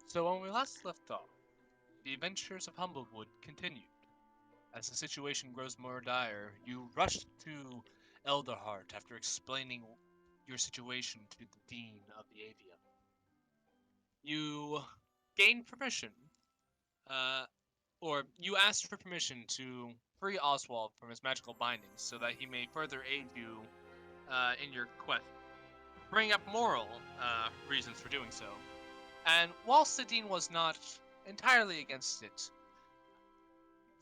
So when we last left off, the adventures of Humblewood continued. As the situation grows more dire, you rush to Elderheart after explaining your situation to the Dean of the Avium. You gain permission, uh, or you asked for permission to free Oswald from his magical bindings so that he may further aid you in your quest. Bring up moral reasons for doing so. And whilst the Dean was not entirely against it,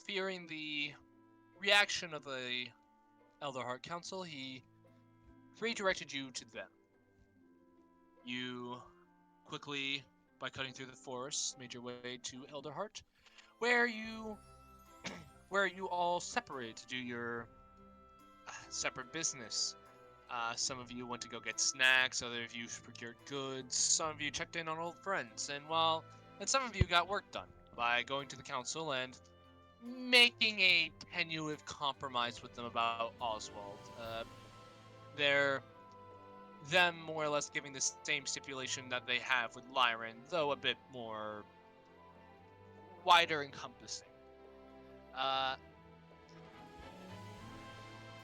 fearing the reaction of the Elderheart Council, he redirected you to them. You quickly, by cutting through the forest, made your way to Elderheart, where you all separated to do your separate business. Some of you went to go get snacks, other of you procured goods, some of you checked in on old friends, and some of you got work done by going to the council and making a tenuous compromise with them about Oswald. They're them more or less giving the same stipulation that they have with Lyran, though a bit more wider encompassing.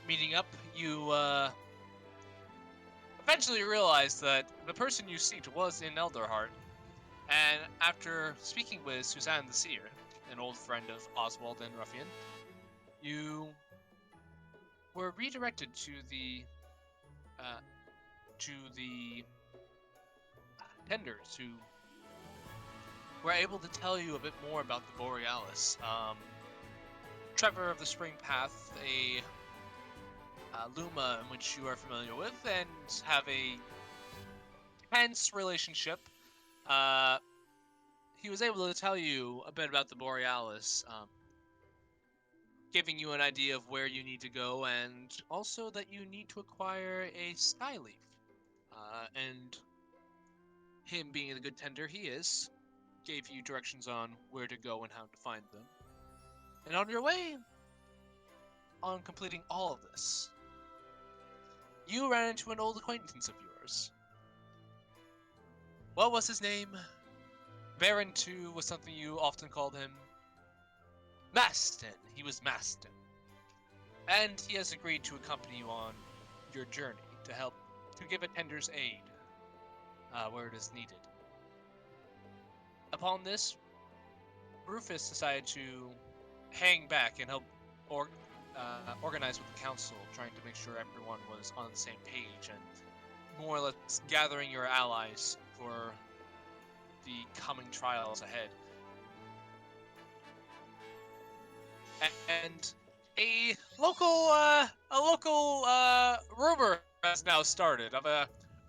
Meeting up, you eventually realized that the person you seeked was in Elderheart, and after speaking with Suzanne the Seer, an old friend of Oswald and Ruffian, you were redirected to the tenders who were able to tell you a bit more about the Borealis. Trevor of the Spring Path, a Luma in which you are familiar with and have a tense relationship. He was able to tell you a bit about the Borealis, giving you an idea of where you need to go, and also that you need to acquire a Skyleaf. And him being the good tender he is, gave you directions on where to go and how to find them. And on your way, on completing all of this, you ran into an old acquaintance of yours. What was his name? Baron 2 was something you often called him. Maston. He was Maston. And he has agreed to accompany you on your journey to give a tender's aid where it is needed. Upon this, Rufus decided to hang back and help organize with the council, trying to make sure everyone was on the same page and more or less gathering your allies for the coming trials ahead. And a local rumor has now started of a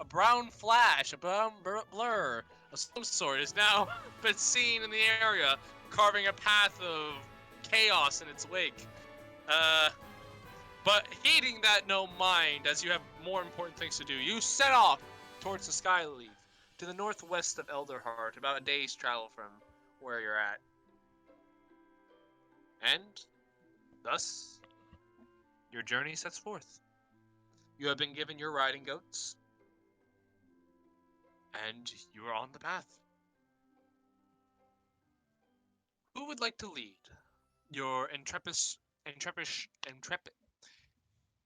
brown flash, a brown blur of some sort has now been seen in the area, carving a path of chaos in its wake. But heeding that no mind, as you have more important things to do, you set off towards the Skyleaf, to the northwest of Elderheart, about a day's travel from where you're at. And thus, your journey sets forth. You have been given your riding goats, and you are on the path. Who would like to lead your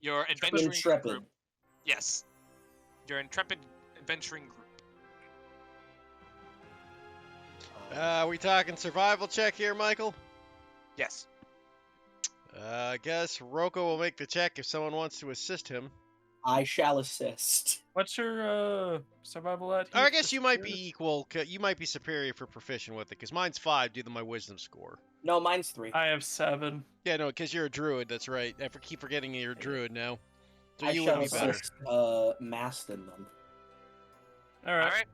your adventuring group? Yes, your intrepid adventuring group. We talking survival check here, Michael? Yes. I guess Rocco will make the check if someone wants to assist him. I shall assist. What's your survival at? Or I guess you might be equal. You might be superior for proficient with it, because mine's 5 due to my wisdom score. No, mine's 3. I have 7. Yeah, no, because you're a druid. That's right. I keep forgetting you're a druid now. So I you shall would be better. assist Maston then. All right.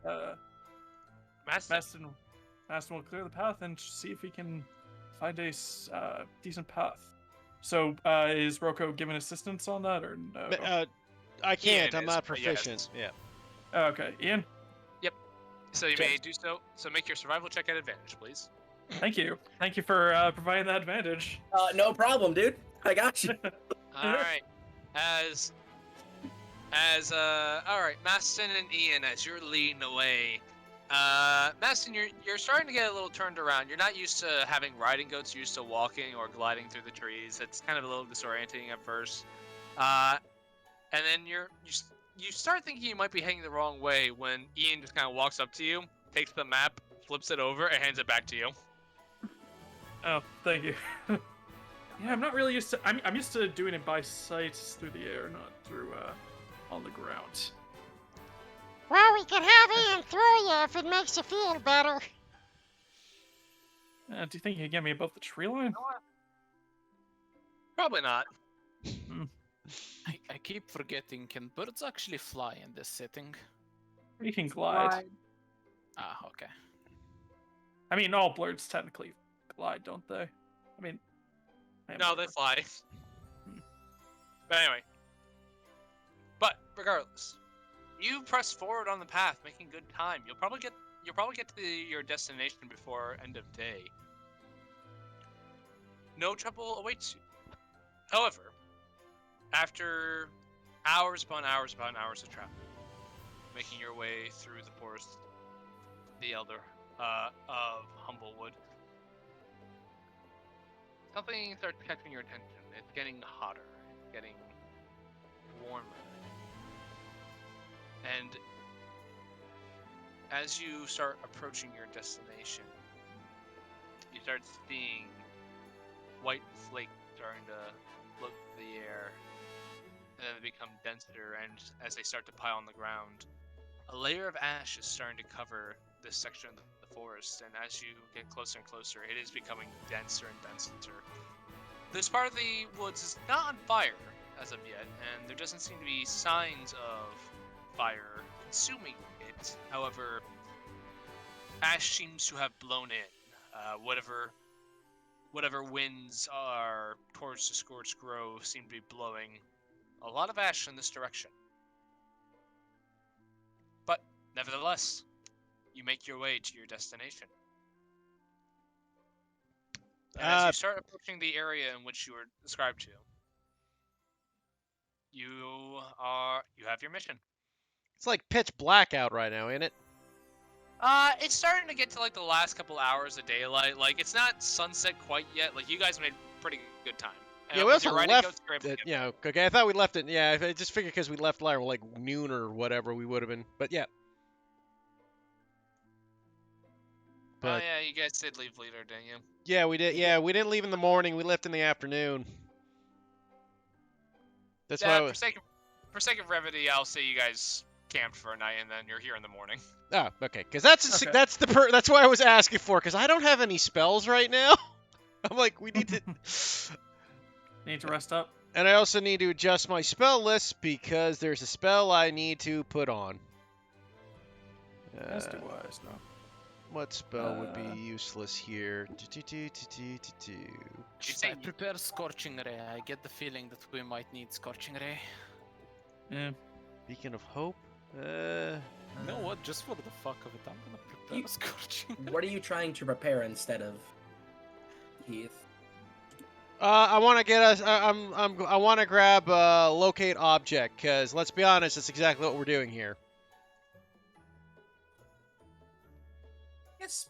Maston Maston will clear the path and see if he can find a decent path. So, is Rocco giving assistance on that, or no? I can't. Ian I'm not proficient. Yes. Yeah. Okay, Ian. So you may do so. So make your survival check at advantage, please. Thank you. Thank you for providing that advantage. No problem, dude. I got you. All right. All right, Maston and Ian, as you're leading away, Maston, you're starting to get a little turned around. You're not used to having riding goats. You're used to walking or gliding through the trees. It's kind of a little disorienting at first. And then you start thinking you might be heading the wrong way when Ian just kind of walks up to you, takes the map, flips it over, and hands it back to you. Oh, thank you. Yeah, I'm not really used to. I'm used to doing it by sight through the air, not through on the ground. Well, we can have Ian throw you if it makes you feel better. Do you think you can get me above the tree line? Probably not. I keep forgetting, can birds actually fly in this setting? You can glide. Ah, okay. I mean, all birds technically glide, don't they? I mean, No, they fly. But anyway. But regardless, you press forward on the path, making good time. You'll probably get to your destination before end of day. No trouble awaits you. However, after hours upon hours upon hours of travel, making your way through the forest, the elder of Humblewood, something starts catching your attention. It's getting hotter. It's getting warmer. And as you start approaching your destination, you start seeing white flakes starting to float through the air, and then they become denser, and as they start to pile on the ground, a layer of ash is starting to cover this section of the forest, and as you get closer and closer, it is becoming denser and denser. This part of the woods is not on fire as of yet, and there doesn't seem to be signs of fire consuming it. However, ash seems to have blown in. Whatever winds are towards the scorched grove seem to be blowing a lot of ash in this direction. But nevertheless, you make your way to your destination. And as you start approaching the area in which you were described to, you have your mission. It's like pitch black out right now, ain't it? It's starting to get to like the last couple hours of daylight. Like it's not sunset quite yet. Like you guys made pretty good time. And Yeah, we with also your riding left. goats, you're able to get Yeah, there. okay. I thought we left it. Yeah, I just figured because we left like noon or whatever, we would have been. But yeah. Oh But yeah, you guys did leave later, didn't you? yeah, we did. Yeah, we didn't leave in the morning. We left in the afternoon. That's why. Yeah, for sake of brevity, I'll say you guys camped for a night and then you're here in the morning. Oh, okay. Because that's Okay. that's why I was asking for. Because I don't have any spells right now. I'm like, we need to. Need to rest up. And I also need to adjust my spell list because there's a spell I need to put on. As do I, so. What spell would be useless here? Do. say I prepare Scorching Ray. I get the feeling that we might need Scorching Ray. Yeah. Beacon of Hope? You know what? Just for the fuck of it, I'm gonna prepare You- Scorching Ray. What are you trying to prepare instead of Heath? I want to get us. I want to grab locate object because let's be honest, that's exactly what we're doing here. Yes.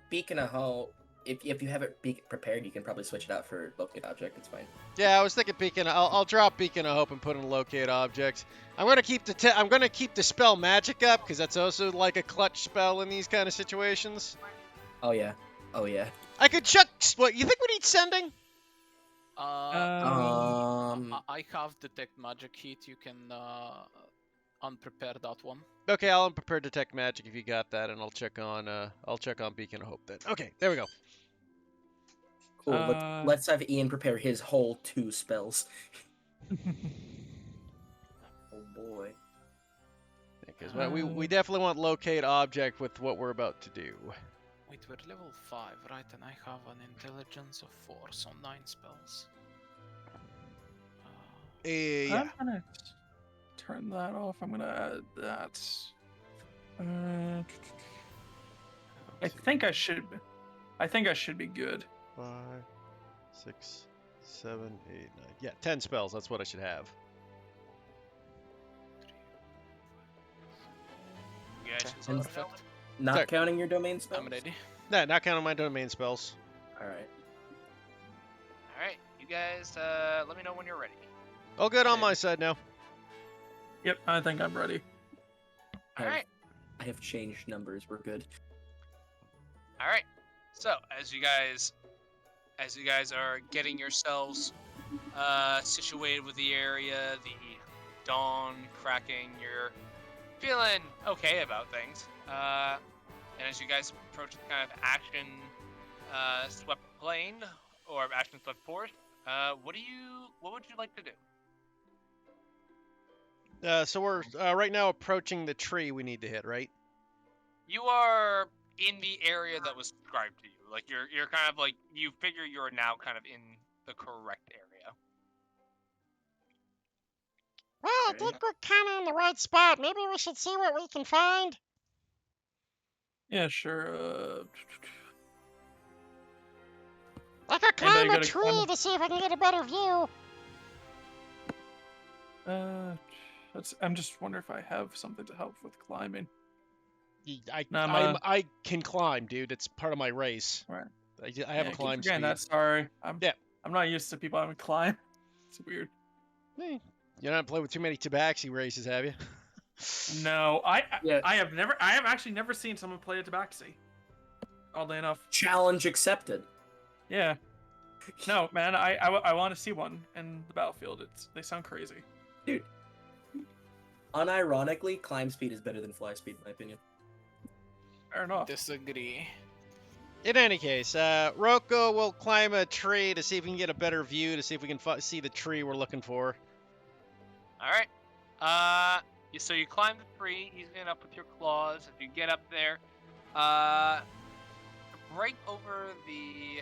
Beacon of Hope. If you have it prepared, you can probably switch it out for locate object. It's fine. Yeah, I was thinking Beacon. I'll drop Beacon of Hope and put in locate object. I'm gonna keep the spell magic up because that's also like a clutch spell in these kind of situations. Oh yeah. Oh yeah. I could chuck. What you think we need sending? I have Detect Magic Heat. You can unprepare that one. Okay, I'll unprepared detect magic if you got that, and I'll check on Beacon of Hope then. Okay, there we go. Cool. Uh, Let's have Ian prepare his whole 2 spells. Oh boy. Because we definitely want locate object with what we're about to do. Wait, we're level 5, right? And I have an intelligence of 4, so 9 spells. Yeah. I'm gonna turn that off. I'm gonna add that. I think I should. I think I should be good. 5, 6, 7, 8, 9. Yeah, 10 spells. That's what I should have. You guys Okay, can And- let us know. Not Sorry. counting your domain spells? I'm ready. Nah, not counting my domain spells. Alright. All right, you guys, let me know when you're ready. All good on Okay. my side now. Yep, I think I'm ready. All right. I have changed numbers. We're good. All right. So as you guys are getting yourselves situated with the area, the dawn cracking, you're feeling okay about things. And as you guys approach the kind of action swept plain or action swept forest, what would you like to do? So we're right now approaching the tree we need to hit, right? You are in the area that was described to you. Like you're kind of like you figure you're now kind of in the correct area. Well, I think we're kind of in the right spot. Maybe we should see what we can find. Yeah, sure. I could Anybody climb a got a tree climb- to see if I can get a better view. I'm just wondering if I have something to help with climbing. I I can climb, dude. It's part of my race. Right. I have a keep climb forgetting speed. that. Sorry. Yeah. I'm not used to people having climb. It's weird. Hey, you not played with too many tabaxi races, have you? No, Yeah. I have actually never seen someone play a tabaxi. Oddly enough. Challenge accepted. Yeah. No, man, I want to see one in the battlefield. They sound crazy. Dude. Unironically, climb speed is better than fly speed, in my opinion. Fair enough. Disagree. In any case, Rocco will climb a tree to see if we can get a better view, to see if we can see the tree we're looking for. All right. So you climb the tree, easing it up with your claws. If you get up there, right over the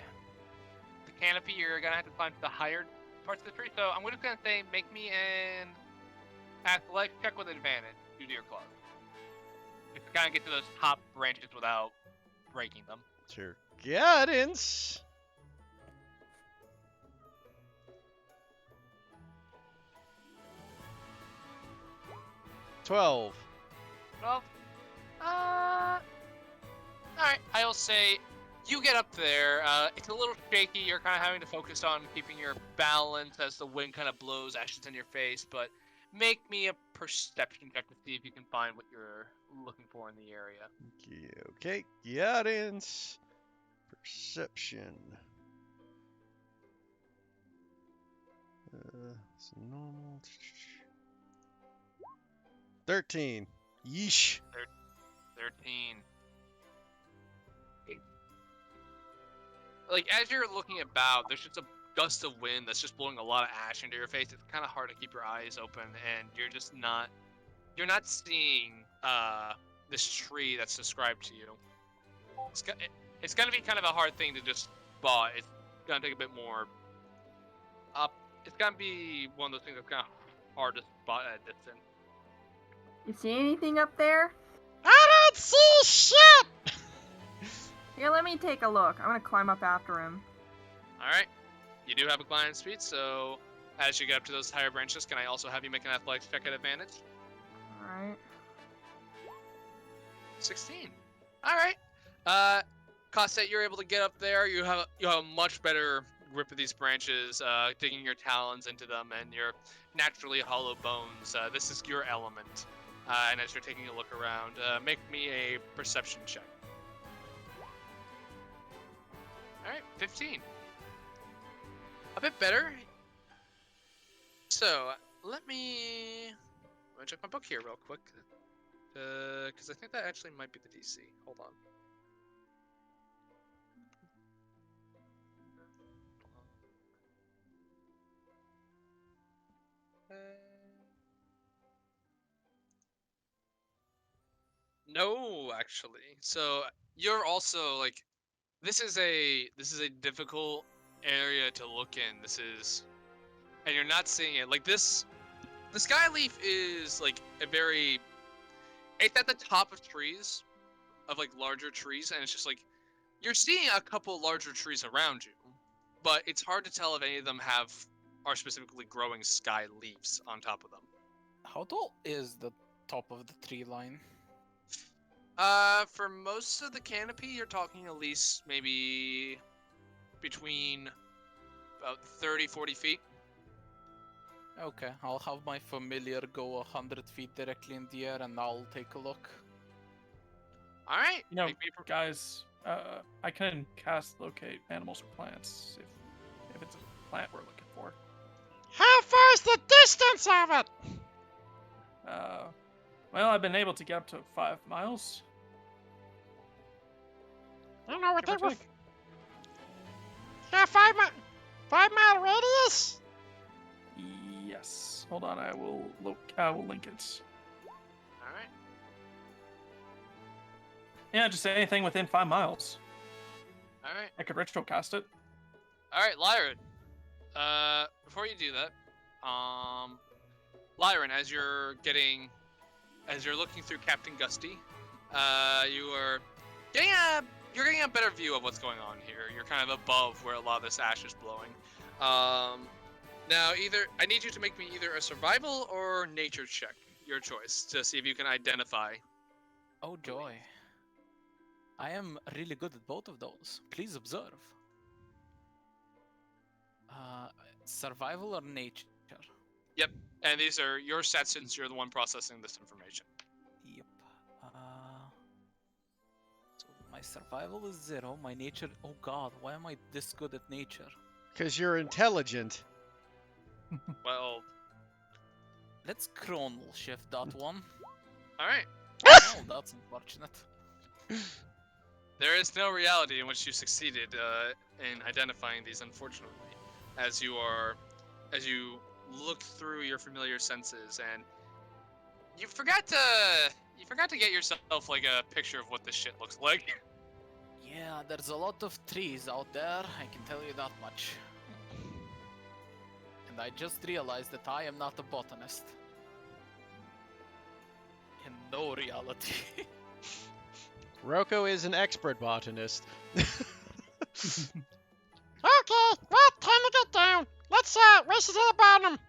canopy, you're gonna have to climb to the higher parts of the tree. So I'm just gonna say, make me an athletics check with advantage due to your claws. Just to kind of get to those top branches without breaking them. Sure. Guidance. $12. Well, alright, I'll say you get up there, it's a little shaky, you're kind of having to focus on keeping your balance as the wind kind of blows ashes in your face, but make me a perception check to see if you can find what you're looking for in the area. Okay, guidance. Perception. It's normal. 13. Yeesh. 13. Like, as you're looking about, there's just a gust of wind that's just blowing a lot of ash into your face. It's kind of hard to keep your eyes open, and you're just not... You're not seeing, this tree that's described to you. It's gonna be kind of a hard thing to just spot. It's gonna take a bit more... It's gonna be one of those things that's kind of hard to spot at a distance. You see anything up there? I don't see shit! Here, let me take a look. I'm gonna climb up after him. Alright. You do have a climb speed, so as you get up to those higher branches, can I also have you make an athletics check at advantage? Alright. 16. Alright. Cosette, you're able to get up there. You have a much better grip of these branches, digging your talons into them, and your naturally hollow bones. This is your element. And as you're taking a look around, make me a perception check. Alright, 15. A bit better. So, let me check my book here real quick. Because I think that actually might be the DC. Hold on. No, actually. So you're also like, this is a difficult area to look in. And you're not seeing it like this. The skyleaf is like it's at the top of trees, of like larger trees, and it's just like you're seeing a couple larger trees around you, but it's hard to tell if any of them are specifically growing sky leaves on top of them. How tall is the top of the tree line? For most of the canopy, you're talking at least maybe between about 30, 40 feet. Okay, I'll have my familiar go 100 feet directly in the air and I'll take a look. All right. You know, make me guys, I can cast locate animals or plants if it's a plant we're looking for. How far's the distance of it? Well, I've been able to get up to 5 miles. I don't know what Give or they were. take. Got 5 mile radius? Yes. Hold on, I will link it. All right. Yeah, just say anything within 5 miles. All right. I could ritual cast it. All right, Lyran. Before you do that, Lyran, as you're looking through Captain Gusty, you're getting a better view of what's going on here. You're kind of above where a lot of this ash is blowing. Now, I need you to make me either a survival or nature check, your choice, to see if you can identify. Oh joy. I am really good at both of those. Please observe. Survival or nature? Yep, and these are your stats since you're the one processing this information. Yep. So my survival is 0. My nature. Oh god, why am I this good at nature? Because you're intelligent. Well, Let's chronal shift that one. all right. Oh, that's unfortunate. There is no reality in which you succeeded in identifying these, unfortunately, as you look through your familiar senses, and you forgot to get yourself like a picture of what this shit looks like. Yeah, there's a lot of trees out there, I can tell you that much. And I just realized that I am not a botanist. In no reality. Roko is an expert botanist. Okay, well, time to get down. Let's race it to the bottom.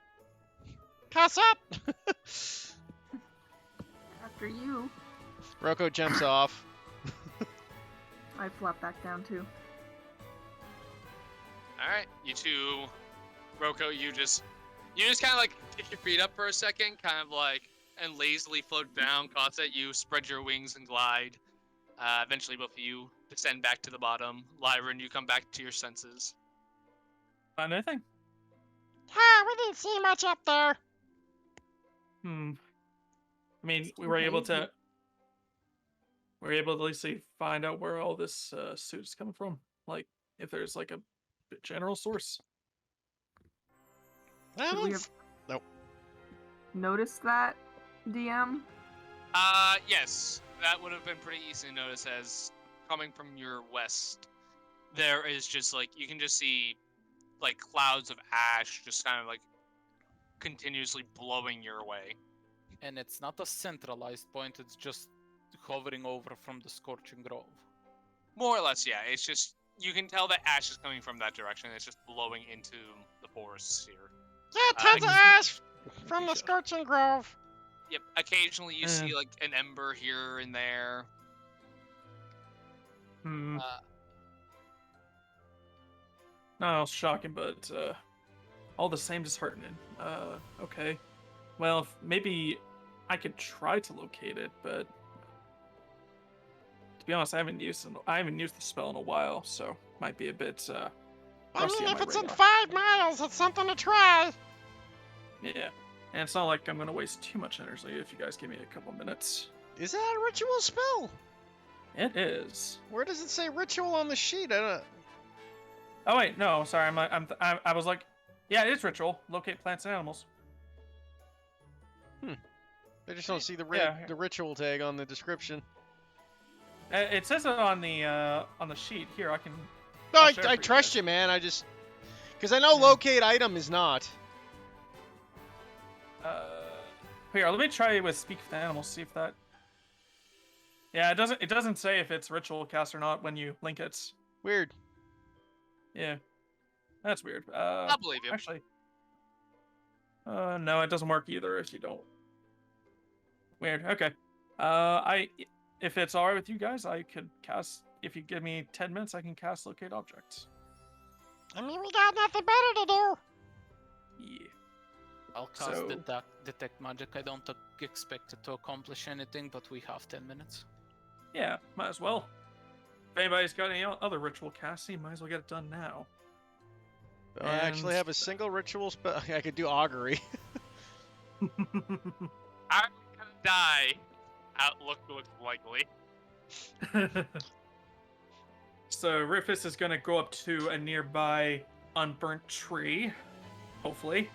Pass up. After you, Roko jumps off. I flop back down too. All right, you two, Roko, you just kind of like kick your feet up for a second, kind of like, and lazily float down. Cosset, you spread your wings and glide. Eventually, both of you descend back to the bottom. Lyran, you come back to your senses. Find anything? We didn't see much up there. I mean, It's we were able hazy. to. We were able to at least find out where all this suit is coming from. Like, if there's like a general source. I Should we don't have Nope. noticed that, DM? Yes, that would have been pretty easy to notice as coming from your west. There is just like, you can just see like clouds of ash just kind of like continuously blowing your way. And it's not a centralized point, it's just hovering over from the Scorching Grove. More or less, yeah. It's just, you can tell that ash is coming from that direction. It's just blowing into the forests here. Yeah, tons of ash from the Sure. Scorching Grove. Yep, occasionally you Eh. see like an ember here and there. Not else shocking, but all the same disheartening. Okay. Well, maybe I could try to locate it, but to be honest, I haven't used the spell in a while, so might be a bit I rusty mean, on if my it's in radar. 5 miles, it's something to try. Yeah, and it's not like I'm gonna waste too much energy if you guys give me a couple minutes. Is that a ritual spell? It is. Where does it say ritual on the sheet? I don't. Oh wait, no, sorry. I was like, yeah, it is ritual. Locate plants and animals. I just don't see the Yeah. the ritual tag on the description. It says it on the sheet here. I can. No, I'll share it I for trust guys. you, man. I just because I know Yeah. locate item is not. Here, let me try with speak with animals. See if that. Yeah, it doesn't say if it's ritual cast or not when you link it. Weird. Yeah, that's weird. I'll believe you. Actually, no, it doesn't work either if you don't. Weird. Okay. if it's alright with you guys, I could cast. If you give me 10 minutes, I can cast locate objects. I mean, we got nothing better to do. Yeah. I'll cast So- detect magic. I don't expect it to accomplish anything, but we have 10 minutes. Yeah, might as well. If anybody's got any other ritual casting, might as well get it done now. I actually And- have a single ritual spell. I could do augury. I'm gonna die. Outlook looks likely. So Rufus is gonna go up to a nearby unburnt tree, hopefully,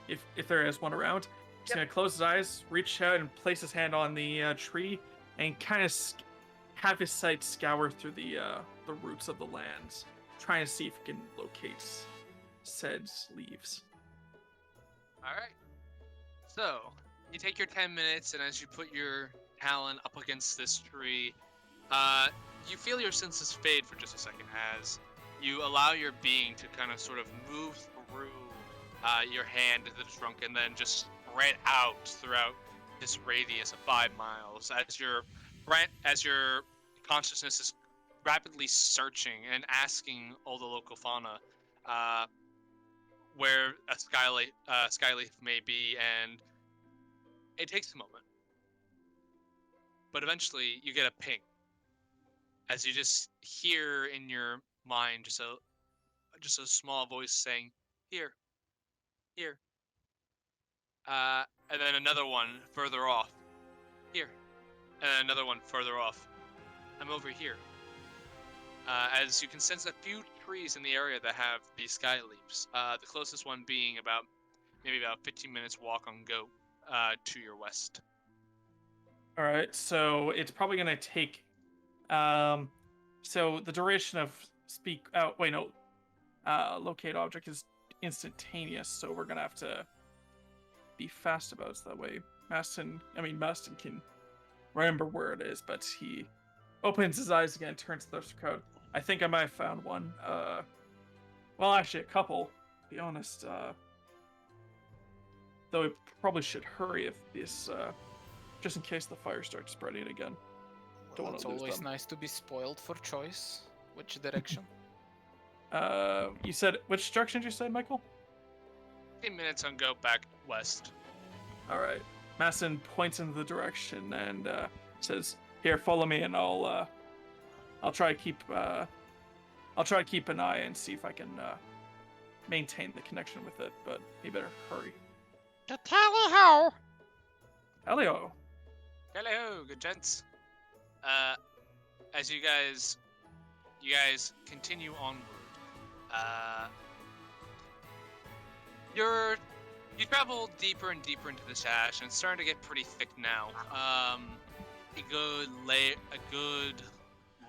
if there is one around. He's gonna close his eyes, reach out, and place his hand on the tree, and kind of have his sight scour through the roots of the land, trying to see if he can locate said leaves. All right. So you take your 10 minutes, and as you put your talon up against this tree, you feel your senses fade for just a second as you allow your being to kind of sort of move through your hand to the trunk and then just spread out throughout this radius of 5 miles as your consciousness is rapidly searching and asking all the local fauna where a skyleaf may be, and it takes a moment. But eventually you get a ping as you just hear in your mind just a small voice saying, "Here, here." And then another one further off. "Here." And another one further off. "I'm over here." As you can sense a few trees in the area that have these sky leaves. The closest one being maybe about 15 minutes walk on go to your west. All right, so it's probably gonna take. So the duration of locate object is instantaneous, so we're gonna have to be fast about it so that way Maston can remember where it is, but he opens his eyes again, turns to the crowd. I think I might have found one. Well, actually, a couple. To be honest, though we probably should hurry if this, just in case the fire starts spreading again. Don't wanna It's lose always them. nice to be spoiled for choice. Which direction? You said which direction did you say, Michael? 15 minutes on go back west. All right. Masson points in the direction and says, "Here, follow me, and I'll try to keep an eye and see if I can maintain the connection with it. But you better hurry." Tally ho! Elio. Hello, good gents. As you guys continue onward, you travel deeper and deeper into this ash, and it's starting to get pretty thick now. A good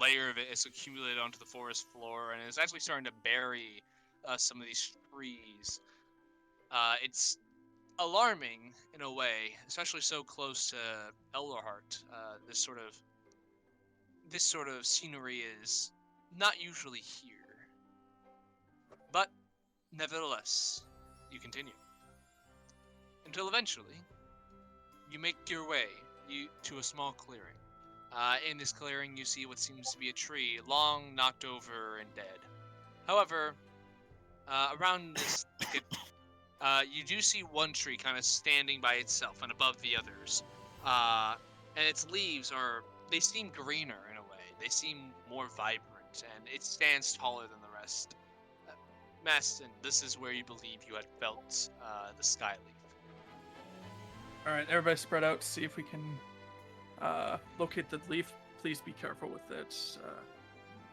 layer of it is accumulated onto the forest floor, and it's actually starting to bury some of these trees. It's alarming in a way, especially so close to Elderheart. This sort of scenery is not usually here, but nevertheless, you continue until eventually you make your way to a small clearing. In this clearing, you see what seems to be a tree, long knocked over and dead. However, around this thicket, you do see one tree kind of standing by itself and above the others. And its leaves they seem greener in a way. They seem more vibrant, and it stands taller than the rest. Maston, this is where you believe you had felt the skyleaf. All right, everybody spread out to see if we can locate the leaf. Please be careful with it.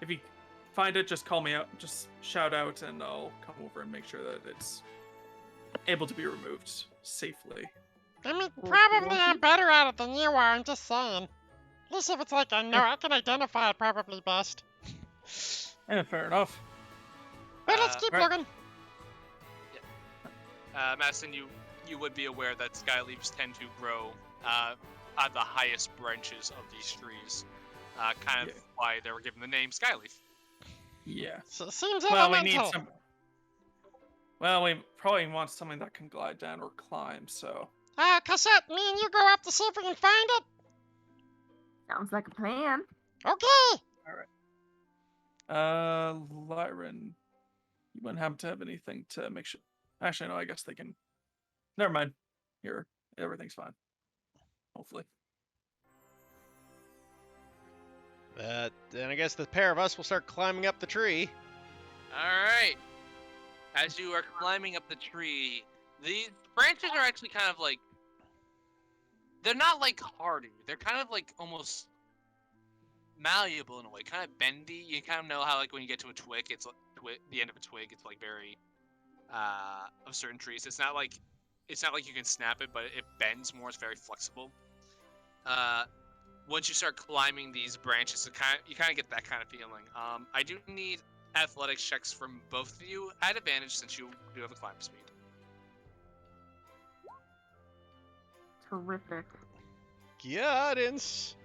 If you find it, just call me out. Just shout out, and I'll come over and make sure that it's able to be removed safely. I mean, probably I'm better at it than you are, I'm just saying. At least if it's like I know, I can identify it probably best. Yeah, fair enough. But let's keep right. looking. Maston, you would be aware that skyleaves tend to grow at the highest branches of these trees. Kind of why they were given the name skyleaf. Yeah. So it seems Well, we elemental. need some. Well, we probably want something that can glide down or climb. So Cassette, me and you go up to see if we can find it. Sounds like a plan. Okay. Lyran, you wouldn't happen to have anything to make sure. Actually, no, I guess they can. Never mind. Here, everything's fine. Hopefully. Then I guess the pair of us will start climbing up the tree. All right. As you are climbing up the tree, these branches are actually kind of like, they're not like hardy. They're kind of like almost malleable in a way, kind of bendy. You kind of know how like when you get to a twig, it's like the end of a twig. It's like very of certain trees. It's not like you can snap it, but it bends more. It's very flexible. Once you start climbing these branches, you kind of get that kind of feeling. I do need athletics checks from both of you at advantage since you do have a climb speed. Terrific. Guidance.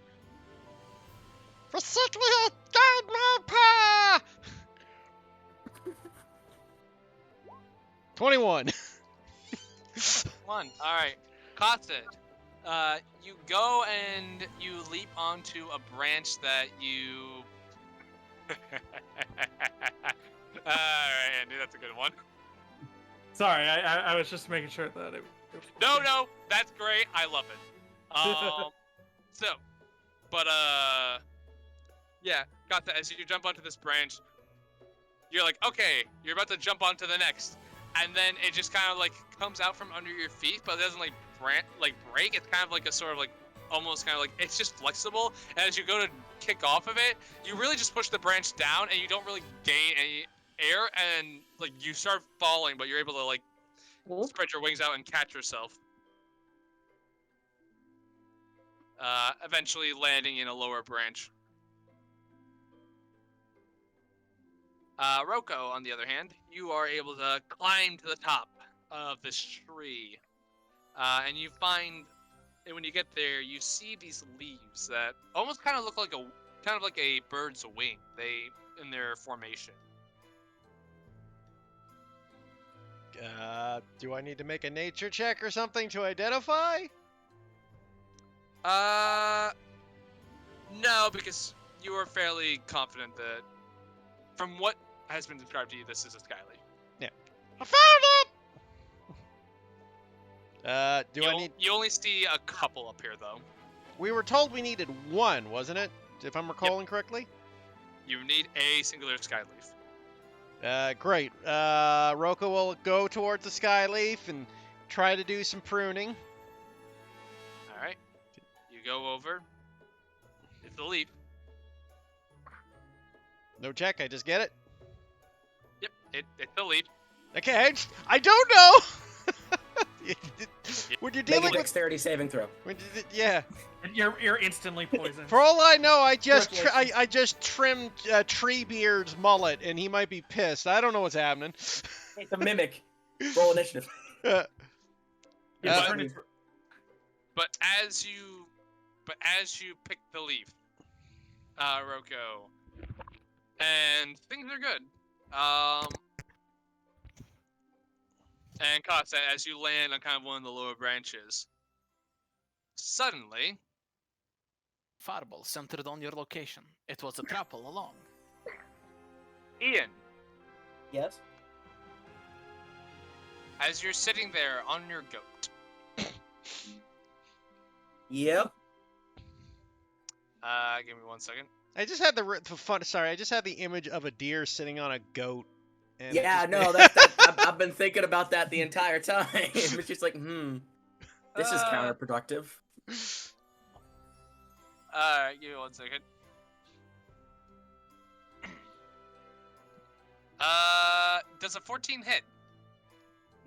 Physically, guide my path. 21. One. All right, Costed. You go and you leap onto a branch that you. All right, Andy, that's a good one. Sorry, I was just making sure that it was... No, that's great. I love it. Yeah, got that. As you jump onto this branch, you're like, okay, you're about to jump onto the next, and then it just kind of like comes out from under your feet, but it doesn't like break. It's kind of like a sort of like almost kind of like it's just flexible. And as you go to kick off of it, you really just push the branch down, and you don't really gain any air, and like you start falling, but you're able to like spread your wings out and catch yourself. Eventually landing in a lower branch. Roko, on the other hand, you are able to climb to the top of this tree, and you find, and when you get there, you see these leaves that almost kind of look like a bird's wing. In their formation. Do I need to make a nature check or something to identify? No, because you are fairly confident that, from what has been described to you, this is a skyleaf. Yeah. I found it. I need? You only see a couple up here, though. We were told we needed one, wasn't it? If I'm recalling correctly. You need a singular skyleaf. Great. Roko will go towards the skyleaf and try to do some pruning. All right. You go over. It's the leaf. No check. I just get it. Yep. It's the leaf. Okay. I don't know. When you're Make dealing a with, dexterity saving throw. yeah. And you're instantly poisoned. For all I know, I just Congratulations. I just trimmed Treebeard's mullet, and he might be pissed. I don't know what's happening. It's a mimic. Roll initiative. It's But- turned into- But as you pick the leaf, Roko, and things are good. And Costa, as you land on kind of one of the lower branches, suddenly, Fireball centered on your location. It was a trap all along. Ian, Yes. as you're sitting there on your goat, Yep. give me 1 second. I just had I just had the image of a deer sitting on a goat. And it Yeah, just- no, I've been thinking about that the entire time. It's just like, this is counterproductive. Give me 1 second. Does a 14 hit?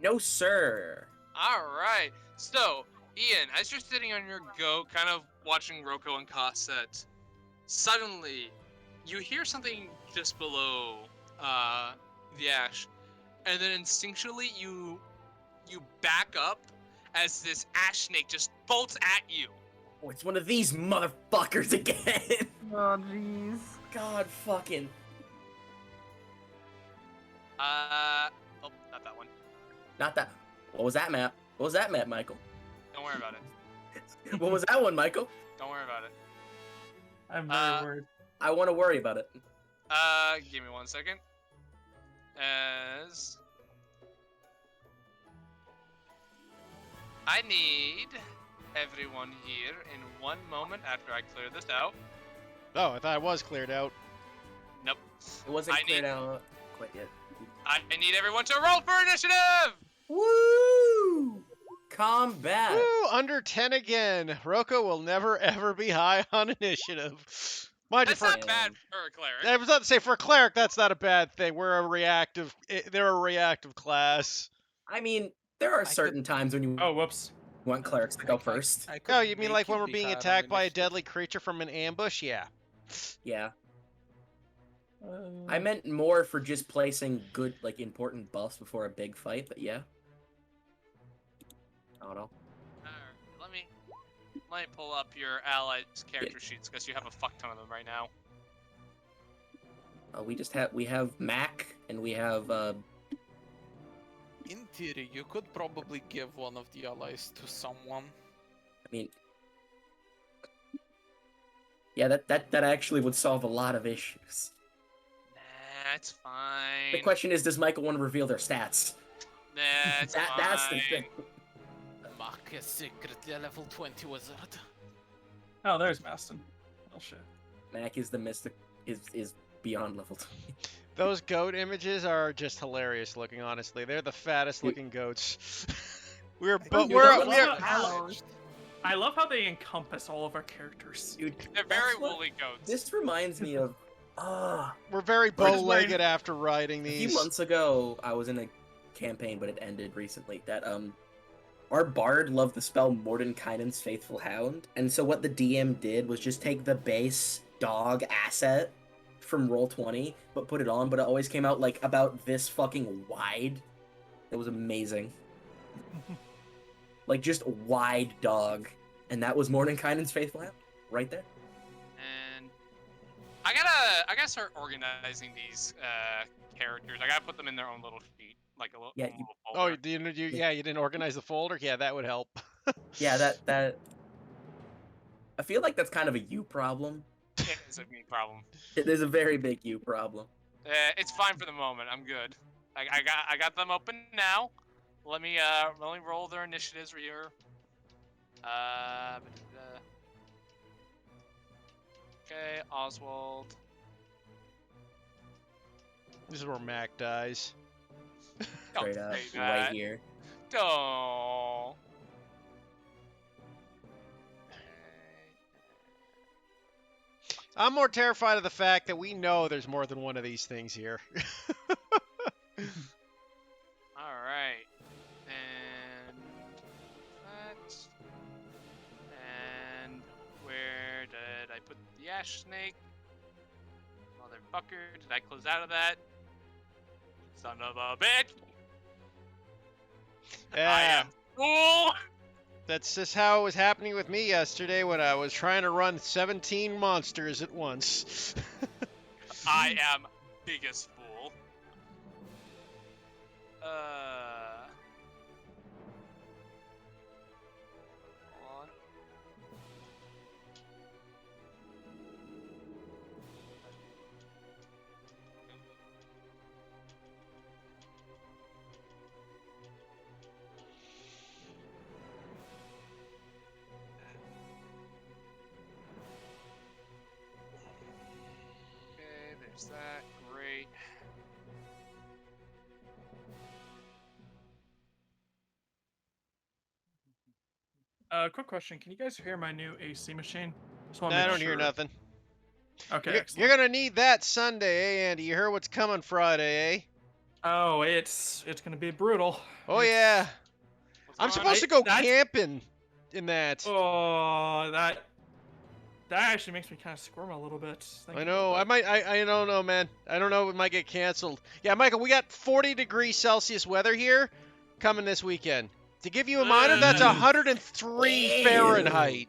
No, sir. Alright, so, Ian, as you're sitting on your goat, kind of watching Roko and Cosset, suddenly, you hear something just below, the ash, and then instinctually, you back up as this ash snake just bolts at you. Oh, it's one of these motherfuckers again. Oh, jeez. God fucking. Oh, not that one. Not that. What was that map? What was that map, Michael? Don't worry about it. What was that one, Michael? Don't worry about it. I'm very worried. I want to worry about it. Give me 1 second. As I need everyone here in 1 moment after I clear this out. Oh, I thought it was cleared out. Nope. It wasn't I cleared need- out quite yet. I need everyone to roll for initiative! Woo! Combat. Woo! Under 10 again. Roko will never ever be high on initiative. Mind you, That's for not bad for a cleric. I was about to say for a cleric, that's not a bad thing. They're a reactive class. I mean, there are could- certain times when you Oh, whoops. want clerics to go first. I could Oh, you mean make like when you we're be being higher on attacked by a initiative. deadly creature from an ambush? Yeah. Yeah. I meant more for just placing good, like, important buffs before a big fight, but yeah. I don't know. Alright, let me pull up your allies' character sheets because you have a fuck ton of them right now. We have Mac, and we have, In theory, you could probably give one of the allies to someone. I mean... Yeah, that actually would solve a lot of issues. Nah, it's fine. The question is, does Michael want to reveal their stats? Nah, it's That's the fine. thing. Mark is secretly a level 20 wizard. Oh, there's Maston. Oh shit. Mac is the mystic, is beyond level 20. Those goat images are just hilarious looking, honestly. They're the fattest looking goats. we're I love how they encompass all of our characters. Dude, They're very that's what- woolly goats. This reminds me of... we're very We're just bow-legged wearing- after riding A few these. months ago, I was in a campaign, but it ended recently, that, our bard loved the spell Mordenkainen's Faithful Hound, and so what the DM did was just take the base dog asset from Roll20, but put it on, but it always came out, like, about this fucking wide. It was amazing. Like, just wide dog. And that was Mordenkainen's Faithful Hound, right there. And I gotta start organizing these characters. I gotta put them in their own little sheet, like a little. Yeah, little Oh, folder. you didn't organize the folder? Yeah, that would help. Yeah, that... I feel like that's kind of a you problem. It is a me problem. It is a very big you problem. It's fine for the moment. I'm good. I got them open now. Let me roll their initiatives here. Okay, Oswald. This is where Mac dies. Don't Straight up, say right that. here. Don't. I'm more terrified of the fact that we know there's more than one of these things here. All right. And that. And where did I put the ash snake? Motherfucker, did I close out of that? Son of a bitch! I Yeah, am fool! that's just how it was happening with me yesterday when I was trying to run 17 monsters at once. I am biggest fool. Hold on. Okay, there's that. Great. Quick question. Can you guys hear my new AC machine? Just wanna I make don't hear sure. nothing. Okay, You're excellent. gonna need that Sunday, eh, Andy? You heard what's coming Friday, eh? Oh, it's gonna be brutal. Oh It's- yeah. What's I'm going supposed on? to go that's- camping in that. Oh, that actually makes me kind of squirm a little bit. I thinking know. about I don't know, man. I don't know. It might get canceled. Yeah, Michael, we got 40 degrees Celsius weather here coming this weekend. To give you a minor, that's Ooh. 103 Ew. Fahrenheit.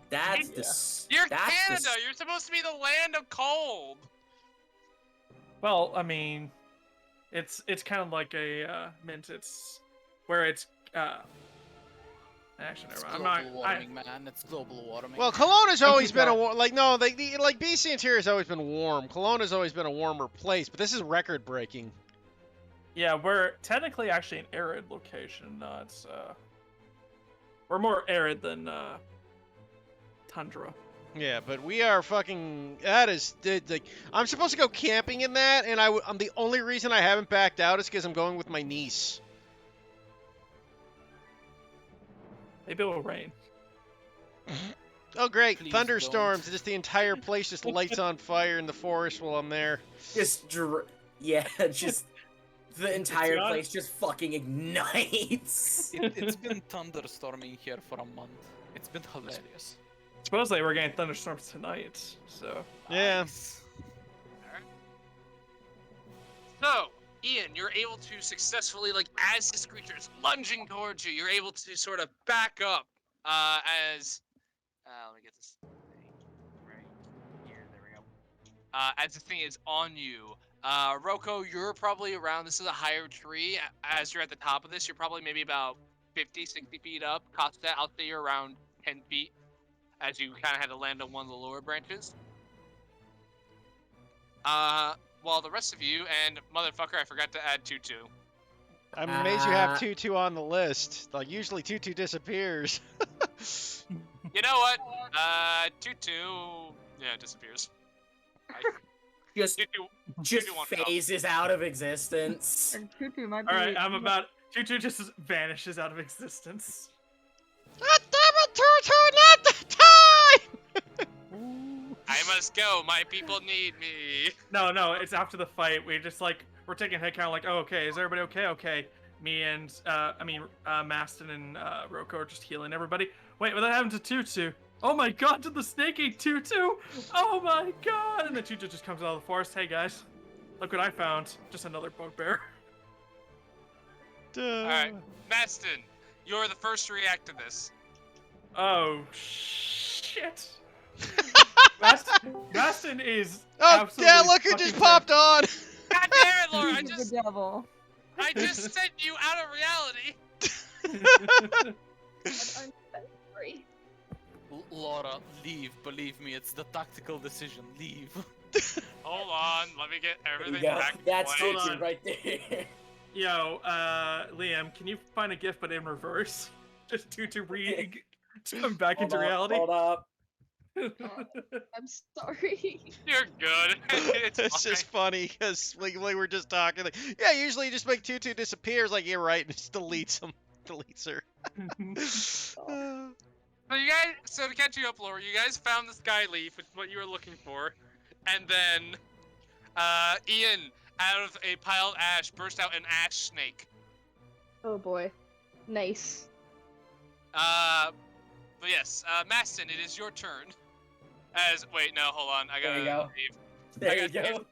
That's Yeah. the... You're that's Canada. The, You're supposed to be the land of cold. Well, I mean, it's kind of like a mint. It's where it's Actually, It's never mind. global warming, man. It's global warming. Well, Kelowna's always keep been a that. like no, like BC Interior has always been warm. Kelowna's always been a warmer place, but this is record breaking. Yeah, we're technically actually an arid location, not we're more arid than tundra. Yeah, but we are fucking. That is like I'm supposed to go camping in that, and I'm the only reason I haven't backed out is because I'm going with my niece. Maybe it'll rain. Oh great, Please thunderstorms! Just the entire place just lights on fire in the forest while I'm there. Just just the entire on. place just fucking ignites. It's been thunderstorming here for a month. It's been hilarious. Supposedly we're getting thunderstorms tonight, so Yeah. Nice. So, Ian, you're able to successfully, like, as this creature is lunging towards you, you're able to sort of back up as. Let me get this thing right here. There we go. As this thing is on you. Roko, you're probably around. This is a higher tree. As you're at the top of this, you're probably maybe about 50, 60 feet up. Costa, I'll say you're around 10 feet. As you kind of had to land on one of the lower branches. While the rest of you, and motherfucker, I forgot to add Tutu. I'm amazed you have Tutu on the list. Like usually Tutu disappears. You know what? Tutu, disappears. Just Tutu won't come. phases out of existence. And Tutu might be. all right, I'm about Tutu just vanishes out of existence. God damn it, Tutu, not the time! I must go. My people need me. No, it's after the fight. We're taking head count. Like, oh, okay, is everybody okay? Okay. Me and Maston and Roko are just healing everybody. Wait, what happened to Tutu? Oh my God, did the snake eat Tutu? Oh my God! And then Tutu just comes out of the forest. Hey guys, look what I found. Just another bugbear. Alright, Maston, you're the first to react to this. Oh shit! Maston is. Oh yeah, absolutely look who fucking just popped on. God damn it, Laura! He's the devil. I just sent you out of reality. Laura, leave. Believe me, it's the tactical decision. Leave. Hold on, let me get There you everything go. back. That's Hold Tutu on. right there. Yo, Liam, can you find a gift but in reverse? Just Tutu to come back into reality. Hold up. I'm sorry. You're good. It's It's fine. just funny because we were just talking. Like, yeah, usually you just make Tutu disappear. It's like you're right, and just deletes him, deletes her. So you guys, so to catch you up, Laura, you guys found the sky leaf, which is what you were looking for, and then Ian, out of a pile of ash, burst out an ash snake. Oh boy. Nice. But yes, Maston, it is your turn. Wait, no, hold on, I There you gotta go. leave. There I you got go.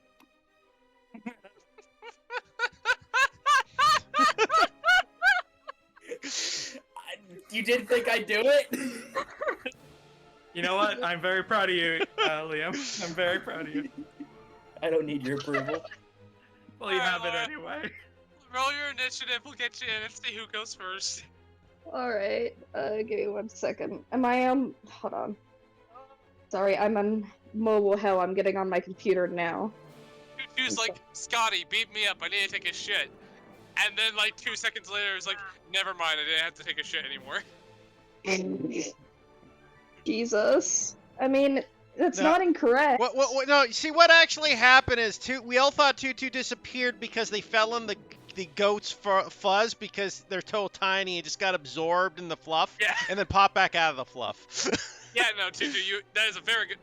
You didn't think I'd do it? You know what? I'm very proud of you, Liam. I'm very proud of you. I don't need your approval. Well, you Alright, have it Laura. anyway. Roll your initiative, we'll get you in and see who goes first. Alright, give me 1 second. Am I on? Hold on. Sorry, I'm on mobile hell. I'm getting on my computer now. Tutu's like, Scotty, beat me up, I need to take a shit. And then like 2 seconds later, it's like, never mind, I didn't have to take a shit anymore. Jesus. I mean, that's No. not incorrect. What? No, see what actually happened is we all thought Tutu disappeared because they fell in the goat's fuzz because they're so tiny and just got absorbed in the fluff, Yeah. and then popped back out of the fluff. Yeah, no, Tutu, that's a very good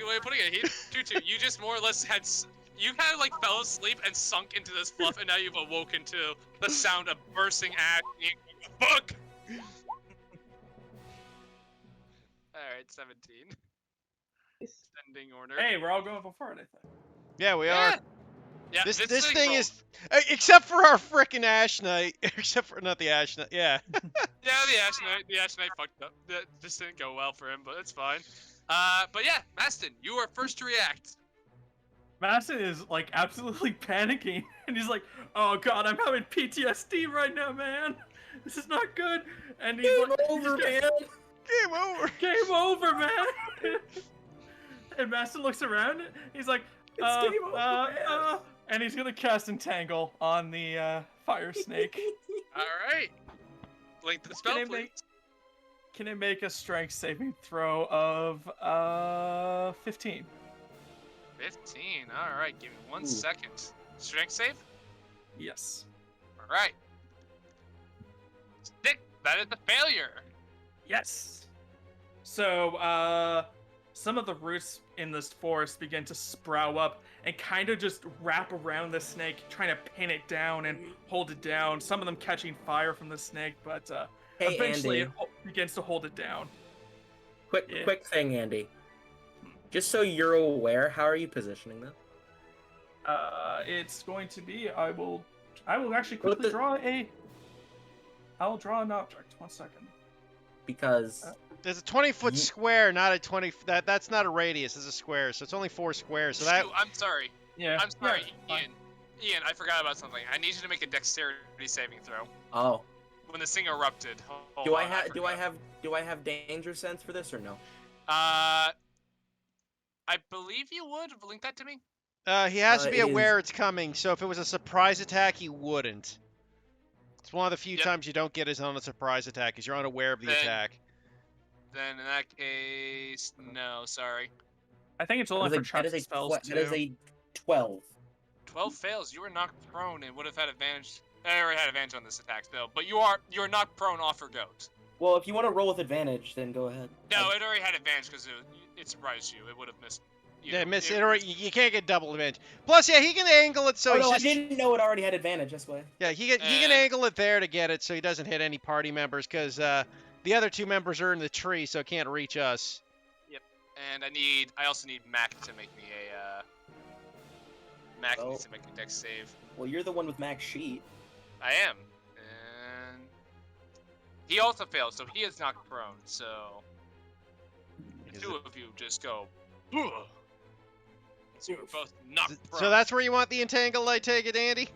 way of putting it. Tutu, you just more or less you kind of like fell asleep and sunk into this fluff, and now you've awoken to the sound of bursting ash. Fuck! Alright, 17. Sending order. Hey, we're all going before it, I think. Yeah, we Yeah. are. Yeah, This thing thing rolled. is, except for our frickin' Ash Knight, except for not the Ash Knight. Yeah. Yeah, the Ash Knight fucked up. That just didn't go well for him, but it's fine. But yeah, Maston, you are first to react. Maston is like absolutely panicking, and he's like, "Oh God, I'm having PTSD right now, man." This is not good. And he's Game like, over, man. Game over. Game over, man. And Master looks around. He's like, It's game over, man. and he's gonna cast Entangle on the fire snake. All right. Blink the spell, Can it please. make- Can it make a strength saving throw of 15? 15. All right. Give me 1 Ooh. second. Strength save. Yes. All right. Stick. That is a failure. Yes. So, some of the roots in this forest begin to sprout up and kind of just wrap around the snake, trying to pin it down and hold it down. Some of them catching fire from the snake, but Hey, eventually Andy. it begins to hold it down. Yeah. Quick thing, Andy. Just so you're aware, how are you positioning them? It's going to be. I will actually Well, quickly the- draw a. I'll draw an object. 1 second. Because There's a 20-foot Ye- square, not a 20. That's not a radius. It's a square, so it's only 4 squares. So that Shoot, I'm sorry. Yeah. I'm sorry, yeah, fine. Ian. Ian, I forgot about something. I need you to make a dexterity saving throw. oh, When the thing erupted. Hold do I on, have forgot. danger sense for this or no? I believe you would. Link that to me. he has to be it aware it's coming. So if it was a surprise attack, he wouldn't. It's one of the few Yep. times you don't get it on a surprise attack, because you're unaware of the Then- attack. Then in that case, no, sorry. I think it's only for That trap is a spells that is too. a 12. 12 fails. You were knocked prone and would have had advantage. I already had advantage on this attack though, but you're knocked prone off your goat. Well, if you want to roll with advantage, then go ahead. No, it already had advantage because it surprised you. It would have missed. Yeah, miss it. Already, you can't get double advantage. Plus, yeah, he can angle it so oh he's no, just. I didn't know it already had advantage. That's why. Yeah, he can Uh, angle it there to get it so he doesn't hit any party members, because the other 2 members are in the tree, so it can't reach us. And I also need Mac to make me a. Mac Oh. needs to make a dex save. Well, you're the one with max sheet. I am, and he also failed, so he is knocked prone. So the Is two it- of you just go. "Ugh." So you're both knocked prone. So that's where you want the entangle, I take it, Andy?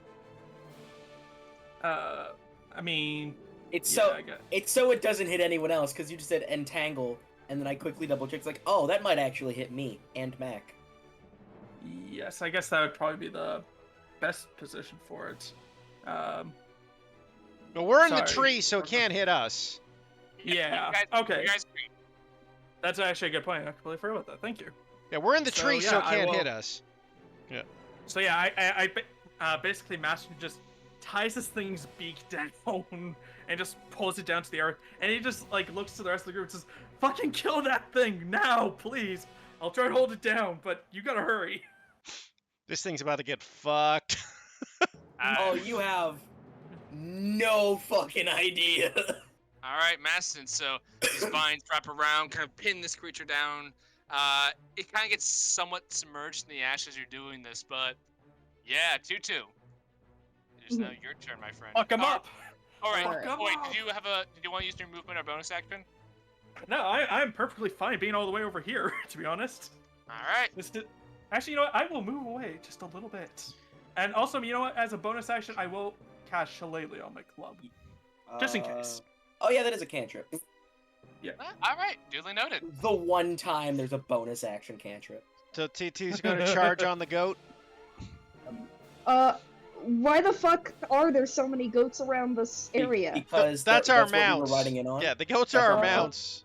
I mean, It's yeah, so I guess. it's so it doesn't hit anyone else because you just said entangle, and then I quickly double checked. Like, oh, that might actually hit me and Mac. Yes, I guess that would probably be the best position for it. But we're in the Sorry. tree, so it can't hit us. Yeah. You guys, Okay. You guys agree. That's actually a good point. I completely forgot about that. Thank you. Yeah, we're in the So, tree, so it yeah, I can't will- hit us. So yeah, I basically Master just ties this thing's beak down and just pulls it down to the earth, and he just like looks to the rest of the group and says, "Fucking kill that thing now, please. I'll try to hold it down, but you gotta hurry." This thing's about to get fucked. Oh, you have no fucking idea. All right, Maston. So these vines wrap around, kind of pin this creature down. It kind of gets somewhat submerged in the ash as you're doing this, but yeah, 2-2. It is now your turn, my friend. Fuck him All- up. All right. Fuck 'em Wait, up. did you want to use your movement or bonus action? No, I'm perfectly fine being all the way over here, to be honest. All right. Actually, you know what? I will move away just a little bit. And also, you know what? As a bonus action, I will cast Shillelagh on my club. Just in case. Oh yeah, that is a cantrip. All right. Duly noted. The one time there's a bonus action cantrip. So T2's going to charge on the goat. Why the fuck are there so many goats around this area? Because That's our what we were mounts. riding in on. Yeah, the goats That's are our our mounts.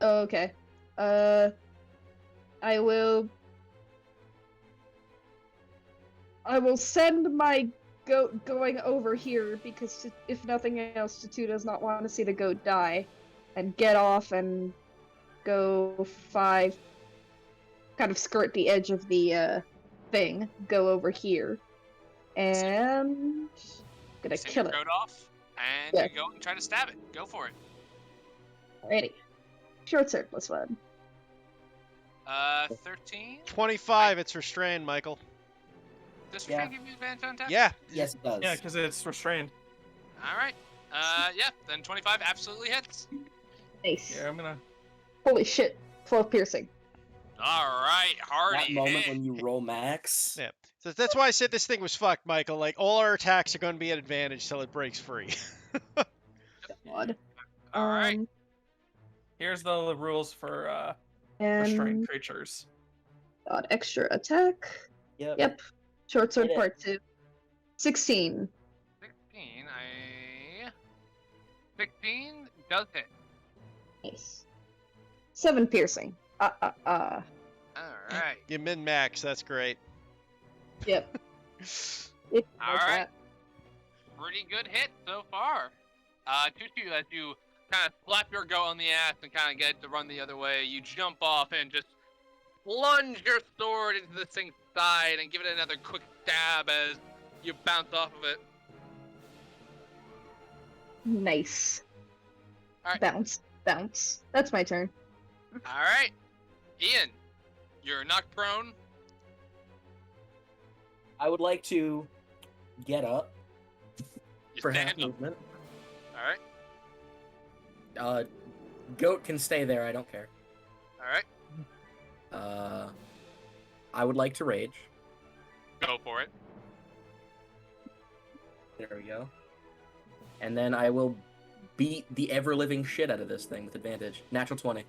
Oh, okay. I will send my goat going over here because if nothing else, Tatu does not want to see the goat die, and get off and go 5, kind of skirt the edge of the thing, go over here, and gonna Send kill your it. goat off, and Yeah. you go and try to stab it. Go for it. Alrighty. Short sword plus 1. 13. 25, it's restrained, Michael. Does Yeah. restrain give you advantage on attack? Yeah. Yes, it does. Yeah, because it's restrained. All right. Yeah. Then 25 absolutely hits. Nice. Yeah, I'm gonna. Holy shit. 12 piercing. All right, hardy. That moment hit. when you roll max. Yeah. So that's why I said this thing was fucked, Michael. Like, all our attacks are going to be at advantage till it breaks free. God. All right. Here's the rules for restrained And creatures. God, extra attack. Yep. Yep. Short sword Hit it. part 2. 16. 16. 16 does hit. Nice. 7 piercing. All right. You min-max, that's great. Yep. It's like Alright. that. Pretty good hit so far. Tutu, as you kind of slap your goat on the ass and kind of get it to run the other way, you jump off and just plunge your sword into this thing's side and give it another quick stab as you bounce off of it. Nice. Alright. Bounce. Bounce. That's my turn. Alright. Ian, you're knocked prone. I would like to get up You for half stand up. movement. Alright. Goat can stay there. I don't care. Alright. I would like to rage. Go for it. There we go. And then I will beat the ever-living shit out of this thing with advantage. Natural 20.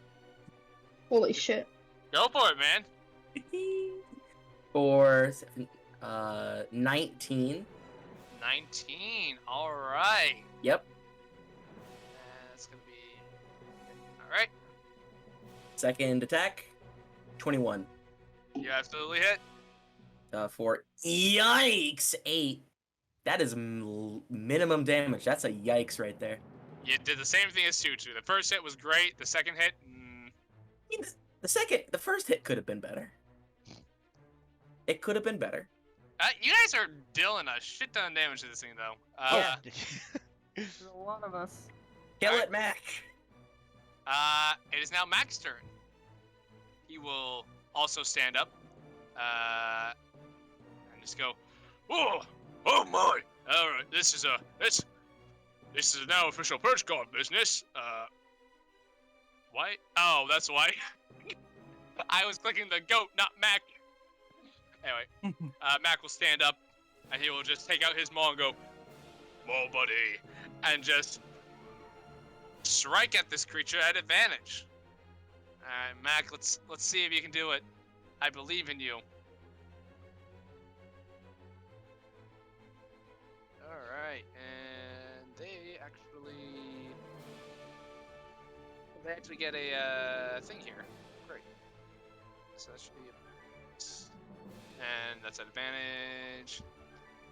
Holy shit. Go for it, man. For 19. 19. Alright. Yep. That's gonna be... Alright. Second attack. 21. You absolutely hit. For yikes 8. That is minimum damage. That's a yikes right there. You did the same thing as Tutu. The first hit was great. The second hit, I mean, the first hit could have been better. It could have been better. you guys are dealing a shit ton of damage to this thing, though. There's a lot of us. Kill Alright. it, Mac. It is now Mac's turn. He will also stand up, and just go, oh my! All right, this is now official perch guard business. Why? Oh, that's why. I was clicking the goat, not Mac. Anyway, Mac will stand up, and he will just take out his maul and go, "Maul, buddy," and just strike at this creature at advantage. Alright, Mac, let's see if you can do it. I believe in you. Alright, and they actually get a thing here. Great. So that should be and that's an advantage.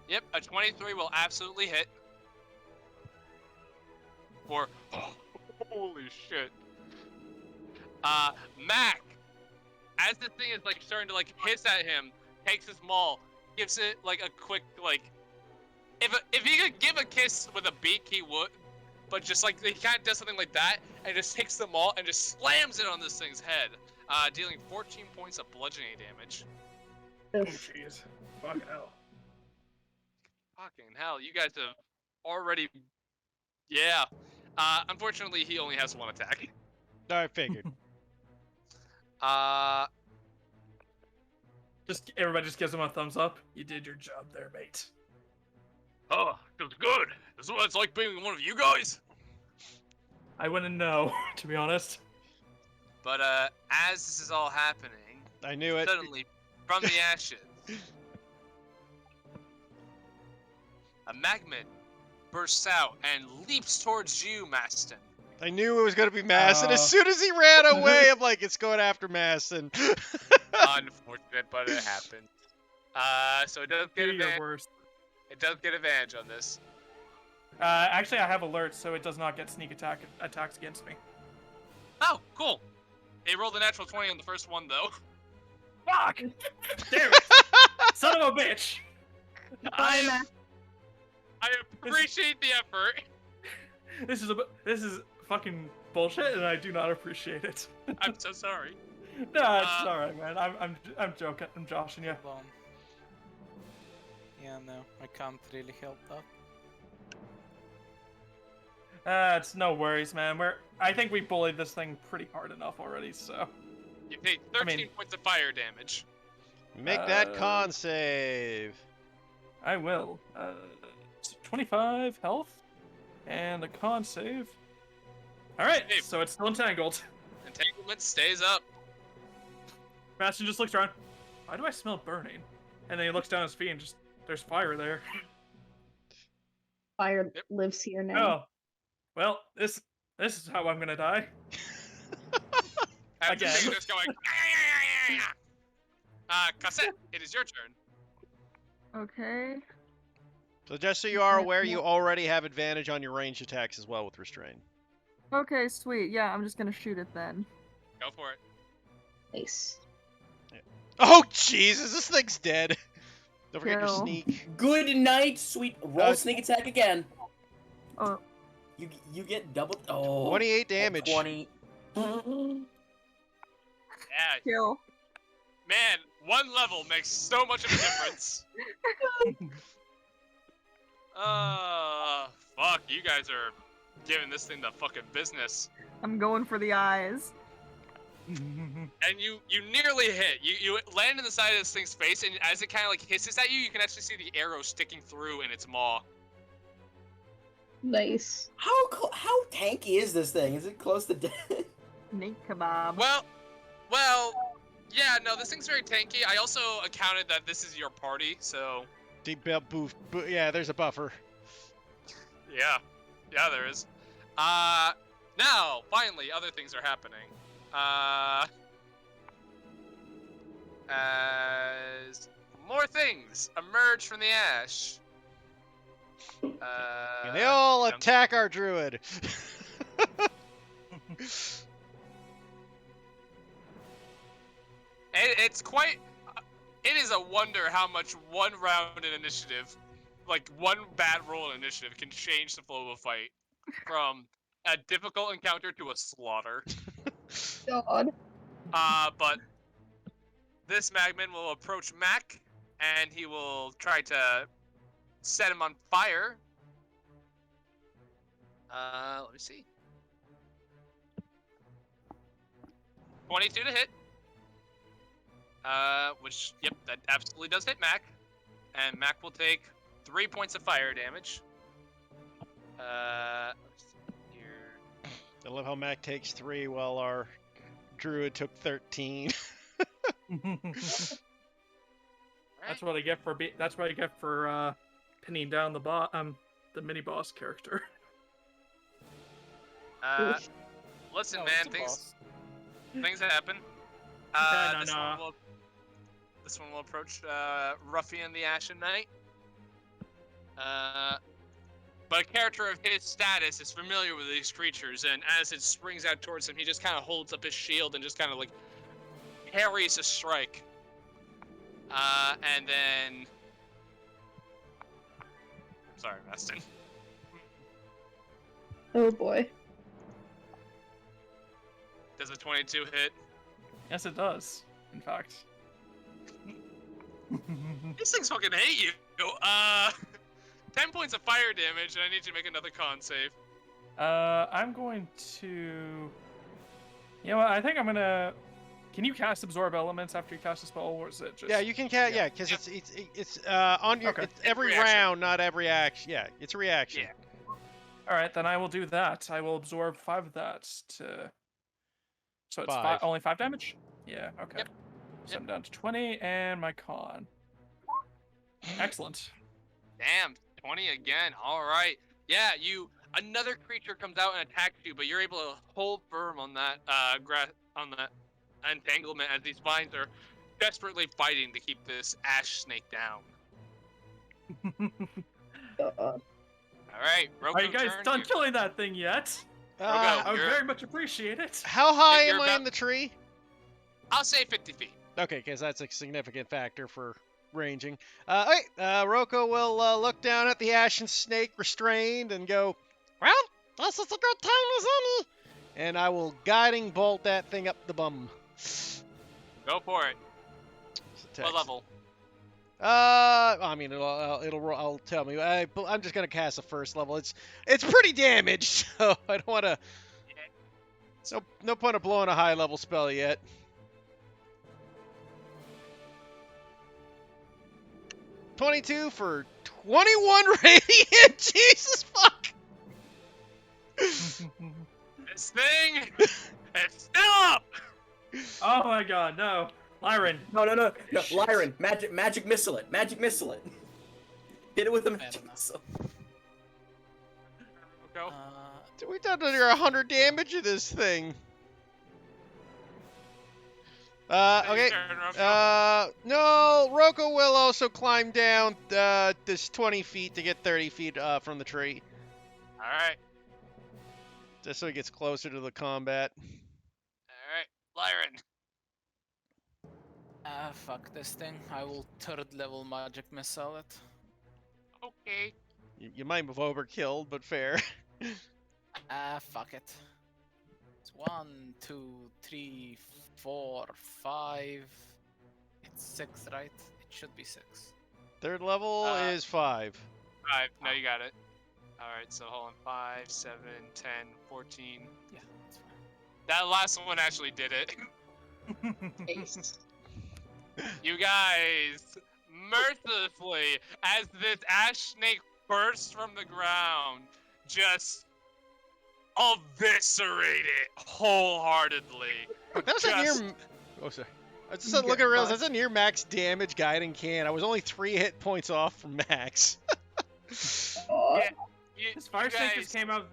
Yep, a 23 will absolutely hit. For holy shit. Mac, as the thing is like starting to like hiss at him, takes his maul, gives it like a quick like, if he could give a kiss with a beak, he would, but just like he kind of does something like that and just takes the maul and just slams it on this thing's head, dealing 14 points of bludgeoning damage. Oh jeez. Fucking hell. Fucking hell, you guys have already, yeah. Unfortunately, he only has one attack. I figured. Just everybody just gives him a thumbs up. You did your job there, mate. Oh, feels good. This is what it's like being one of you guys. I wouldn't know, to be honest. But as this is all happening, I knew it. suddenly, from the ashes, a magnet bursts out and leaps towards you, Maston. I knew it was going to be Masson. As soon as he ran away, I'm like, it's going after Masson. Unfortunate, but it happened. So it does get Do your advantage. worst. It does get advantage on this. Actually, I have alerts, so it does not get sneak attacks against me. Oh, cool. It rolled a natural 20 on the first one, though. Fuck! Damn it! Son of a bitch! I appreciate the effort. This is fucking bullshit, and I do not appreciate it. I'm so sorry. No, it's alright, man. I'm joking. I'm joshing you. Hold on. Yeah, no, I can't really help that. It's no worries, man. I think we bullied this thing pretty hard enough already, so. You take 13 points of fire damage. Make that con save. I will. 25 health? And a con save. Alright, Hey. so it's still entangled. Entanglement stays up. Bastion just looks around. Why do I smell burning? And then he looks down his feet and just, there's fire there. Fire Yep. lives here now. Oh. Well, this is how I'm gonna die. And the Again. thing is just going. Cassette, it is your turn. Okay. So just so you are aware, you already have advantage on your ranged attacks as well with restrain. Okay, sweet. Yeah, I'm just gonna shoot it then. Go for it. Nice. Oh Jesus, this thing's dead. Don't forget your Kill. sneak. Good night, sweet. Roll sneak attack again. Oh, You get double. Oh. 28 damage. 20. Yeah, kill. man, one level makes so much of a difference. Fuck, you guys are giving this thing the fucking business. I'm going for the eyes. And you nearly hit. You land in the side of this thing's face, and as it kind of like hisses at you, you can actually see the arrow sticking through in its maw. Nice. How tanky is this thing? Is it close to death? Meat kebab. Well, yeah, no, this thing's very tanky. I also accounted that this is your party, so Deep belt boof. Yeah, there's a buffer. yeah, there is. Now, finally, other things are happening. As more things emerge from the ash. And they all attack our druid. It's quite. It is a wonder how much one round in initiative, like one bad roll in initiative, can change the flow of a fight from a difficult encounter to a slaughter. God. But this Magman will approach Mac, and he will try to set him on fire. Let me see. 22 to hit. Which, yep, that absolutely does hit Mac. And Mac will take 3 points of fire damage. Let's see here. I love how Mac takes 3 while our druid took 13. That's what I get for pinning down the mini boss character. Listen, No, man, it's a boss. things happen. No. This one will approach Ruffian the Ashen Knight. But a character of his status is familiar with these creatures, and as it springs out towards him, he just kind of holds up his shield and just kind of like parries a strike. And then... Sorry, Maston. Oh boy. Does a 22 hit? Yes, it does. In fact. These things fucking hate you. 10 points of fire damage, and I need you to make another con save. I'm going to. You know what? I think I'm gonna. Can you cast absorb elements after you cast a spell, or is it just? Yeah, you can cast. Yeah, because it's on your Okay. it's every Reaction. round, not every action. Yeah, it's a reaction. Yeah. All right, then I will do that. I will absorb 5 of that to. So it's 5. only 5 damage. Yeah. Okay. Yep. So I'm down to 20, and my con. Excellent. Damn, 20 again. All right. Yeah, another creature comes out and attacks you, but you're able to hold firm on that on that entanglement as these vines are desperately fighting to keep this ash snake down. God. All right, Roku, Are you guys turn. done killing that thing yet? Uh, I would You're- very much appreciate it. how high You're am I about- in the tree? I'll say 50 feet. Okay, because that's a significant factor for ranging. Okay, Roko will look down at the ashen snake restrained and go, well, this is a good time as any. And I will guiding bolt that thing up the bum. Go for it. Text. What level? I mean, I'll tell me. I'm just gonna cast the first level. It's pretty damaged, so I don't want to. No point of blowing a high level spell yet. 22 for 21 radiant. Jesus fuck. This thing is still up! Oh my god, no. Lyran. No, Shit. Lyran, magic missile it. Magic missile it. Hit it with a magic enough. missile. Go. Dude, we've done under 100 damage of this thing. Okay. No, Roko will also climb down this 20 feet to get 30 feet from the tree. Alright, Just so he gets closer to the combat. Lyran. Fuck this thing. I will third level magic missile it. Okay. You might have overkilled, but fair. Fuck it. It's 1, 2, 3, 4, 5. It's 6, right? It should be 6. Third level is 5. 5. No, you got it. Alright, so hold on. 5, 7, 10, 14. Yeah, that's fine. That last one actually did it. Ace. You guys, mercilessly, as this ash snake bursts from the ground, just eviscerate it wholeheartedly. That was a Just- near. Oh, sorry. I just looking around. That's a near max damage guiding can. I was only 3 hit points off from max. Yeah, This fire snake just came out.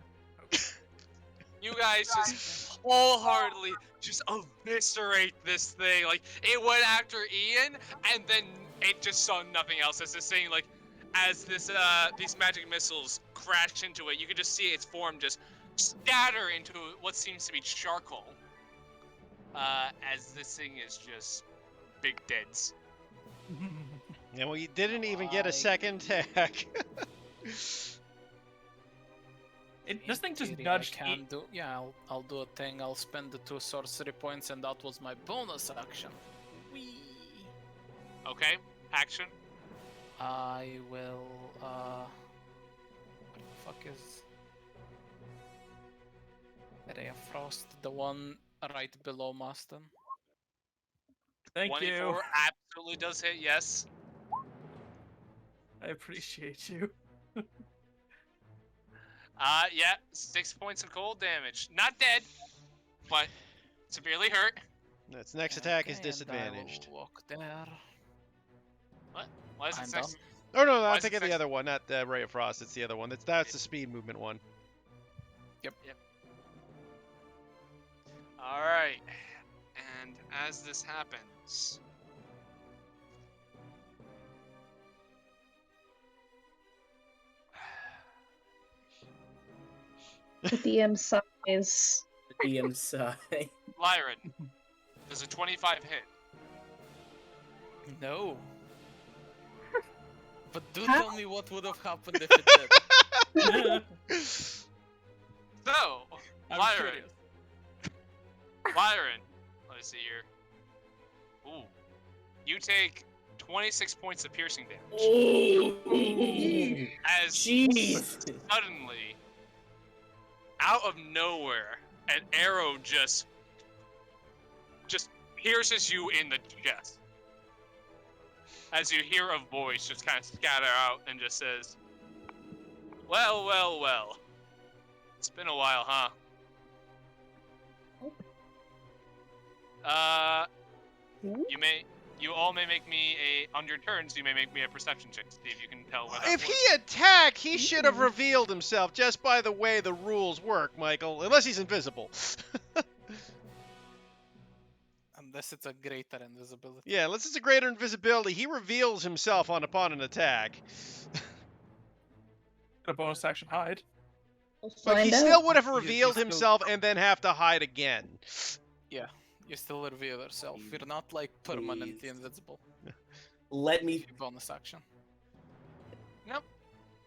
You guys just wholeheartedly just eviscerate this thing. Like, it went after Ian, and then it just saw nothing else. As this thing, like, as this these magic missiles crash into it, you can just see its form just scatter into what seems to be charcoal. As this thing is just big deads. And we didn't even get a second attack. This thing just Theory, nudged. I can do. Yeah, I'll do a thing. I'll spend the 2 sorcery points, and that was my bonus action. Whee! Okay, action. I will. What the fuck is? Ray of Frost, the one right below Maston. Thank 24 you. absolutely does hit, yes. I appreciate you. Yeah, 6 points of cold damage. Not dead, but severely hurt. Its next attack is Okay, and I will disadvantaged. walk there. Why is I'm it next? done. Oh no, Why I'm is it thinking the next- other one, not the Ray of Frost. It's the other one. That's the speed movement one. Alright. And as this happens, The DM size. The DM side. Lyran, does a 25 hit? No. But do How? tell me what would have happened if it did. So, I'm Lyran, curious. Lyran, let me see here. Ooh. You take 26 points of piercing damage. Oh, As jeez. suddenly, out of nowhere, an arrow just pierces you in the chest. As you hear a voice just kind of scatter out and just says, "Well, well, well. It's been a while, huh?" You all may make me on your turns, you may make me a perception check to see if you can tell where that If was. he attacked, he should have revealed himself just by the way the rules work, Michael. Unless he's invisible. Unless it's a greater invisibility. Yeah, unless it's a greater invisibility, he reveals himself upon an attack. A bonus action hide. We'll But he find still out. would have You revealed still- himself and then have to hide again. You still reveal yourself. You're not like permanently Please. invisible. Let me. Bonus action. Nope.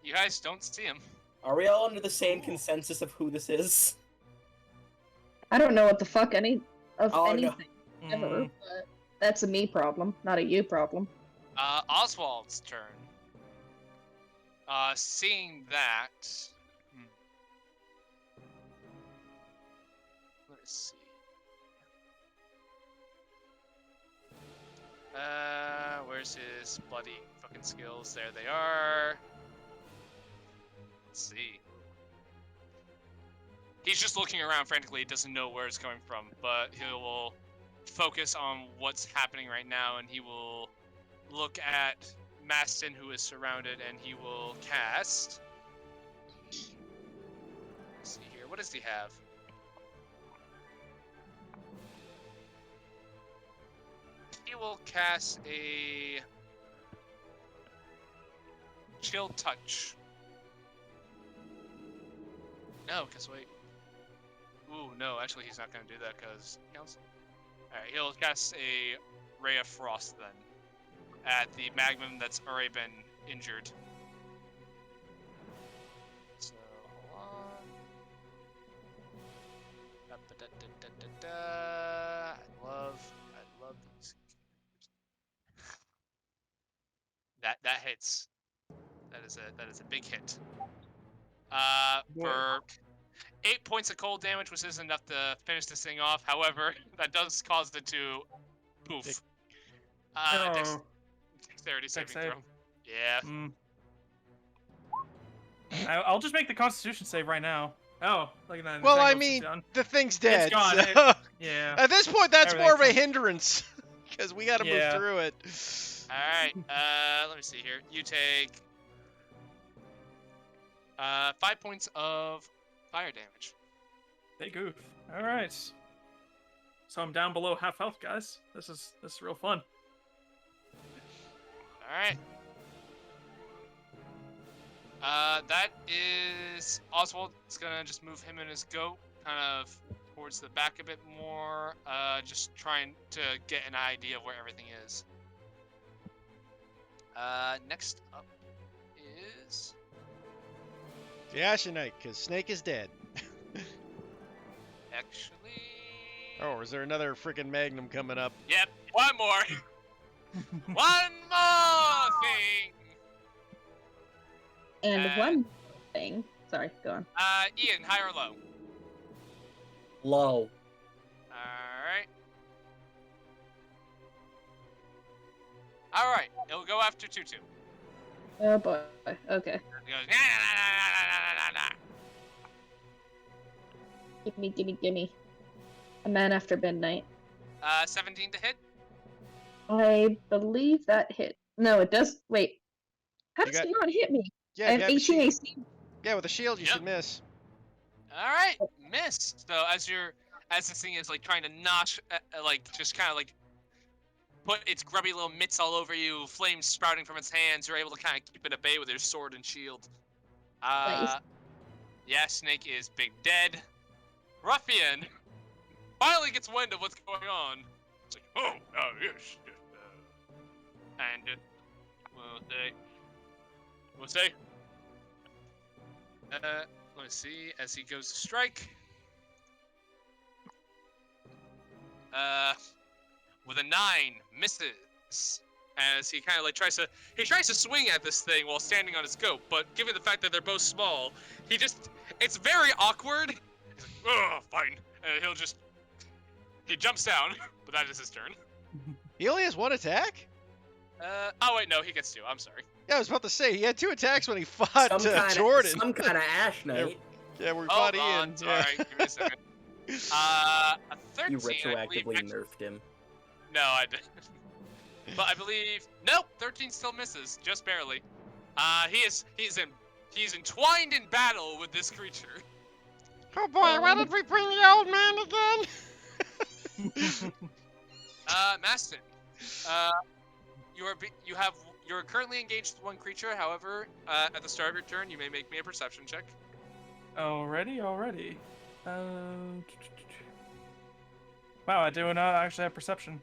You guys don't see him. Are we all under the same consensus of who this is? I don't know what the fuck any of Oh, no. anything ever, Mm. but that's a me problem, not a you problem. Oswald's turn. Seeing that. Let's see. Where's his bloody fucking skills? There they are. Let's see. He's just looking around frantically. He doesn't know where it's coming from, but he will focus on what's happening right now, and he will look at Maston, who is surrounded, and he will cast. Let's see here. What does he have? He will cast a Chill Touch. No, because wait. Ooh, no, actually he's not going to do that because counts. Alright, he'll cast a Ray of Frost then at the Magnum that's already been injured. So, hold on. I love these. That hits. That is a big hit. For 8 points of cold damage, which isn't enough to finish this thing off. However, that does cause it to poof. Dexterity saving save. throw. Yeah. Mm. I'll just make the Constitution save right now. Oh, look at that. Well, I Entangle's mean, done. the thing's dead. It's gone. So Yeah. at this point, that's more of a Everything's hindrance because we got to move Yeah. through it. All right. Let me see here. You take 5 points of fire damage. Big goof. All right. So I'm down below half health, guys. This is real fun. All right. That is Oswald. It's gonna just move him and his goat kind of towards the back a bit more. Just trying to get an idea of where everything is. Next up is The Ashen Knight, because Snake is dead. actually. Oh, is there another freaking Magnum coming up? Yep. One more. One more thing. And one thing. Sorry, go on. Ian, high or low? Low. Alright. Alright, it'll go after Tutu. Oh boy. Okay. It goes, nah, nah, nah, nah, nah, nah. Gimme. A man after midnight. 17 to hit? I believe that hit. No, it does. Wait. How You does got- it not hit me? Yeah, I have you have a 18 shield. AC. Yeah, with a shield, you Yep. should miss. Alright, miss. So as this thing is like trying to notch, like just kind of like put its grubby little mitts all over you, flames sprouting from its hands, you're able to kind of keep it at bay with your sword and shield. Nice. Yeah, Snake is big dead. Ruffian finally gets wind of what's going on. It's like, oh, yes. And we'll say, let me see, as he goes to strike. With a 9, misses. As he kind of like tries to swing at this thing while standing on his goat, but given the fact that they're both small, it's very awkward. He's like, oh, fine. And he jumps down, but that is his turn. He only has one attack? Oh wait, no, he gets 2, I'm sorry. Yeah, I was about to say, he had 2 attacks when he fought Jordan. Some kind of Ash Knight. Yeah, we Hold fought on, Ian. sorry, Yeah. give me a second. A 13, You I believe, retroactively nerfed him. No, I didn't. But I believe nope, 13 still misses, just barely. He's entwined in battle with this creature. Oh boy, why did we bring the old man again? Maston, you're currently engaged with one creature. However, at the start of your turn, you may make me a perception check. Already. Wow, I do not actually have perception.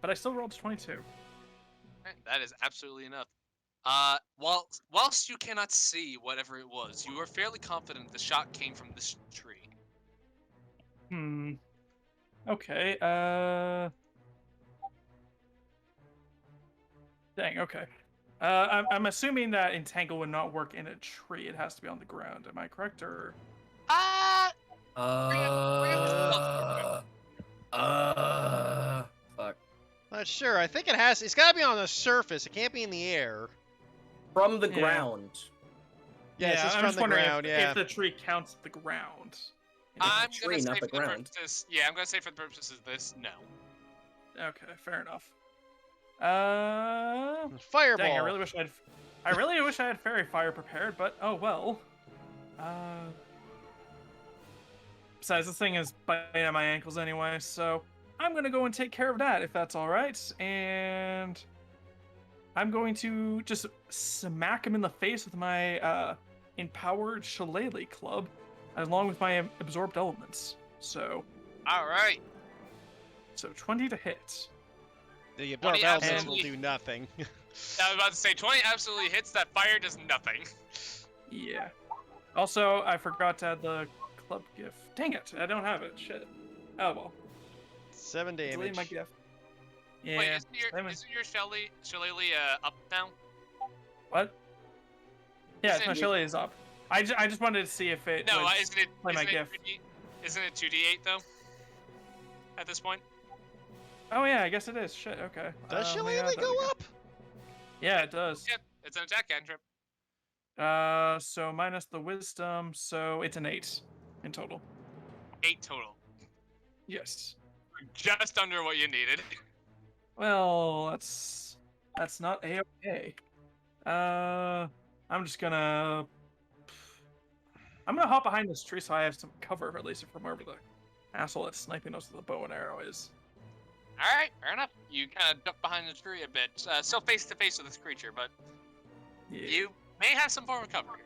But I still rolled 22. That is absolutely enough. Whilst you cannot see whatever it was, you are fairly confident the shot came from this tree. Okay, Dang, okay. I'm assuming that Entangle would not work in a tree. It has to be on the ground. Am I correct, or...? Fuck. Not sure. I think it's got to be on the surface. It can't be in the air. From the Yeah. ground. Yes, it's I'm from just the wondering ground, if, yeah. if the tree counts the ground. I'm tree, gonna not say the for the ground. purposes. Yeah, I'm gonna say for the purposes of this, no. Okay, fair enough. Fireball. Dang, I really wish I had fairy fire prepared, but oh well. Besides, this thing is biting at my ankles anyway, so I'm gonna go and take care of that if that's all right. And I'm going to just smack him in the face with my empowered shillelagh club, along with my absorbed elements. So All right. 20 to hit. The What absorbed do you elements will absolutely- do nothing. I was about to say 20 absolutely hits. That fire does nothing. Yeah. Also, I forgot to add the club gift. Dang it, I don't have it. Shit. Oh well. 7 Delete damage. my gift. Yeah. Wait, isn't seven. your shillelagh up now? What? Yeah, Isn't my it- shillelagh is up. I just wanted to see if it No, would isn't it? play my Isn't it gift. 2D, isn't it 2d8 though? At this point. Oh yeah, I guess it is. Shit, okay. Does let me shillelagh add that go again. up? Yeah, it does. Yep, it's an attack cantrip. So minus the wisdom, so it's an 8 in total. 8 total. Yes. Just under what you needed. Well, that's not a-okay. I'm gonna hop behind this tree so I have some cover, at least from wherever the asshole that's sniping us with a bow and arrow is. All right, fair enough. You kind of duck behind the tree a bit, still face to face with this creature, but Yeah. you may have some form of cover here.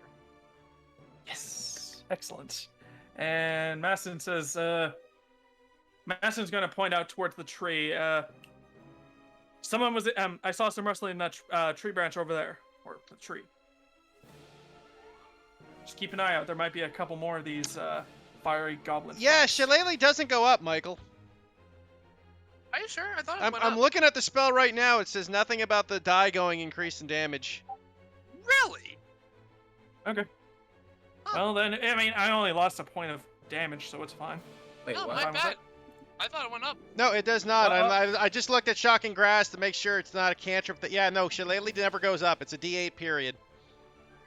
Yes. Excellent. And Maston says, Maston's gonna point out towards the tree. Someone was, I saw some rustling in that tree branch over there, or the tree. Just keep an eye out. There might be a couple more of these fiery goblins. Yeah, shillelagh doesn't go up, Michael. Are you sure? I thought it I'm went up. looking at the spell right now. It says nothing about the die going increased in damage. Really? Okay. Well then, I mean, I only lost a point of damage, so it's fine. Wait, No, what? my Fine with bad. it. I thought it went up. No, it does not. Uh-oh. I just looked at shocking grass to make sure it's not a cantrip. Yeah, no, shillelagh never goes up. It's a D8 period.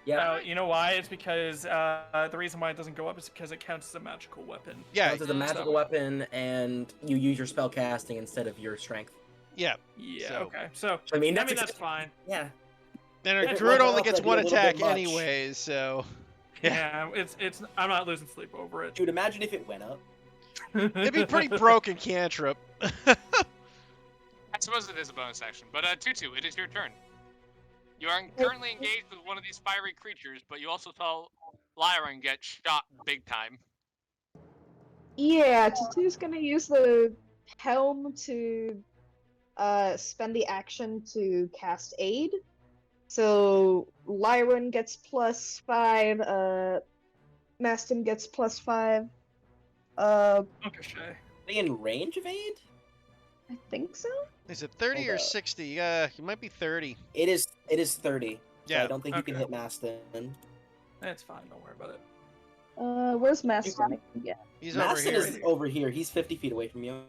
Yeah, You know why? It's because the reason why it doesn't go up is because it counts as a magical weapon. Yeah, it's a magical weapon, and you use your spell casting instead of your strength. yeah. Yeah. So- Okay. So I mean, that's that's fine. Yeah. And If a it druid went only up, gets that'd be one a little attack bit much. anyways, so Yeah. It's. I'm not losing sleep over it. Dude, imagine if it went up. it'd be pretty broken cantrip. I suppose it is a bonus action, but Tutu, it is your turn. You are currently engaged with one of these fiery creatures, but you also saw Lyran get shot big time. Yeah, Tutu's gonna use the helm to spend the action to cast aid. So Lyran gets +5, Maston gets +5. Okay, Shay. Are they in range of aid? I think so. Is it 30 Hold or up. 60? You might be 30. It is 30. So Yeah. I don't think you can Okay. hit Maston. That's fine. Don't worry about it. Where's Maston? Yeah. He's over Maston here. is over here. He's 50 feet away from you.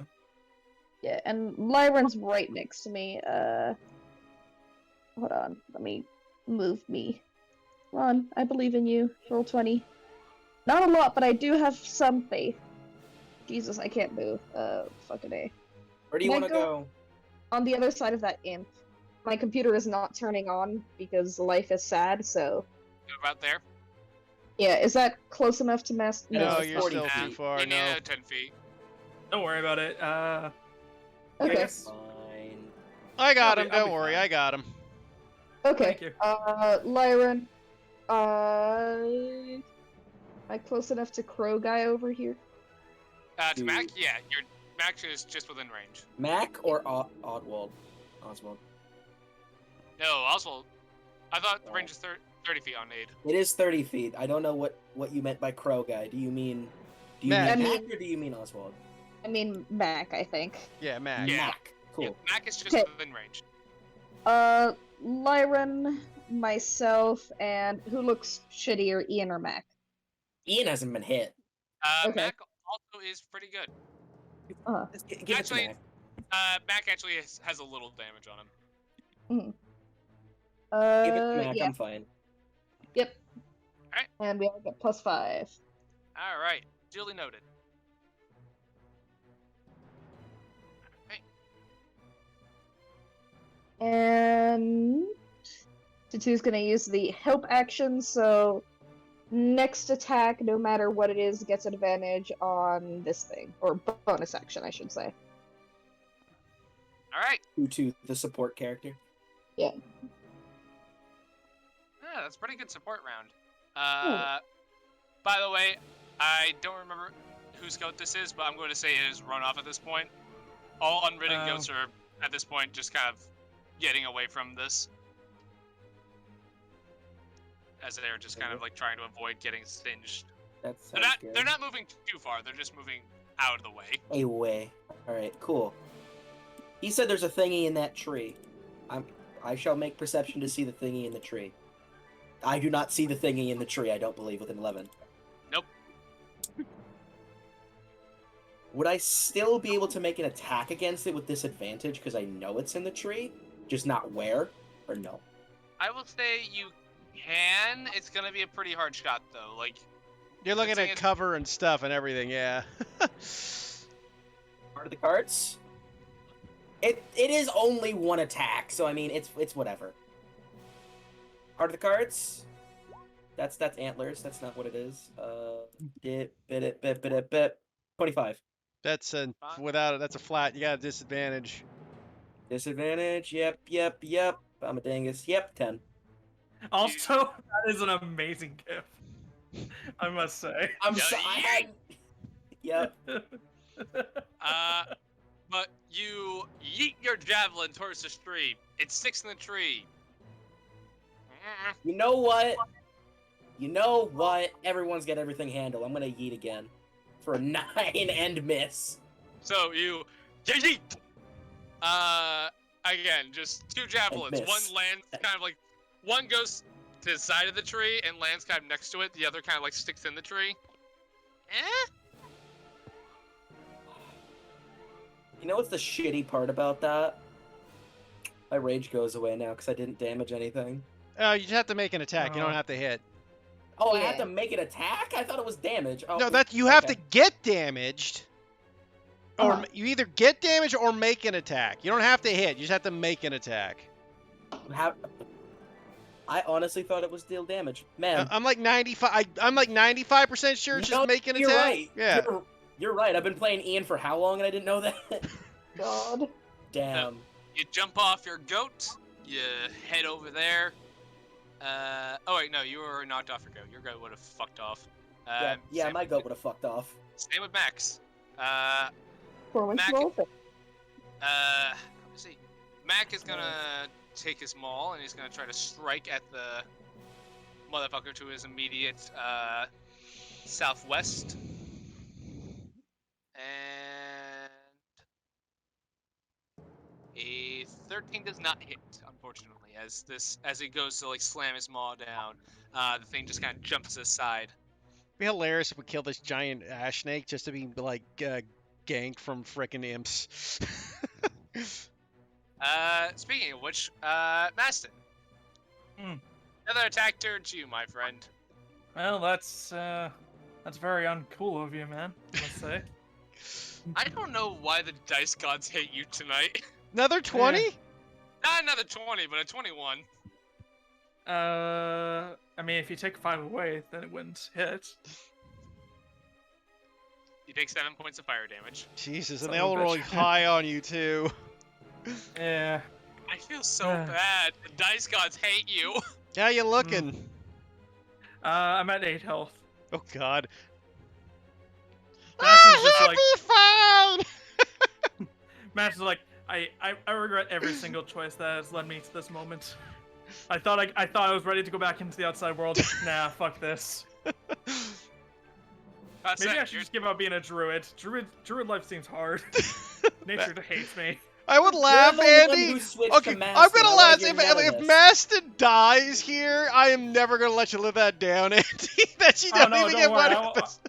Yeah, and Lyran's right next to me. Hold on. Let me move me. Come on, I believe in you. Roll 20. Not a lot, but I do have some faith. Jesus, I can't move. Fucking A. Where do you Can I want to go- go? On the other side of that imp. My computer is not turning on because life is sad, so... About there. Yeah, is that close enough to Maston? No, No, it's you're 40 still feet. too far. You need No. 10 feet. Don't worry about it. I Okay. guess. Fine. I got I'll him. be- I'll Don't be worry. fine. I got him. Okay. Thank you. Lyran. Am I close enough to Crow Guy over here? To Dude. Mac, yeah, your Mac is just within range. Mac or Oswald? Oswald. No, Oswald. I thought the range is 30 feet on aid. It is 30 feet. I don't know what you meant by crow guy. Do you mean Mac. Mac or do you mean Oswald? I mean, Mac, I think. Yeah, Mac. Yeah. Mac. Cool. Yeah, Mac is just Okay. within range. Lyran, myself, and who looks shittier, Ian or Mac? Ian hasn't been hit. Okay. Mac also is pretty good. Let's give it to Actually, Mac. Mac actually has a little damage on him. Give it to Mac. Yeah. I'm fine. Yep. And we all get +5. All right. Duly noted. And Tatu's gonna use the help action, so next attack, no matter what it is, gets advantage on this thing. Or bonus action, I should say. All right. Tutu, the support character. Yeah. Yeah, that's a pretty good support round. By the way, I don't remember whose goat this is, but I'm going to say it is Runoff at this point. All unridden goats are, at this point, just kind of getting away from this. As they're just kind of like trying to avoid getting singed. That's They're not moving too far, they're just moving out of the way. Away. Alright, cool. He said there's a thingy in that tree. I shall make perception to see the thingy in the tree. I do not see the thingy in the tree, I don't believe, with an 11. Nope. Would I still be able to make an attack against it with disadvantage because I know it's in the tree? Just not where? Or no? I will say you can. It's gonna be a pretty hard shot though. Like You're looking at cover and stuff and everything, yeah. Part of the cards? It is only one attack, so I mean it's whatever. Part of the cards? That's antlers. That's not what it is. 25. That's a without it. That's a flat. You got a disadvantage. Disadvantage. Yep. I'm a dingus. Yep. 10. Also, that is an amazing gift. I must say. I'm sorry. Yep. But you yeet your javelin towards the tree. It sticks in the tree. You know what? Everyone's got everything handled. I'm gonna yeet again. For a 9 and miss. So you yeet. Again, just 2 javelins. One lands kind of like, one goes to the side of the tree and lands kind of next to it. The other kind of like sticks in the tree. You know what's the shitty part about that? My rage goes away now because I didn't damage anything. Oh, you just have to make an attack. You don't have to hit. Oh, I have to make an attack? I thought it was damage. Oh, no, you have to get damaged. Or you either get damage or make an attack. You don't have to hit. You just have to make an attack. I honestly thought it was deal damage. Man. I'm like 95. I'm like 95% sure it's just make an attack. You're right. Yeah. You're right. I've been playing Ian for how long and I didn't know that? God. Damn. So, you jump off your goat. You head over there. Oh wait, no, you were knocked off your goat. Your goat would have fucked off. Yeah, my goat would have fucked off. Same with Max. Mac, let's see. Mac is gonna take his maul and he's gonna try to strike at the motherfucker to his immediate southwest. And a 13 does not hit, unfortunately. As he goes to like slam his maw down, the thing just kind of jumps aside. It'd be hilarious if we killed this giant ash snake just to be like ganked from frickin' imps. Speaking of which, Maston. Another attack towards you, my friend. Well, that's very uncool of you, man. I must say. I don't know why the dice gods hate you tonight. Another 20? Yeah. Not another 20, but a 21. I mean, if you take 5 away, then it wouldn't hit. You take 7 points of fire damage. Jesus, and they all roll high on you too. Yeah. I feel so bad. The dice gods hate you. How you looking? I'm at 8 health. Oh God. Maston's just like, Fine! Maston's like, I regret every single choice that has led me to this moment. I thought I was ready to go back into the outside world. Nah, fuck this. Maybe I should just give up being a druid. Druid life seems hard. Nature hates me. I would laugh, Andy. Okay, I'm gonna laugh. If Maston dies here, I am never gonna let you live that down, Andy. That you don't even get one of us.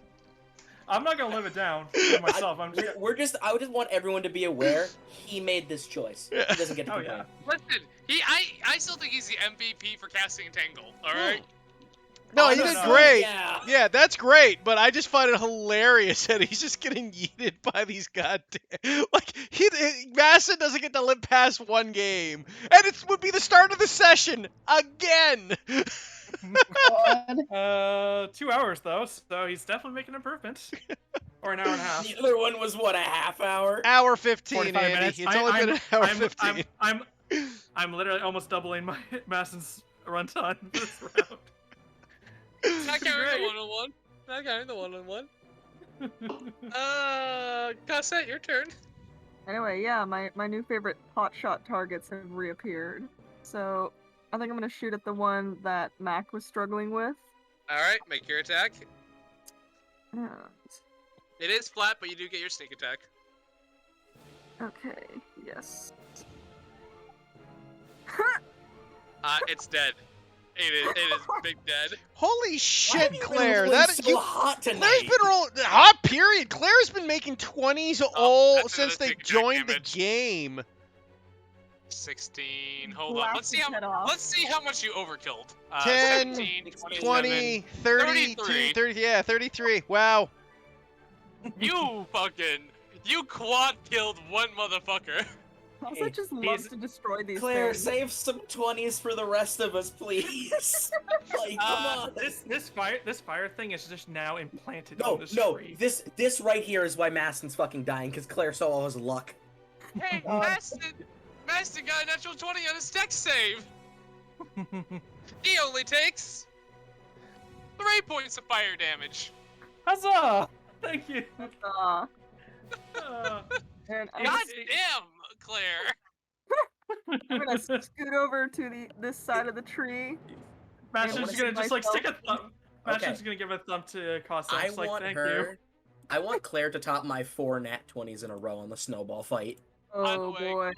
I'm not gonna live it down for myself. I would just want everyone to be aware he made this choice. He doesn't get to complain. Listen, I still think he's the MVP for casting Entangle. All right. No, Oh, he no, did no. great. Yeah. Yeah, that's great, but I just find it hilarious that he's just getting yeeted by these goddamn. Like, Massa doesn't get to live past one game. And it would be the start of the session again! God. 2 hours though, so he's definitely making improvements. Or an hour and a half. The other one was what, a half hour? Hour 15, 45 Andy. minutes. It's only been an hour 15. I'm literally almost doubling my Massen's runtime this round. Not counting Great. the one-on-one. Not counting the one-on-one. Gossette, your turn. Anyway, yeah, my new favorite pot shot targets have reappeared. So I think I'm gonna shoot at the one that Mac was struggling with. All right, make your attack. And, It is flat, but you do get your sneak attack. okay, yes. It's dead. It is big dead. Holy Why have shit, you been Claire. rolling That so hot Claire's tonight? been rolling hot. Period. Claire's been making 20s all that's since another they sneak attack joined damage. the game. 16. Hold on. Blast his head off. Let's see how much you overkilled. 10, 17, 20, 32, 33. 30. Yeah, 33. Wow. You quad killed one motherfucker. Also, Hey, just he's- loves to destroy these Claire, things. save some 20s for the rest of us, please. Like, come on. This fire thing is just now implanted No, in this no, tree. this right here is why Maston's fucking dying, because Claire saw all his luck. Hey, Maston got a natural 20 on his dex save. He only takes 3 points of fire damage. Huzzah! Thank you. Uh, Uh, and I'm, God It's- damn, Claire. I'm gonna scoot over to this side of the tree. Mashin's gonna just like stick a thumb. Okay. Mashin's gonna give a thumb to Costa. I It's like, want thank you. her. I want Claire to top my 4 nat 20s in a row on the snowball fight. By the Oh way, boy.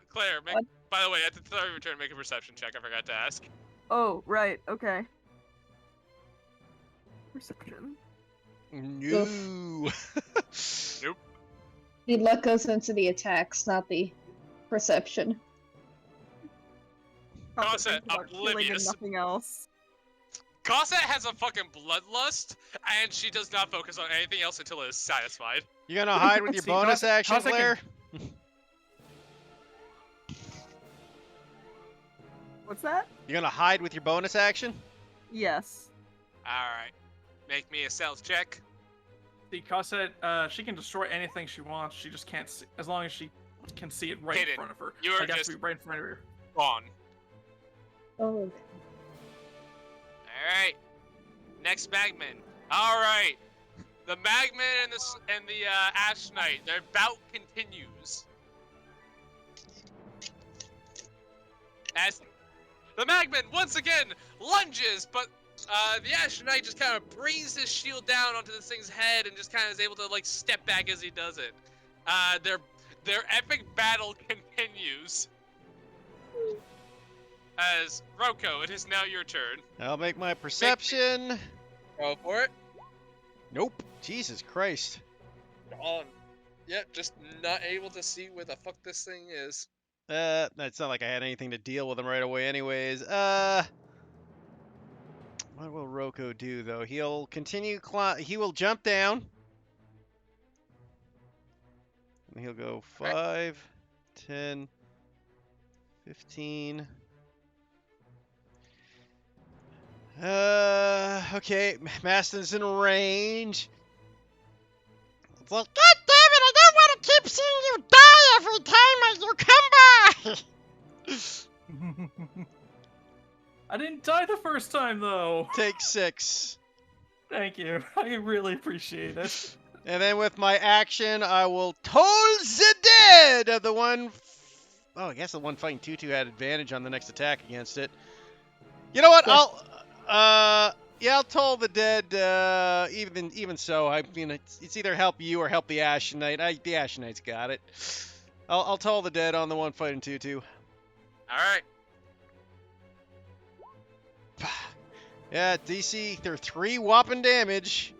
Claire, What? by the way, at the start of your turn, make a perception check. I forgot to ask. Oh, right, okay. Perception. No. The luck goes into the attacks, not the perception. Gossett, Thinking about killing and oblivious. nothing else. Gossett has a fucking bloodlust, and she does not focus on anything else until it is satisfied. You gonna hide with your See, bonus action, Cossack Claire? What's that? You gonna hide with your bonus action? Yes. Alright. Make me a stealth check. See, Costa, she can destroy anything she wants. She just can't see, as long as she can see it right Hidden. in front of her. You're Like, it has just- to be right in front of her. Gone. Oh. Alright. Next Magman. Alright. The Magman and the Ash Knight, their bout continues. As the Magman once again lunges, but the Ash Knight just kind of brings his shield down onto this thing's head and just kind of is able to like step back as he does it. Their epic battle continues. As Roko, it is now your turn. I'll make my perception. Go for it. Nope. Jesus Christ. Yep, just not able to see where the fuck this thing is. It's not like I had anything to deal with him right away anyways. What will Roko do, though? He'll continue he will jump down. And he'll go 5, 10, 15. Okay, Maston's in range. It's like, God damn it, I don't want to keep seeing you die every time you come by! I didn't die the first time though. take 6. Thank you. I really appreciate it. And then with my action, I will toll the dead of the one. Oh, I guess the one fighting Tutu had advantage on the next attack against it. You know what? I'll toll the dead. Even so, I mean, it's either help you or help the Ashen Knight. The Ashen Knight's got it. I'll toll the dead on the one fighting Tutu. All right. Yeah, DC. They're 3 whopping damage.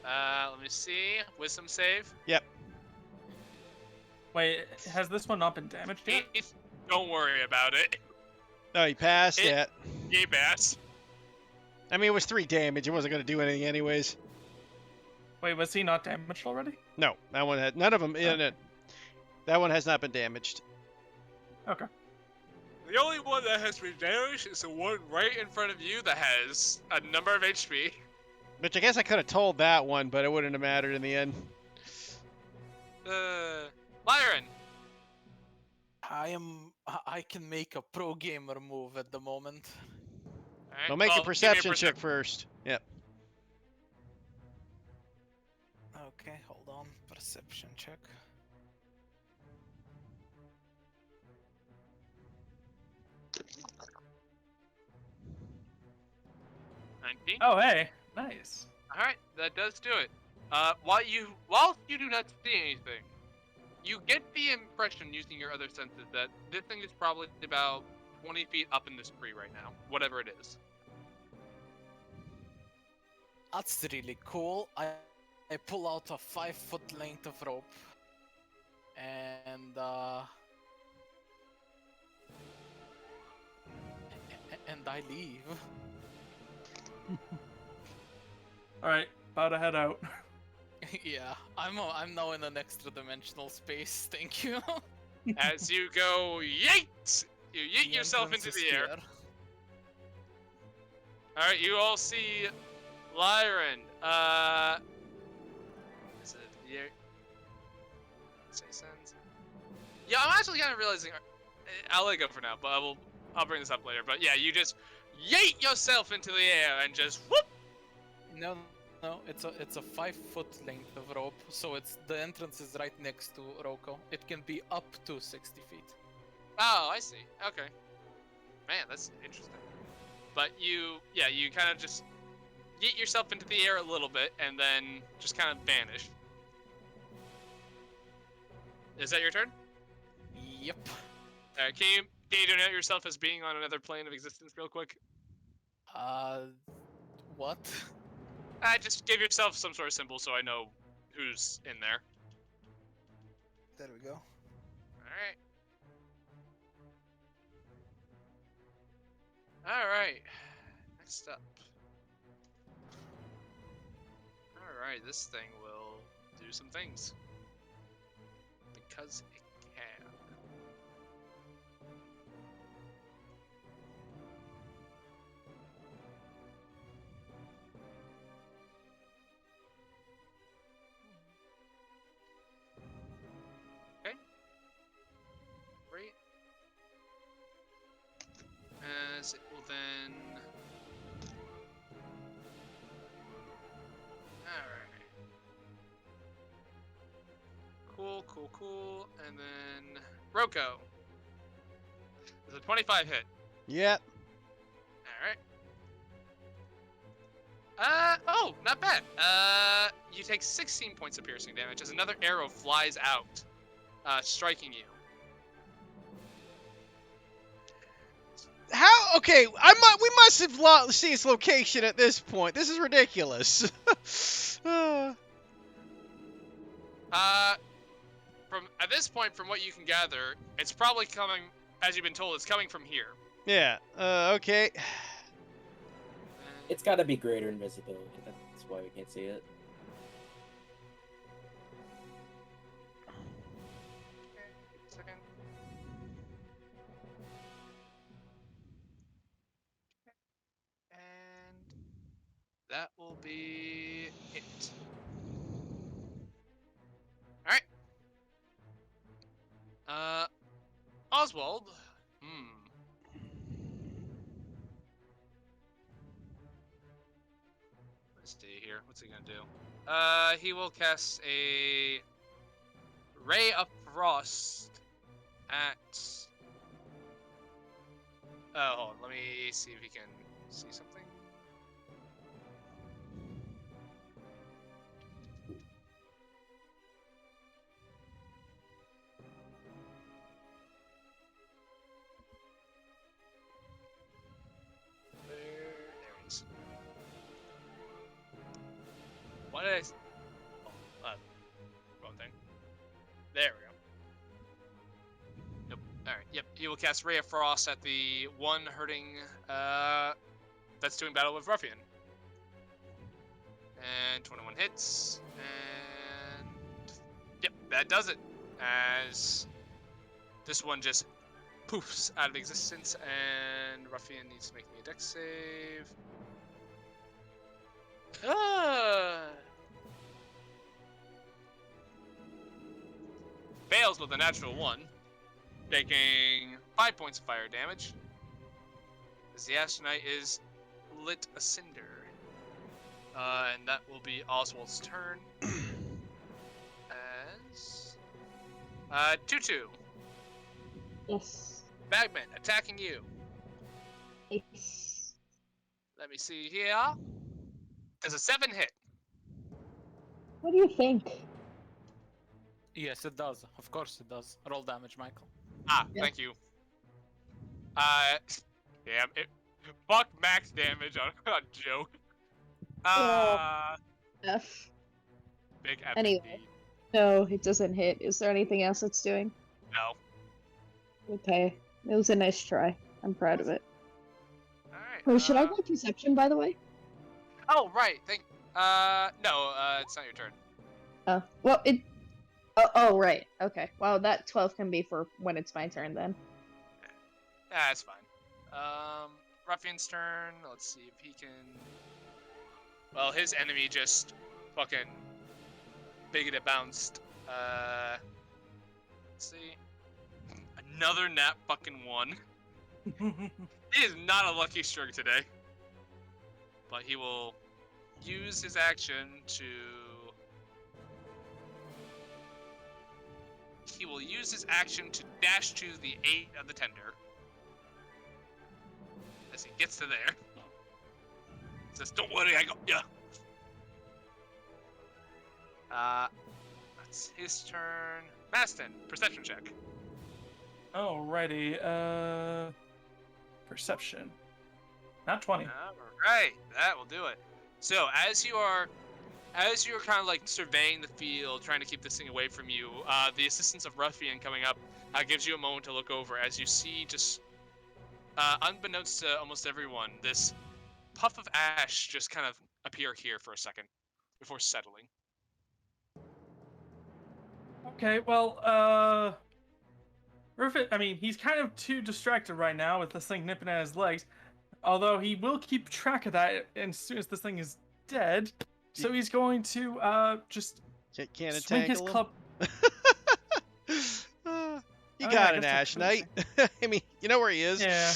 Let me see. Wisdom save. Yep. Wait, has this one not been damaged yet? Don't worry about it. Oh, he passed. It- Yeah. Yay, bass. I mean, it was 3 damage. It wasn't going to do anything anyways. Wait, was he not damaged already? No, that one had none of them in it. That one has not been damaged. Okay. The only one that has been damaged is the one right in front of you that has a number of HP. Which I guess I could have told that one, but it wouldn't have mattered in the end. Lyron. I can make a pro gamer move at the moment. Alright, Well, make well, a perception check first. Yep. Okay, hold on. Perception check. Oh, hey, nice. Alright, that does do it. While you do not see anything, you get the impression using your other senses that this thing is probably about 20 feet up in this tree right now, whatever it is. That's really cool. I pull out a 5-foot length of rope, and I leave. All right, about to head out. Yeah, I'm now in an extra dimensional space. Thank you. As you go, yeet! You yeet The yourself entrance into is the air. here. Alright, you all see Lyron. Is it the air? Say sense. Yeah, I'm actually kind of realizing. I'll let it go for now, but I'll bring this up later. But yeah, you just yeet yourself into the air and just whoop. No, it's a 5-foot length of rope, so the entrance is right next to Roko. It can be up to 60 feet. Oh, I see. Okay. Man, that's interesting. But you kind of just yeet yourself into the air a little bit and then just kind of vanish. Is that your turn? Yep. Can you denote yourself as being on another plane of existence real quick? What? Just give yourself some sort of symbol so I know who's in there. There we go. Alright. Alright. Next up. Alright, this thing will do some things. Because it can. Okay. Great. As it will then... Alright. Cool. And then... Roko. Does a 25 hit? Yep. Alright. Oh, not bad. You take 16 points of piercing damage as another arrow flies out, striking you. How? Okay, we must have seen its location at this point. This is ridiculous. From at this point, from what you can gather, it's probably coming, as you've been told, it's coming from here. Yeah. Okay. It's got to be greater invisibility. That's why we can't see it. Second. And that will be it. Alright. Oswald. Let's see here. What's he gonna do? He will cast a Ray of Frost at... Oh, hold on. Let me see if he can see something. There it is. Why did I... Oh, wrong thing. There we go. Nope. Alright, yep. He will cast Ray of Frost at the one hurting, that's doing battle with Ruffian. And 21 hits. And yep, that does it. As this one just poofs out of existence, and Ruffian needs to make me a dex save. Fails with a natural 1, taking 5 points of fire damage. As the Astronaut is lit a cinder. And that will be Oswald's turn. As 2-2. Yes. Bagman attacking you. Yes. Let me see here. Does a 7 hit? What do you think? Yes, it does. Of course it does. Roll damage, Michael. Yeah. Thank you. Damn it. Fuck max damage on joke. F. Big epic Anyway. D. No, it doesn't hit. Is there anything else it's doing? No. Okay. It was a nice try. I'm proud of it. Alright. Oh, should I roll perception, by the way? Oh, right. No, it's not your turn. Well, it... Oh, right. Okay. Well, that 12 can be for when it's my turn, then. Yeah, that's fine. Ruffian's turn. Let's see if he can... Well, his enemy just fucking bigoted bounced. Let's see. Another nat fucking 1. He is not a lucky streak today. But he will use his action to... He will use his action to dash to the 8 of the tender. As he gets to there. Says, don't worry, I got ya. That's his turn. Maston, perception check. Alrighty, perception. Not 20. Alright, that will do it. So, as you're kind of like surveying the field, trying to keep this thing away from you, the assistance of Ruffian coming up gives you a moment to look over as you see just, unbeknownst to almost everyone, this puff of ash just kind of appear here for a second before settling. Okay, well, Rufus, I mean, he's kind of too distracted right now with this thing nipping at his legs. Although he will keep track of that as soon as this thing is dead. So he's going to just Can't swing his entangle club. him? You Oh, got yeah, an I Ash guess Knight. I mean, you know where he is. Yeah.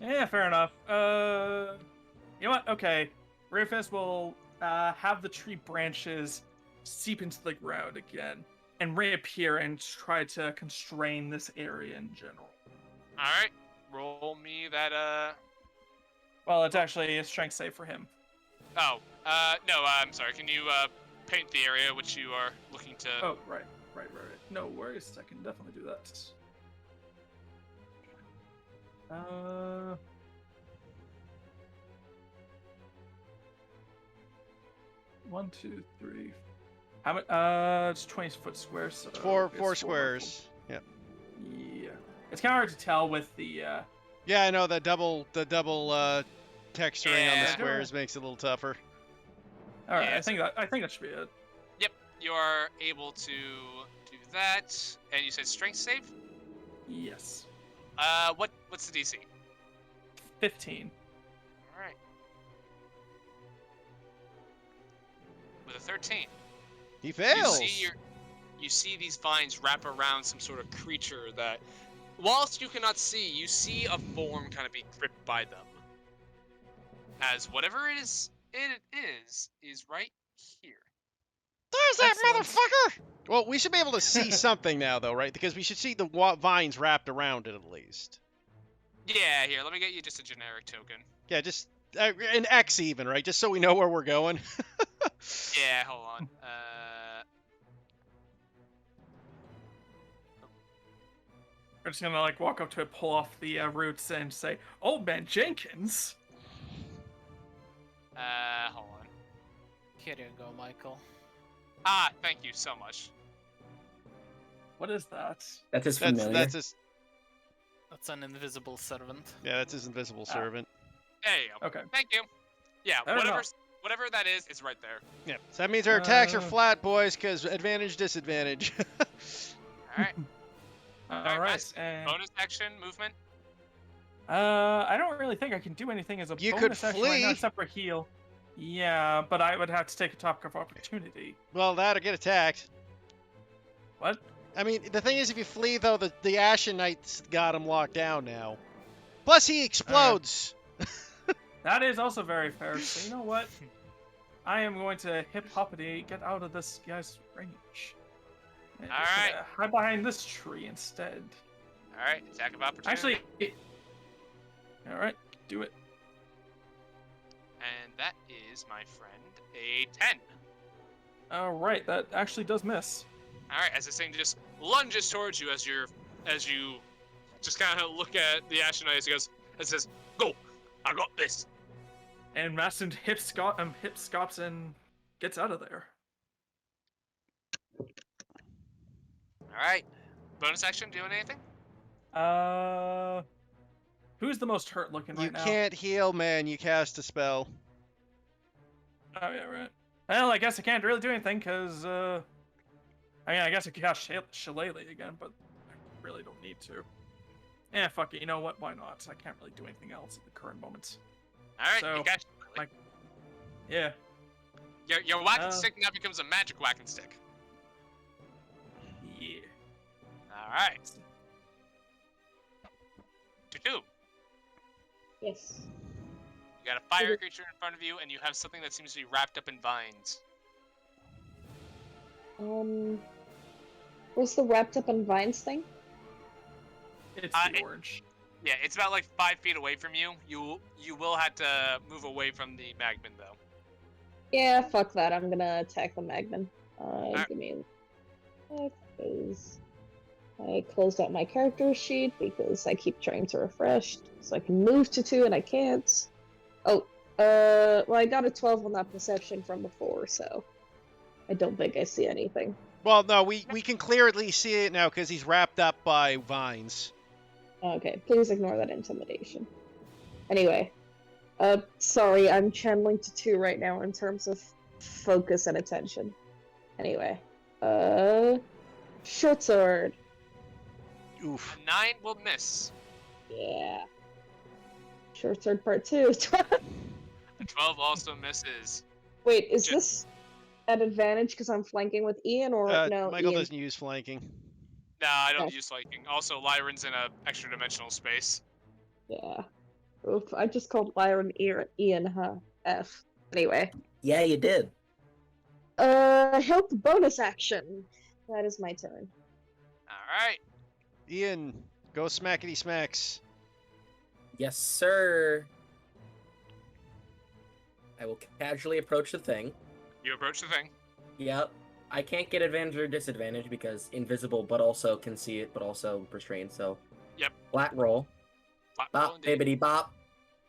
Yeah, fair enough. You know what? Okay, Rufus will have the tree branches seep into the ground again and reappear and try to constrain this area in general. All right, roll me that. Well, it's actually a strength save for him. Oh, no. I'm sorry. Can you paint the area which you are looking to? Oh, right. No worries. I can definitely do that. 1, 2, 3. How much? It's 20-foot squares. So Four it's squares. Yeah. Yeah. It's kind of hard to tell with the. Yeah, I know the double texturing on the Yeah. squares makes it a little tougher. All right. Yeah, I think that should be it. Yep, you are able to do that. And you said strength save. Yes. What's the DC? 15. All right. With a 13. He fails. You see these vines wrap around some sort of creature that, whilst you cannot see, you see a form kind of be gripped by them. As whatever it is right here. There's that Excellent. motherfucker! Well, we should be able to see something now, though, right? Because we should see the vines wrapped around it at least. Yeah, here, let me get you just a generic token. Yeah, just an X even, right? Just so we know where we're going. Yeah, hold on. We're just gonna like walk up to it, pull off the roots, and say, "Old Man Jenkins." Hold on. Here you go, Michael. Thank you so much. What is that? That's his familiar. That's his. That's an invisible servant. Yeah, that's his invisible servant. There you go. Okay. Thank you. Yeah, I don't know. whatever that is right there. Yeah. So that means our attacks are Uh. flat, boys, because advantage, disadvantage. All right. All right, right. Mass, And bonus action movement. I don't really think I can do anything as a You could bonus action right now flee. except for heal. Yeah, but I would have to take a attack of opportunity. Well, that'll get attacked. What? I mean, the thing is, if you flee, though, the Ashen Knight's got him locked down now. Plus, he explodes. That is also very fair. So you know what? I am going to hip hoppity get out of this guy's range. And just Alright. gonna hide behind this tree instead. All right, attack of opportunity. Actually, all right, do it. And that is, my friend, a 10. All right, that actually does miss. All right, as this thing just lunges towards you as you just kind of look at the Ashen Knight as he goes, and says, "Go, I got this." And Maston hip scops and gets out of there. All right, bonus action. Doing anything? Who's the most hurt looking You right now? can't heal, man. You cast a spell. Oh yeah, right. Well, I guess I can't really do anything because I mean, I guess I could cast Shillelagh again, but I really don't need to. Fuck it. You know what? Why not? I can't really do anything else at the current moment. All right, So, you got like- Yeah. your whacking stick now becomes a magic whacking stick. Yeah. All right, 2-2. Yes. You got a fire creature in front of you, and you have something that seems to be wrapped up in vines. What's the wrapped up in vines thing? It's the orange. Yeah, it's about like 5 feet away from you. You will have to move away from the Magman though. Yeah, fuck that. I'm gonna attack the Magman. Alright. Give me because I closed out my character sheet because I keep trying to refresh so I can move to 2 and I can't. Oh, well, I got a 12 on that perception from before, so I don't think I see anything. Well, no, we can clearly see it now because he's wrapped up by vines. Okay, please ignore that intimidation. Anyway, sorry, I'm channeling to 2 right now in terms of focus and attention. Anyway, short sword. Oof. A 9 will miss. Yeah. Short sword part 2. A 12 also misses. Wait, is this at advantage because I'm flanking with Ian, or no? Michael Ian. doesn't use flanking. Nah, I don't Okay. use flanking. Also, Lyron's in a extra dimensional space. Yeah. Oof, I just called Lyron Ian, huh? F. Anyway. Yeah, you did. Help bonus action. That is my turn. All right. Ian, go smackety smacks. Yes, sir. I will casually approach the thing. You approach the thing. Yep. I can't get advantage or disadvantage because invisible, but also can see it, but also restrained. So. Yep. Flat roll. Flat roll Bop, indeed. bibbity bop.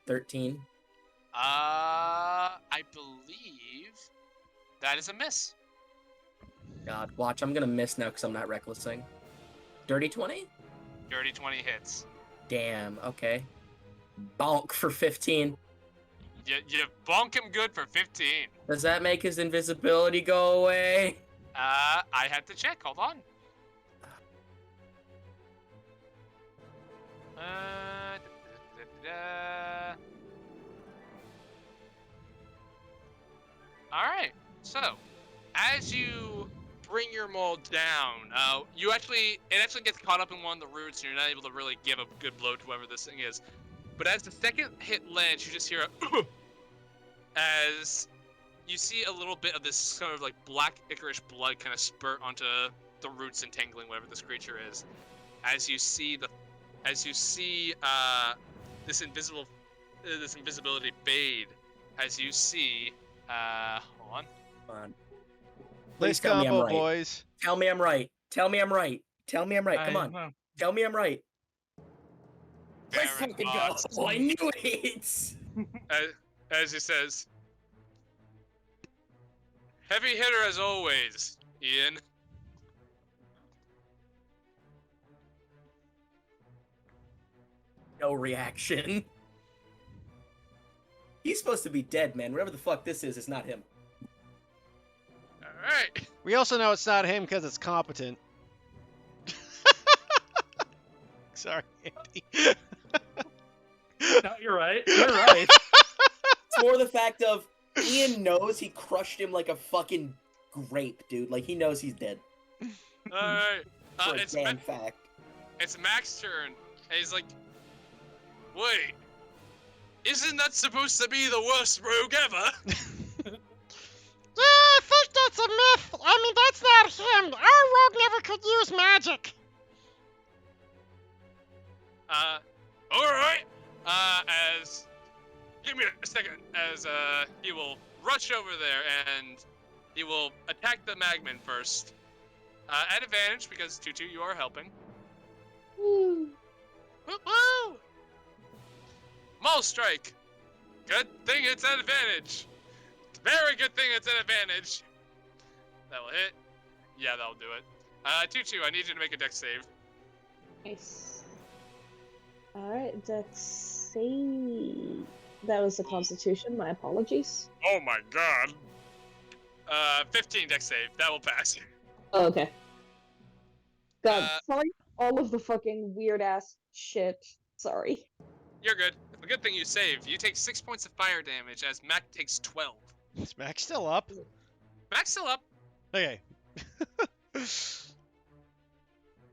13. I believe that is a miss. God, watch. I'm gonna miss now because I'm not recklessing. Dirty 20? Dirty 20 hits. Damn. Okay. Bonk for 15. You bonk him good for 15. Does that make his invisibility go away? I had to check. Hold on. All right. So, as you bring your maul down, it actually gets caught up in one of the roots, and you're not able to really give a good blow to whoever this thing is. But as the second hit lands, you just hear a as you see a little bit of this sort of like black ichorish blood kind of spurt onto the roots, entangling whatever this creature is. As you see this invisibility fade, as you see hold on. Come on. Nice Please tell me I'm combo, right. boys. Tell me I'm right. Tell me I'm right. Tell me I'm right. Come I on. know. Tell me I'm right. Let's Baron fucking go. odds. Oh, I knew it. As he says, heavy hitter as always, Ian. No reaction. He's supposed to be dead, man. Whatever the fuck this is not him. All right. We also know it's not him because it's competent. Sorry, Andy. No, you're right. You're right. It's more the fact of Ian knows he crushed him like a fucking grape, dude. Like he knows he's dead. All right. For a It's damn fact. It's Mac's turn, and he's like, "Wait, isn't that supposed to be the worst rogue ever?" Yeah, I think that's a myth. I mean, that's not him. Our rogue never could use magic. All right. As give me a second. As he will rush over there and he will attack the Magman first. At advantage because Tutu, you are helping. Woo. Woo! Maul strike. Good thing it's at advantage. Very good thing it's at advantage. That will hit. Yeah, that'll do it. Tutu, I need you to make a dex save. Nice. Alright, that's save. That was a constitution, my apologies. Oh my god. 15 dex save. That will pass. Oh, okay. God, Uh, sorry, all of the fucking weird ass shit. Sorry. You're good. A good thing you saved. You take 6 points of fire damage as Mac takes 12. Is Mac still up? Mac's still up. Okay. He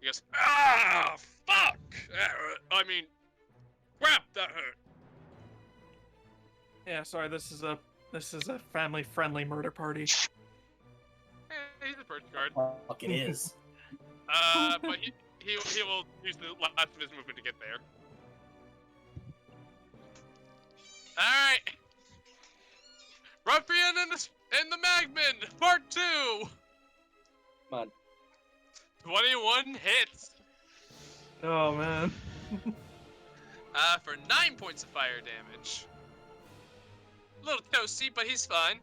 goes, ah, fuck! That hurt. I mean, crap, that hurt. Yeah, sorry. This is a family-friendly murder party. He's a first guard. Fuck it is. But he will use the last of his movement to get there. Alright! Ruffian and the Magman, part 2! Come on. 21 hits! Oh man. For 9 points of fire damage. A little toasty, but he's fine.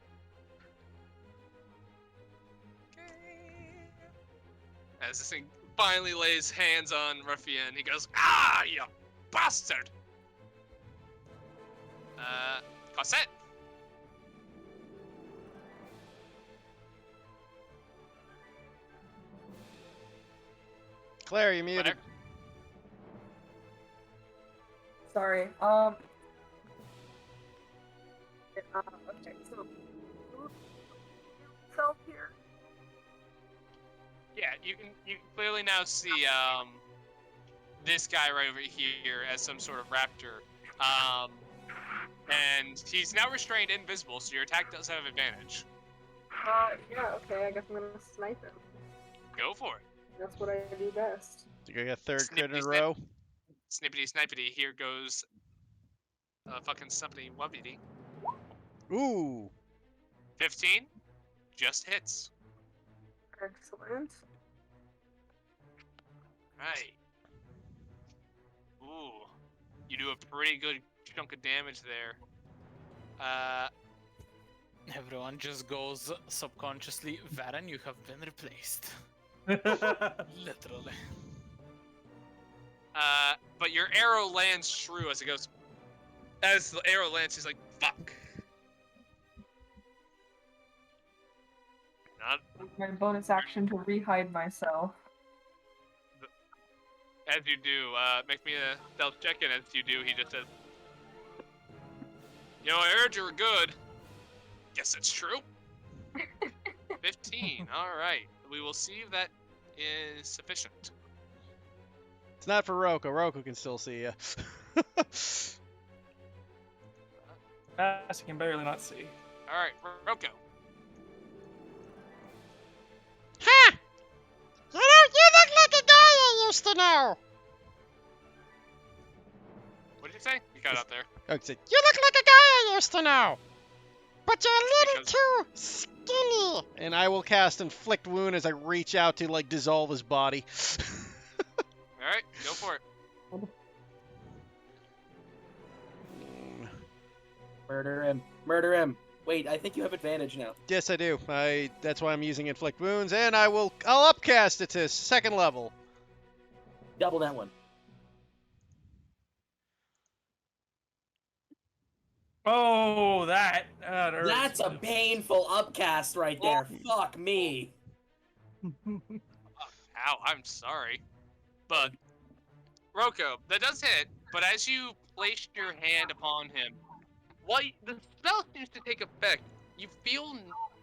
As this thing finally lays hands on Ruffian, he goes, ah, you bastard! Cosette! Claire, you muted. Claire? Sorry. Okay, so self here. Yeah, you can clearly now see this guy right over here as some sort of raptor. And he's now restrained invisible, so your attack does have advantage. Yeah, okay, I guess I'm gonna snipe him. Go for it. That's what I do best. You got a third crit in a Snippity row. Snippity snipity, here goes fucking somebody wubbity. Ooh. 15 just hits. Excellent. Right. Ooh. You do a pretty good chunk of damage there. Everyone just goes subconsciously, Varen, you have been replaced. Literally. But your arrow lands true as it goes. As the arrow lands, he's like, fuck. Not My bonus action to rehide myself. as you do. Make me a stealth check, and as you do, he just says, you know, I heard you were good. Guess it's true. 15. Alright. We will see if that is sufficient. It's not for Roku. Roku can still see you. Fast, you can barely not see. Alright, Roko. Ha! You look like a guy I used to know. What did you say? You got out there. Oh, it's a- You look like a guy I used to know. But you're a little Because- too skinny. and I will cast Inflict Wound as I reach out to, like, dissolve his body. Alright, go for it. Murder him. Murder him. Wait, I think you have advantage now. Yes, I do. That's why I'm using Inflict Wounds, and I'll upcast it to 2nd level. Double that one. Oh, that hurts. That's a painful upcast right there. Fuck me. Ow, I'm sorry. But, Roko, that does hit, but as you place your hand upon him, the spell seems to take effect, you feel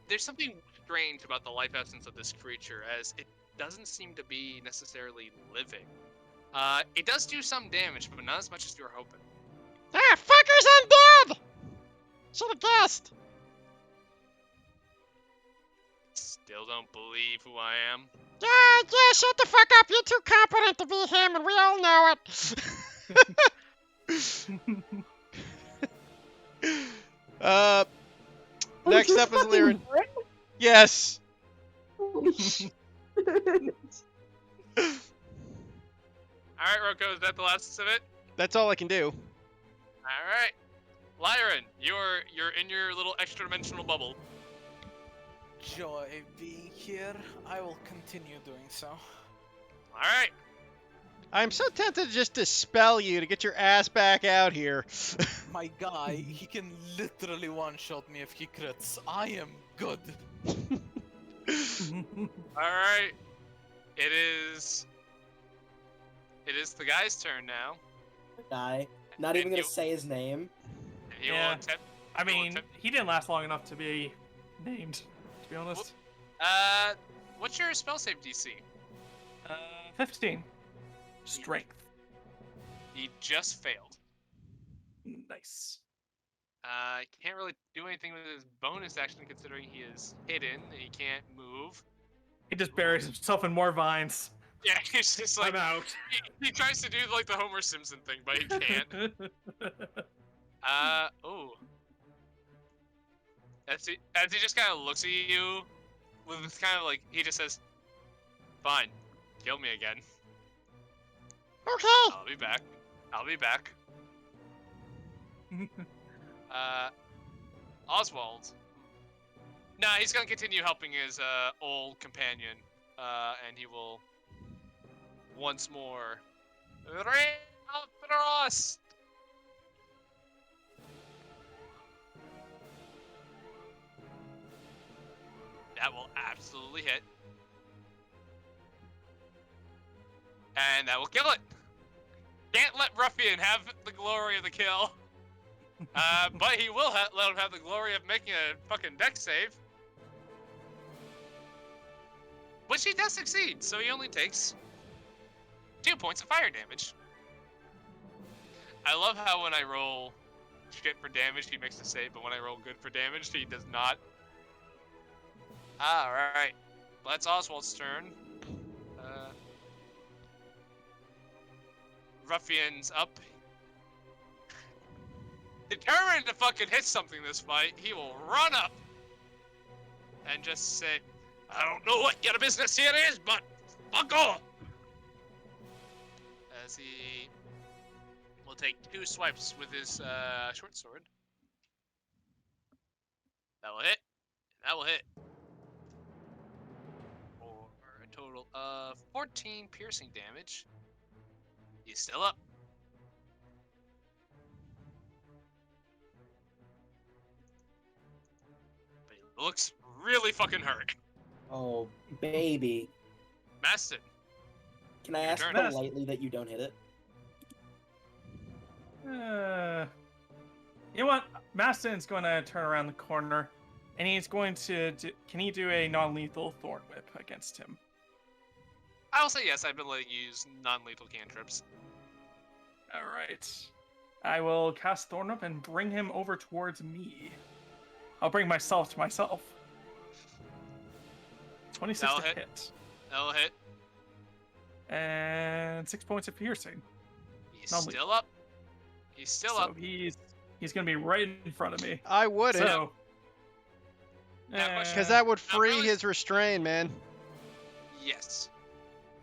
there's something strange about the life essence of this creature, as it doesn't seem to be necessarily living. It does do some damage, but not as much as you were hoping. Ah, fuckers, I'm dead! Should've guessed. Still don't believe who I am. Yeah, shut the fuck up. You're too competent to be him, and we all know it. is Next this up is fucking Lyran. Brit? Yes. Holy shit. Alright, Roko, is that the last of it? That's all I can do. Alright. Lyran, you're in your little extra-dimensional bubble. Joy being here. I will continue doing so. Alright. I'm so tempted to just dispel you to get your ass back out here. My guy, he can literally one-shot me if he crits. I am good. Alright. It is the guy's turn now. Guy. Not even gonna say his name. And he Yeah. will attempt. I mean, he didn't last long enough to be named, to be honest. What's your spell save DC? 15. Strength. He just failed. Nice. Can't really do anything with his bonus action considering he is hidden. He can't move. He just buries himself in more vines. Yeah, he's just like I'm out. he tries to do like the Homer Simpson thing, but he can't. Oh. As he just kind of looks at you with this kind of like, he just says, "Fine, kill me again. Okay. I'll be back. I'll be back." Oswald. Nah, he's gonna continue helping his old companion, and he will once more Frost. That will absolutely hit. And that will kill it. Can't let Ruffian have the glory of the kill. But he will let him have the glory of making a fucking dex save. Which he does succeed, so he only takes 2 points of fire damage. I love how when I roll shit for damage, he makes a save, but when I roll good for damage, he does not. Alright. That's Oswald's turn. Ruffian's up. Determined to fucking hit something this fight, he will run up and just say, "I don't know what your business here is, but fuck off!" As he will take 2 swipes with his short sword. That will hit. That will hit. For a total of 14 piercing damage. He's still up. But he looks really fucking hurt. Oh, baby. Maston. Can I ask turn. politely that you don't hit it? You know what? Maston's going to turn around the corner, and he's going to can he do a non-lethal Thorn Whip against him? I will say yes, I've been letting you use non-lethal cantrips. All right. I will cast Thorn Whip and bring him over towards me. I'll bring myself to myself. 26 That'll to hit. hit. That'll hit. And 6 points of piercing. He's Non-lethal. still up. He's still So up. he's going to be right in front of me. I wouldn't, So, That much- because that would free really- his restrain, man. Yes.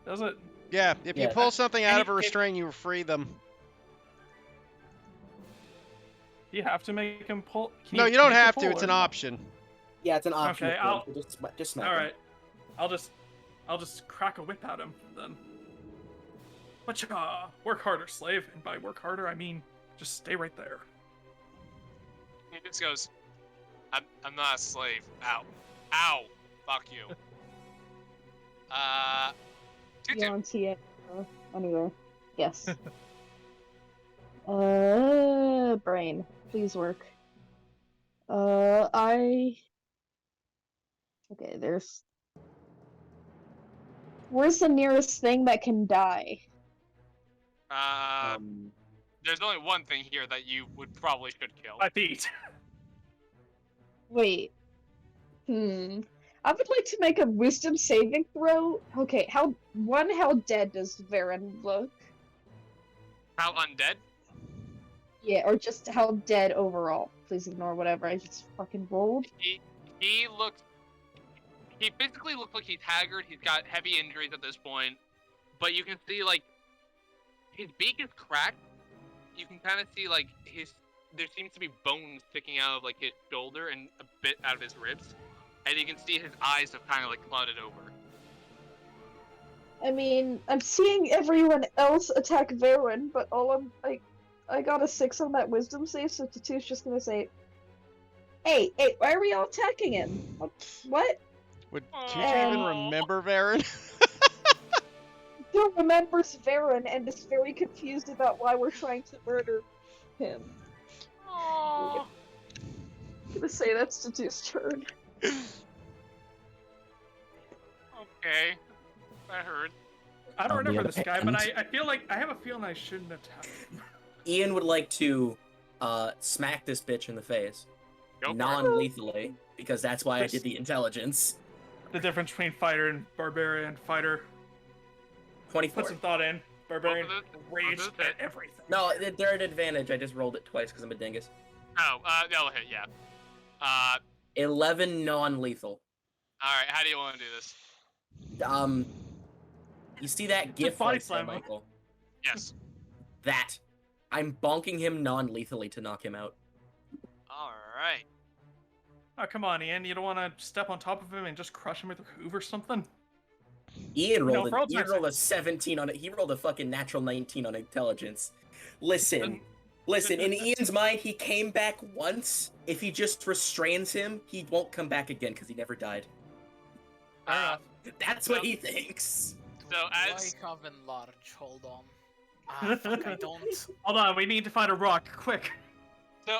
does it? Yeah, if you Yeah. pull something out of a Any- restrain, you free them. You have to make him pull. Can No, you don't make him have to. pull It's or an no? option. Yeah, it's an option. Okay, I'll- Just smack All him. right, I'll just crack a whip at him then. But work harder, slave. And by work harder, I mean just stay right there. He just goes, I'm not a slave. Ow. Ow. Fuck you. Tutu. Beyond TA. Anywhere. Yes. Brain. Please work. Okay, there's... Where's the nearest thing that can die? There's only one thing here that you probably should kill. 5 feet. Wait. I would like to make a wisdom saving throw. Okay, how dead does Varen look? How undead? Yeah, or just how dead overall. Please ignore whatever I just fucking rolled. He physically looks like he's haggard. He's got heavy injuries at this point, but you can see like his beak is cracked. You can kind of see like there seems to be bones sticking out of like his shoulder and a bit out of his ribs, and you can see his eyes have kind of like clouded over. I mean, I'm seeing everyone else attack Varen, but I got a 6 on that wisdom save, so Tatu's just gonna say, Hey, why are we all attacking him? What? Would Tutu even remember Varen? Still remembers Varen and is very confused about why we're trying to murder him. Aww. I'm gonna say that's Tatu's turn. Okay, I heard. I don't On the remember other this guy, but hand- I feel like I have a feeling I shouldn't attack him. Ian would like to smack this bitch in the face. Go for it. Non-lethally, because that's why I did the intelligence. The difference between fighter and barbarian. Fighter, 24. put some thought in. Barbarian, Both of rage both of at it. everything. No, they're at advantage. I just rolled it twice because I'm a dingus. Oh, that'll hit, yeah. 11 non-lethal. Alright, how do you want to do this? You see that gif body right there, slam. Michael? Yes. That. I'm bonking him non-lethally to knock him out. Alright. Oh, come on, Ian. You don't want to step on top of him and just crush him with a hoof or something? Ian No, rolled, for all Ian time's rolled a 17 on it. He rolled a fucking natural 19 on intelligence. Listen, in Ian's mind, he came back once. If he just restrains him, he won't come back again because he never died. That's what he thinks. So as Lycoven large, hold on. Ah, fuck, I don't. Hold on, we need to find a rock, quick.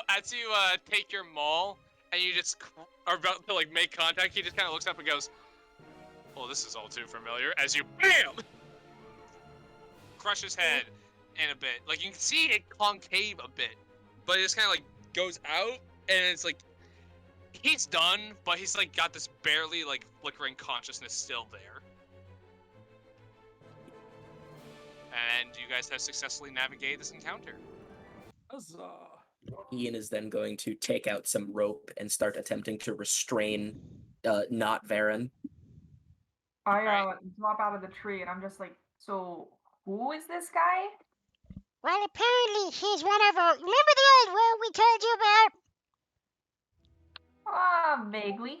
as you take your maul and you just are about to like make contact, he just kind of looks up and goes, "Well, this is all too familiar." As you BAM! Crush his head in a bit. Like you can see it concave a bit, but it just kind of like goes out, and it's like he's done, but he's like got this barely like flickering consciousness still there. And you guys have successfully navigated this encounter. Huzzah. Ian is then going to take out some rope and start attempting to restrain not Varen. I Right. drop out of the tree and I'm just like, so who is this guy? Well, apparently he's one of our... Remember the old rogue we told you about? Vaguely.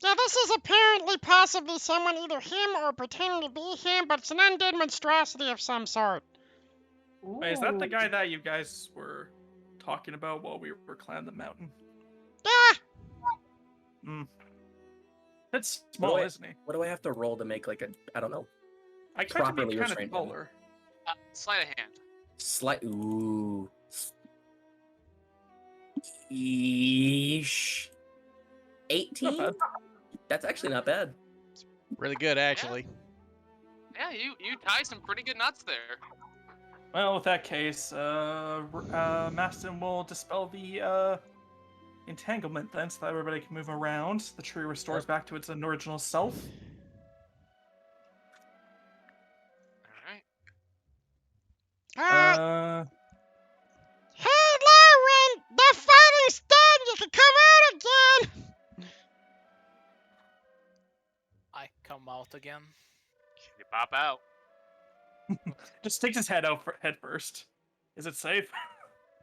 Yeah, this is apparently possibly someone, either him or pretending to be him, but it's an undead monstrosity of some sort. Wait, is that the Ooh. guy that you guys were talking about while we were climbing the mountain? Yeah, That's small, Boy. isn't he? What do I have to roll to make like a, I don't know, I expect to be properly kind of restrained him. taller. Sleight of hand. slight, ooh. Eesh. 18? Not bad. That's actually not bad. Really good, actually. Yeah, you tie some pretty good nuts there. Well, with that case, Maston will dispel the entanglement then, so that everybody can move around. The tree restores back to its original self. All right. hey, Lauren, the fighting's done. You can come out again. I come out again. You pop out. Just sticks his head out head first. Is it safe?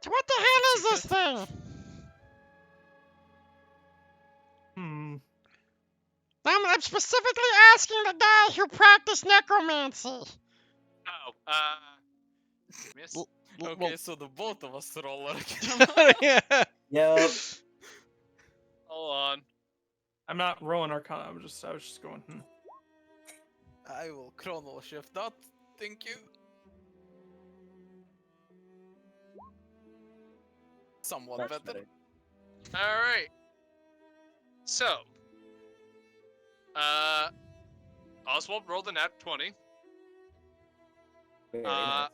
So what the hell is this thing? I'm specifically asking the guy who practiced necromancy. Oh, miss. L- Okay, well- so the both of us roll again. yeah. Yep. I'm not rolling Arcana. I was just going. I will chrono shift that. Thank you. Somewhat Much better. better. All right. So, Oswald rolled a nat 20. Very Uh, nice.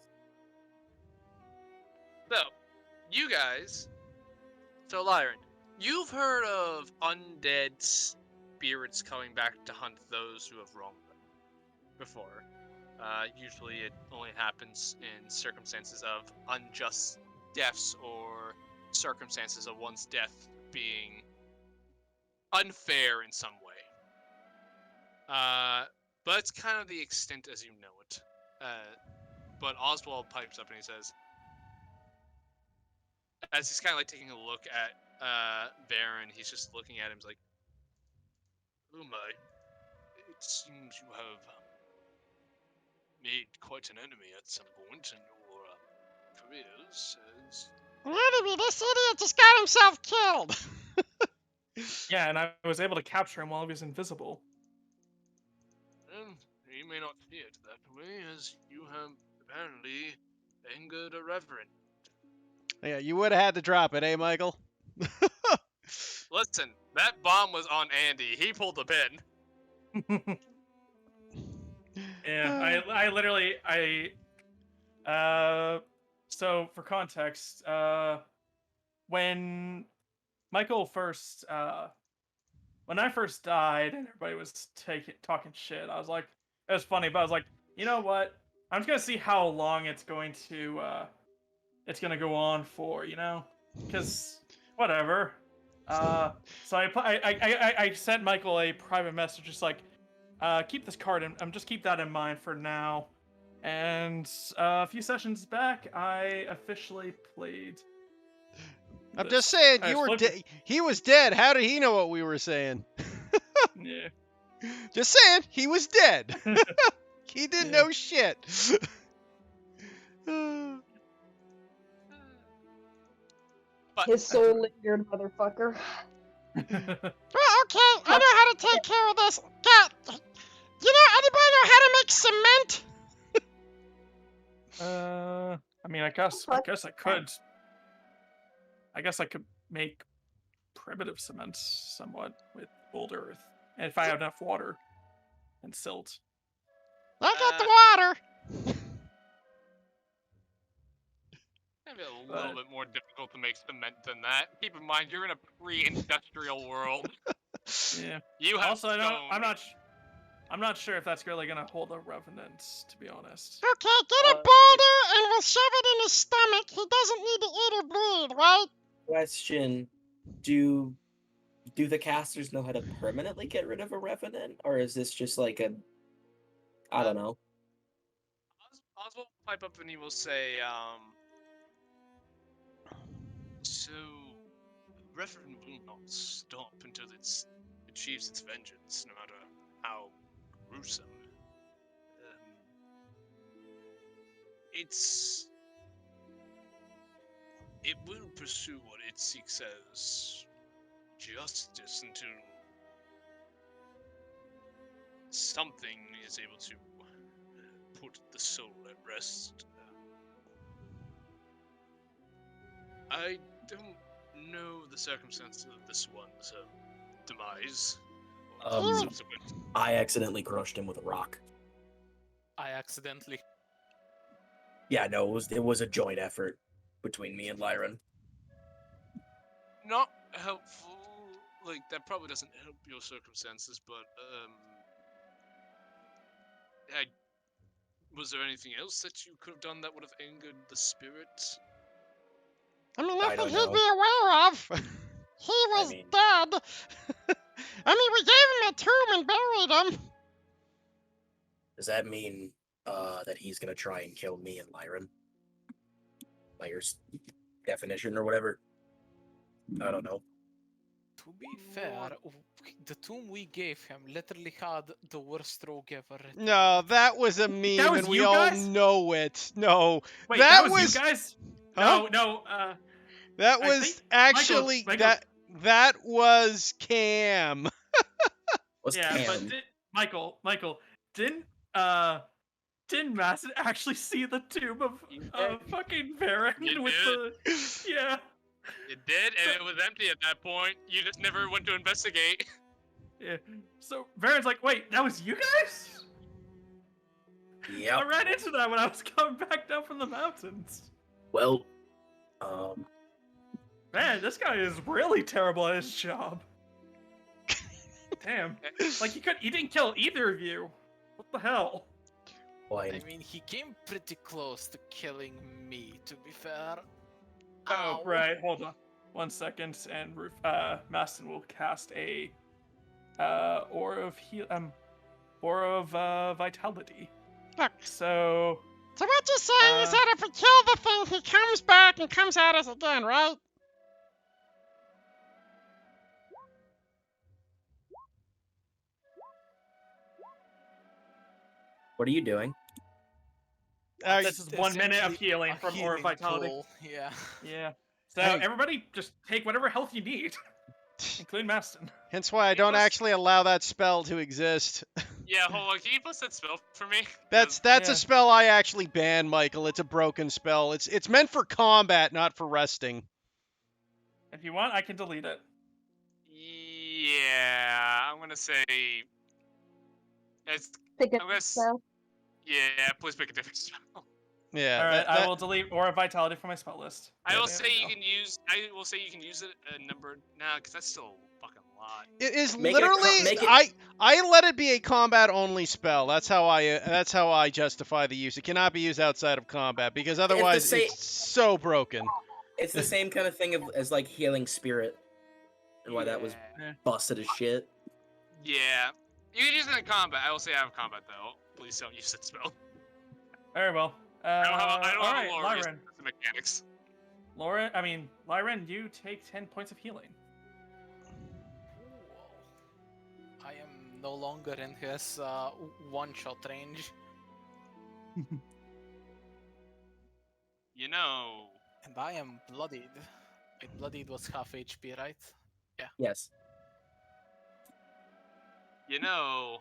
So, you guys. So, Lyron, you've heard of undead spirits coming back to hunt those who have wronged them before. Usually, it only happens in circumstances of unjust deaths or circumstances of one's death being unfair in some way. But it's kind of the extent as you know it. But Oswald pipes up and he says, as he's kind of like taking a look at Baron, he's just looking at him. He's like, "Oh my! It seems you have made quite an enemy at some point in your careers." Enemy, this idiot just got himself killed. Yeah, and I was able to capture him while he was invisible. Well, you may not see it that way, as you have apparently angered a reverend. Yeah, you would have had to drop it, eh, Michael? Listen, that bomb was on Andy. He pulled the pin. Yeah, I literally so for context, when Michael first when I first died and everybody was talking shit, I was like, it was funny, but I was like, you know what? I'm just gonna see how long it's going to go on for, you know, because whatever. So I sent Michael a private message, just like, keep this card in. Just keep that in mind for now. And a few sessions back, I officially played. I'm just saying, I you were flipped he was dead. How did he know what we were saying? Yeah. Just saying, he was dead. He didn't Yeah. know shit. But His soul lingered, motherfucker. Well, okay, I know how to take care of this. God, you know, anybody know how to make cement? I mean, I guess I could. I guess I could make primitive cement somewhat with boulder earth, and if I have enough water and silt. I got the water. Maybe a little bit more difficult to make cement than that. Keep in mind, you're in a pre-industrial world. Yeah. You have Also, stone. I'm not sure if that's really gonna hold a revenant, to be honest. Okay, get a boulder and we'll shove it in his stomach. He doesn't need to eat or bleed, right? Question: Do the casters know how to permanently get rid of a revenant, or is this just like a, I don't know? Oswald will pipe up and he will say, so, the Reverend will not stop until it achieves its vengeance, no matter how gruesome. It will pursue what it seeks as justice until something is able to put the soul at rest. I don't know the circumstances of this one's demise. Or subsequent. I accidentally crushed him with a rock. I accidentally. Yeah, no, it was a joint effort between me and Lyron. Not helpful. Like, that probably doesn't help your circumstances, but was there anything else that you could have done that would have angered the spirit? I mean, I nothing don't he'd know. be aware of. He was mean- dead. I mean, we gave him a tomb and buried him. Does that mean that he's gonna try and kill me and Lyron? By your definition or whatever? I don't know. To be fair, the tomb we gave him literally had the worst rogue ever. No, that was a meme, That was and we you all guys? know it. No, Wait, that was you guys? Huh? No. That I was think actually Michael- that was Cam. Was Yeah, but Cam. Michael, didn't Masson actually see the tomb of fucking Varen You with did? the yeah? You did, and it was empty at that point. You just never went to investigate. Yeah. So Varen's like, wait, that was you guys? Yep. I ran into that when I was coming back down from the mountains. Well, Man, this guy is really terrible at his job. Damn. Like he didn't kill either of you. What the hell? boy, I mean, he came pretty close to killing me, to be fair. Oh, Ow. right. Hold on. 1 second, and Maston will cast a aura of vitality. Look. So So what you're saying is that if we kill the thing, he comes back and comes at us again, right? what are you doing? this is 1 minute of Essentially healing a from aura of healing vitality. pool, yeah. Yeah. So Hey. everybody just take whatever health you need, including Maston. Hence why I don't Yes. actually allow that spell to exist. Yeah, hold on. Can you post that spell for me? That's Yeah. a spell I actually ban, Michael. It's a broken spell. It's meant for combat, not for resting. If you want, I can delete it. Yeah, I'm gonna say. It's. Pick a I'm gonna. spell. Yeah, please pick a different spell. Yeah. All right, that- I that- will delete aura of vitality from my spell list. I Yeah, will there say we you go. can use. I will say you can use it a number. Nah, because that's still a fucking lot. It is Make it a co- literally make it- I let it be a combat only spell. That's how I justify the use. It cannot be used outside of combat because otherwise sa- it's so broken. It's the same kind of thing as like healing spirit, and why that was Yeah. busted as shit. Yeah. You can use it in combat. I will say out of combat though. Please don't use that spell. Very well. I don't have a, I don't all have right, a lore Lyran. reason for the mechanics. Lyran, you take 10 points of healing. I am no longer in his one-shot range. You know. And I am bloodied. Wait, bloodied was half HP, right? Yes. You know.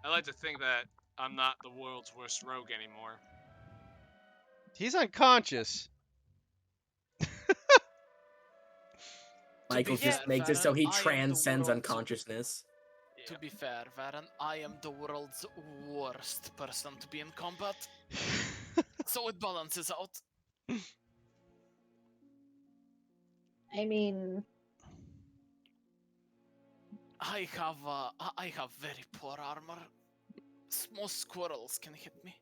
I like to think that I'm not the world's worst rogue anymore. He's unconscious. Michael be just fair, makes it so he Varen, I am the transcends world's- unconsciousness. To be fair, Varen, I am the world's worst person to be in combat. So it balances out. I mean, I have very poor armor. Most squirrels can hit me.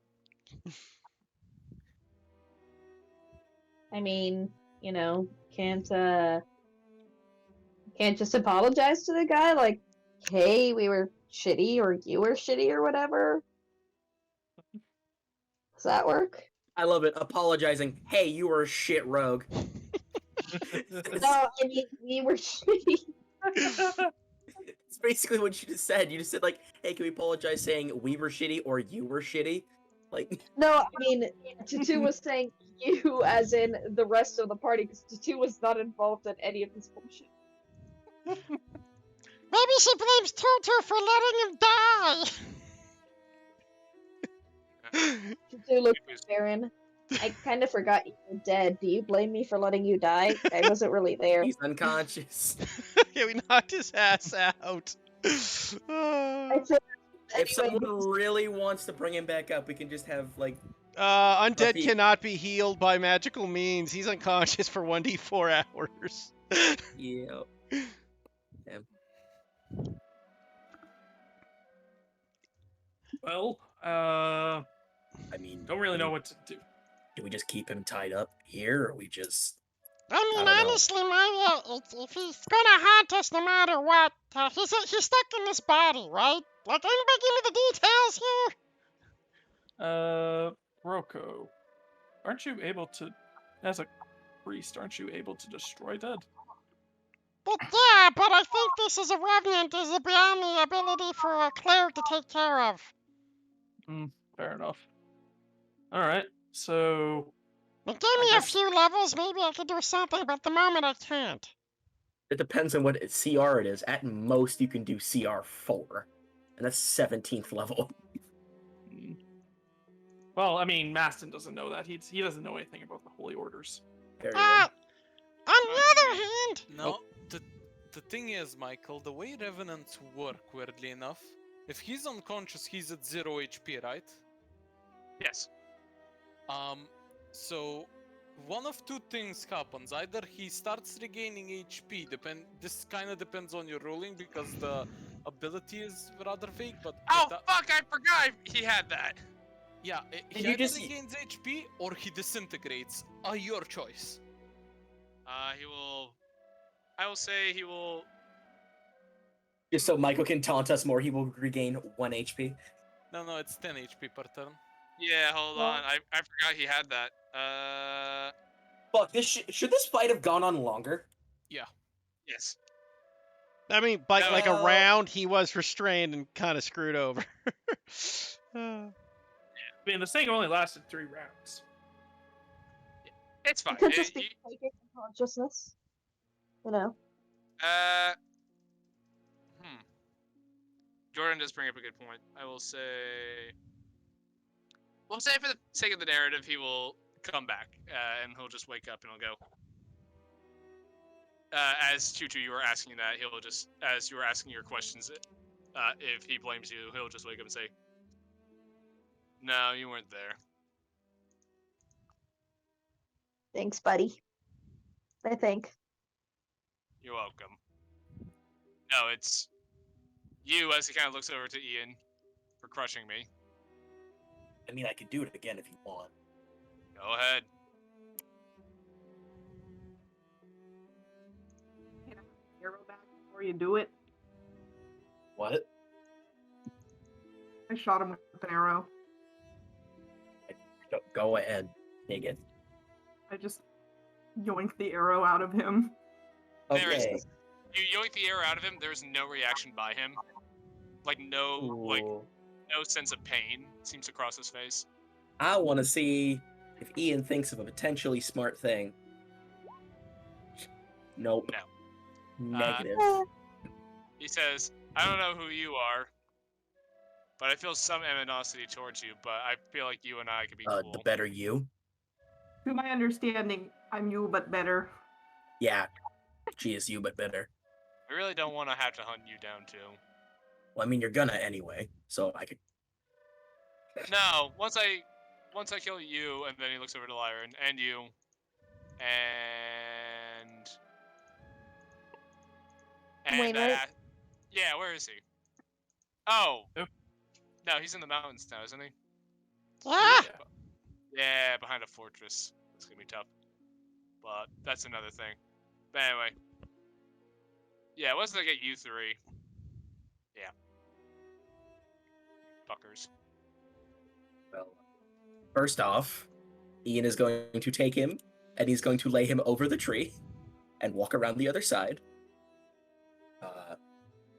you know, can't just apologize to the guy like, hey, we were shitty or you were shitty or whatever. Does that work? I love it. Apologizing. Hey, you were a shit rogue. No, I mean we were shitty. It's basically what you just said. You just said like, "Hey, can we apologize saying we were shitty or you were shitty?" Like, No, I mean Tutu was saying you as in the rest of the party because Tutu was not involved in any of this bullshit. Maybe she blames Tutu for letting him die. Tutu looked at Baron. I kind of forgot you were dead. Do you blame me for letting you die? I wasn't really there. he's unconscious. Yeah, we knocked his ass out. I said, If anyway, someone really wants to bring him back up, we can just have like, Undead Buffy- cannot be healed by magical means. He's unconscious for 1d4 hours. yeah. Well, I mean, don't really know what to do. do we just keep him tied up here, or we just? I I mean, don't know. honestly, if he's gonna haunt us no matter what, he's stuck in this body, right? Like, anybody give me the details here? Roko, aren't you able to, as a priest, aren't you able to destroy dead? But yeah, but I think this is a revenant is beyond the ability for a cleric to take care of. Fair enough. All right, so It gave me a guess- few levels, maybe I could do something, but at the moment I can't. It depends on what CR it is. At most, you can do CR 4. and that's 17th level. Well, I mean, Maston doesn't know that. He doesn't know anything about the Holy Orders. Very On well. the other hand, No, the thing is, Michael, the way Revenants work, weirdly enough, if he's unconscious, he's at 0 HP, right? Yes. So one of two things happens. Either he starts regaining HP, this kind of depends on your ruling because the ability is rather vague, but Oh if that- fuck! I forgot he had that. yeah, he you either just- regains HP or he disintegrates. Your choice. He will. I will say he will. Just so Michael can taunt us more, he will regain 1 HP. No, it's 10 HP per turn. Yeah, hold Well- on. I forgot he had that. Fuck, should this fight have gone on longer? Yes. I mean, by No, like a uh, round, he was restrained and kind of screwed over. I mean, this thing only lasted 3 rounds. It's fine. It could just It- be taking consciousness. You know. uh. Jordan does bring up a good point. I will say. We'll say for the sake of the narrative, he will come back, and he'll just wake up and he'll go. As Tutu, you were asking that, he'll just, as you were asking your questions, if he blames you, he'll just wake up and say, "No, you weren't there." Thanks, buddy. I think. You're welcome. No, it's you, as he kind of looks over to Ian for crushing me. I mean, I could do it again if you want. Go ahead. Can I have an arrow back before you do it? What? I shot him with an arrow. Go ahead. Take it. I just yoinked the arrow out of him. There is- Okay. You yoink the arrow out of him. There's no reaction by him. Like Ooh. no sense of pain seems to cross his face. I want to see if Ian thinks of a potentially smart thing. Nope. No. Negative. He says, "I don't know who you are, but I feel some animosity towards you. But I feel like you and I could be cool." The better you. To my understanding, I'm you, but better. Yeah. She is you, but better. I really don't want to have to hunt you down too. Well, I mean, you're gonna anyway, so I could. No, once I kill you, and then he looks over to Lyran and you, and Wait, that. right? Yeah, where is he? Oh. Oh. No, he's in the mountains now, isn't he? yeah. Yeah, behind a fortress. It's gonna be tough. But that's another thing. But anyway. Yeah, once I get you three. Yeah. Fuckers. Well, first off, Ian is going to take him, and he's going to lay him over the tree, and walk around the other side.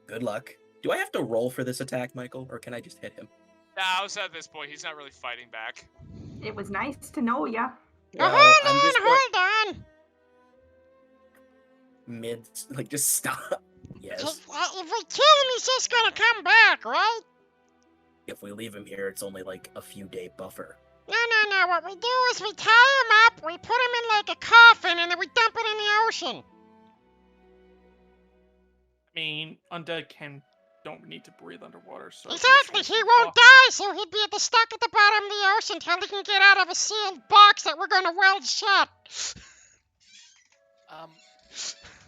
Good luck. Do I have to roll for this attack, Michael, or can I just hit him? Nah, also at this point, he's not really fighting back. It was nice to know ya. Well, hold I'm on, just hold on. just stop. Yes. If we kill him, he's just gonna come back, right? If we leave him here, it's only like a few day buffer. No. What we do is we tie him up, we put him in like a coffin, and then we dump it in the ocean. I mean, undead don't need to breathe underwater, so Exactly, he won't die, so he'd be stuck at the bottom of the ocean until he can get out of a sealed box that we're gonna weld shut.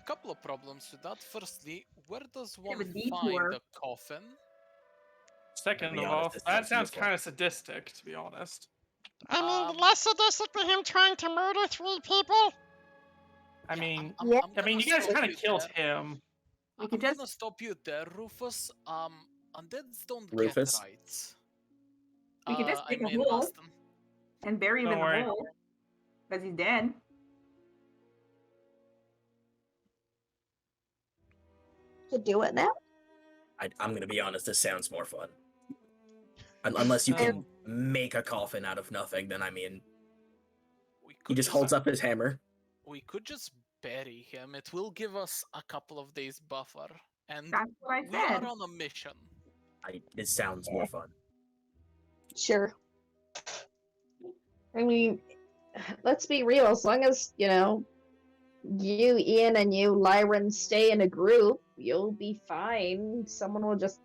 Couple of problems with that. Firstly, where does Bit of one a detour. find a coffin? To Second be of honest, all, this that sounds sounds beautiful. kind of sadistic, to be honest. I mean, Um, less sadistic than him trying to murder 3 people. I mean, Yeah. I mean, you guys kind of killed him. We I'm could gonna just stop you there, Rufus. Undeads don't Rufus? get rights. We could just I dig a mean, hole. Maston. and bury him Don't in worry. the hole. Because he's dead. To do it now? I'm gonna be honest. This sounds more fun. Unless you can make a coffin out of nothing, then I mean, We he could just holds up his hammer. We could just bury him. It will give us a couple of days buffer, and That's what I we said. are on a mission. It sounds more fun. Sure. I mean, let's be real. As long as, you, Ian, and you, Lyran, stay in a group, you'll be fine. Someone will just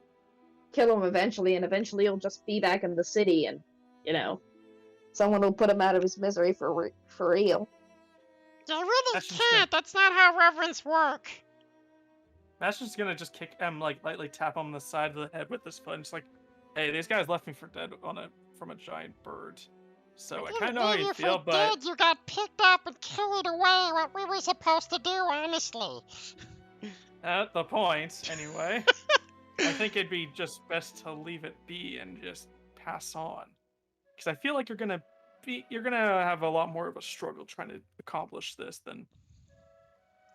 kill him eventually, and eventually he'll just be back in the city, and, someone will put him out of his misery for real. You really Bastion's can't. That's not how reverends work. Bastion's gonna just kick like lightly tap him on the side of the head with his foot, and just like, hey, these guys left me for dead from a giant bird. So I kind of know how you feel, but dead, you got picked up and carried away. What we were supposed to do, honestly. at the point, anyway, I think it'd be just best to leave it be and just pass on, because I feel like you're gonna have a lot more of a struggle trying to accomplish this than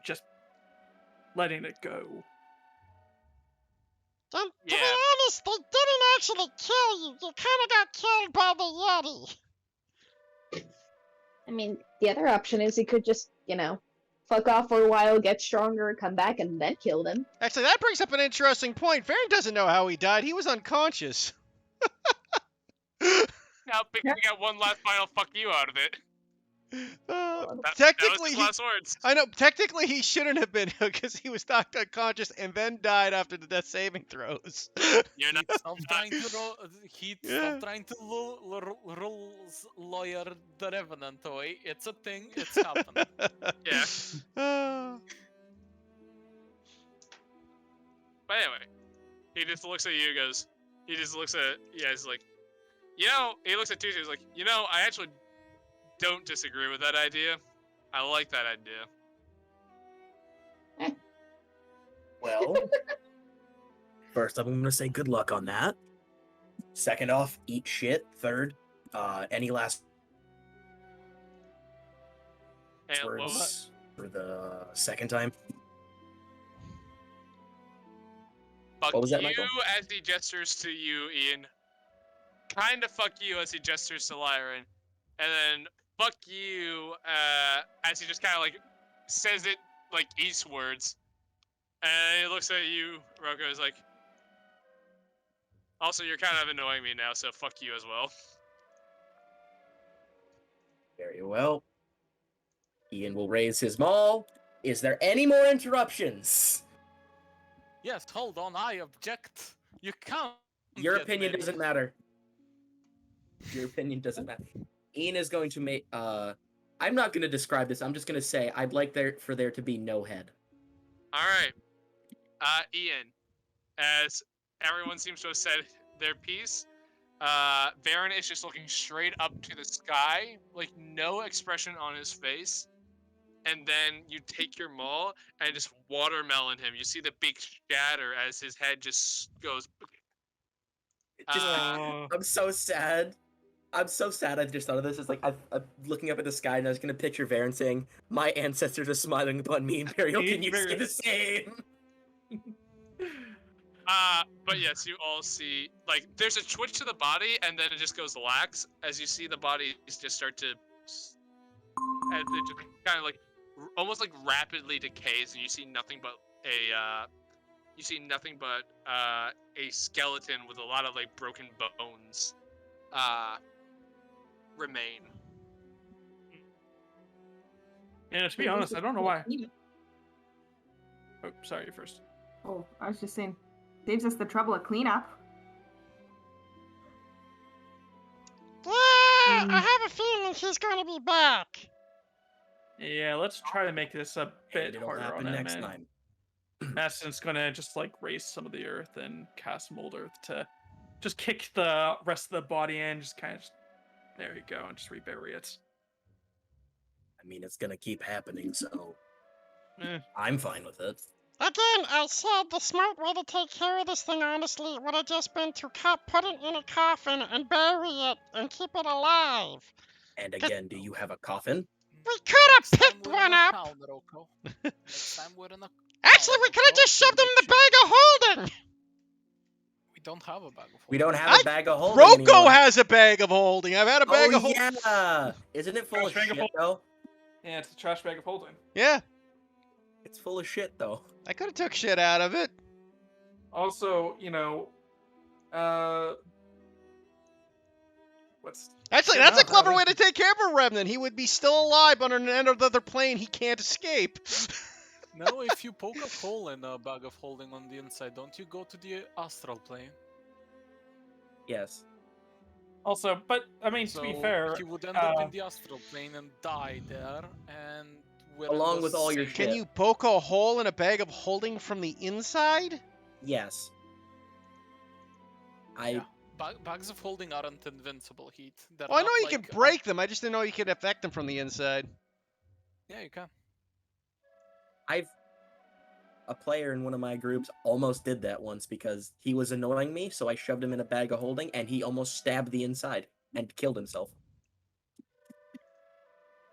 just letting it go. And to Yeah. be honest, they didn't actually kill you. You kind of got killed by the Yeti. I mean, the other option is he could just, fuck off for a while, get stronger, come back, and then kill them. Actually, that brings up an interesting point. Varen doesn't know how he died. He was unconscious. Now, we got one last final fuck you out of it. That Technically, was his last words. I know. Technically, he shouldn't have been because he was knocked unconscious and then died after the death saving throws. You're not. Stop trying to stop trying to rules lawyer the Revenant toy. It's a thing. It's happening. Yeah. Ah. But anyway, he just looks at you, goes. He just looks at he's like, he looks at Tutu. He's like, I actually don't disagree with that idea. I like that idea. Well, first up, I'm gonna say good luck on that. Second off, eat shit. Third, any last And what was words for the second time? fuck What was that, you Michael? as he gestures to you, Ian. Kind of fuck you as he gestures to Lyran. And then fuck you as he just kind of like says it like eastwards. And he looks at you, Roko, is like, also, you're kind of annoying me now, so fuck you as well. Very well. Ian will raise his maul. Is there any more interruptions? Yes, hold on. I object. You can't. Your get opinion married. doesn't matter. Your opinion doesn't matter. Ian is going to make. I'm not going to describe this. I'm just going to say I'd like for there to be no head. All right. Ian, as everyone seems to have said their piece, Varen is just looking straight up to the sky, like no expression on his face. And then you take your maul and just watermelon him. You see the big shatter as his head just goes. I'm so sad. I'm so sad I just thought of this. It's like I'm looking up at the sky and I was going to picture Varen saying, "My ancestors are smiling upon me, Imperial. Can you say the same?" But yes, you all see, like, there's a twitch to the body, and then it just goes lax as you see the bodies just start to, and it just kind of like, almost like rapidly decays, and you see nothing but a skeleton with a lot of like broken bones, remain. And to be honest, I don't know why. Oh, sorry, you first. Oh, I was just saying, saves us the trouble of cleanup. I have a feeling he's gonna be back. Yeah, let's try to make this a bit And it'll harder happen on him, next man. time. Maston's gonna just like raise some of the earth and cast mold earth to just kick the rest of the body in, just kind of there you go, and just rebury it. I mean, it's going to keep happening, so Eh. I'm fine with it. Again, I said the smart way to take care of this thing, honestly, would have just been to put it in a coffin and bury it and keep it alive. And again, do you have a coffin? We could have Next time picked we're in one a up. town, Roko. Next time we're in a Actually, we could have just shoved him in the bag of holding. We don't have a bag of We holding. don't have a bag of holding Roko anymore. has a bag of holding. I've had a bag of holding. Yeah! Isn't it full of Trash bag of shit, though? Yeah, it's a trash bag of holding. Yeah, It's full of shit, though. I could have took shit out of it. Also, What's Actually, shit, that's now a clever that way is- to take care of a remnant. He would be still alive on another plane he can't escape. No, if you poke a hole in a bag of holding on the inside, don't you go to the astral plane? Yes. Also, but I mean, So to be fair, he would end up in the astral plane and die there, and we're in Along the with all your same shit. Can you poke a hole in a bag of holding from the inside? Yes. Yeah. Bags of holding aren't invincible, Heat. They're Well, I not know you like, can break them. I just didn't know you could affect them from the inside. Yeah, you can. A player in one of my groups almost did that once because he was annoying me, so I shoved him in a bag of holding, and he almost stabbed the inside and killed himself.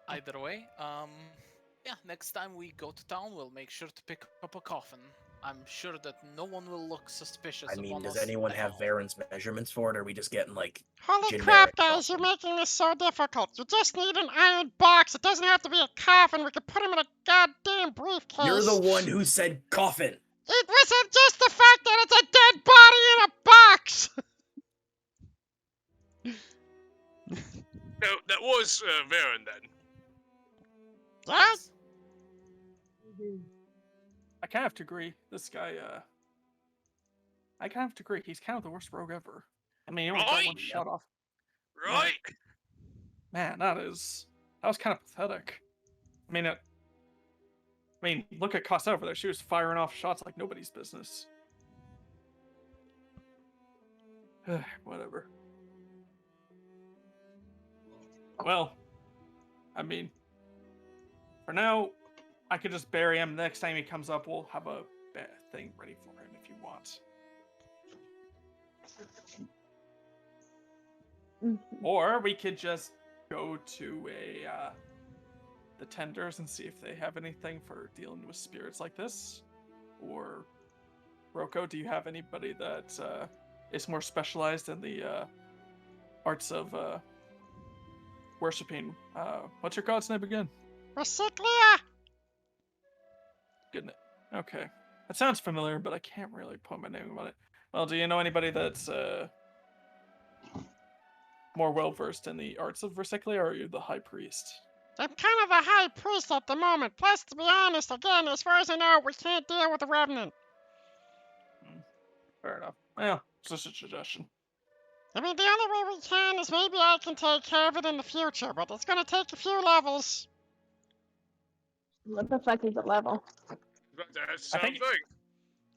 Either way, yeah, next time we go to town, we'll make sure to pick up a coffin. I'm sure that no one will look suspicious I mean, upon does us anyone at have all. Varen's measurements for it, or are we just getting, like, Holy generic crap, guys, you're coffin? making this so difficult. You just need an iron box. It doesn't have to be a coffin. We could put him in a goddamn briefcase. You're the one who said coffin! It wasn't just the fact that it's a dead body in a box. No, that was Varen then. Yeah? I kind of have to agree. This guy, I kind of have to agree. He's kind of the worst rogue ever. I mean, he only got one Right. shot off. Right? Man, that was kind of pathetic. I mean, look at Costa over there. She was firing off shots like nobody's business. Whatever. Well, I mean, for now, I could just bury him. Next time he comes up, we'll have a thing ready for him if you want. Or we could just go to the tenders and see if they have anything for dealing with spirits like this. Or Rocco, do you have anybody that is more specialized in the arts of worshipping? What's your god's name again? Recyclia. Good. Okay, that sounds familiar, but I can't really put my name on it. Well, do you know anybody that's more well versed in the arts of Versiclia, or are you the high priest? I'm kind of a high priest at the moment. Plus, to be honest, again, as far as I know, we can't deal with the Revenant. Fair enough. Well, it's just a suggestion. I mean, the only way we can is maybe I can take care of it in the future, but it's gonna take a few levels. What the fuck is the level? That's I think- something.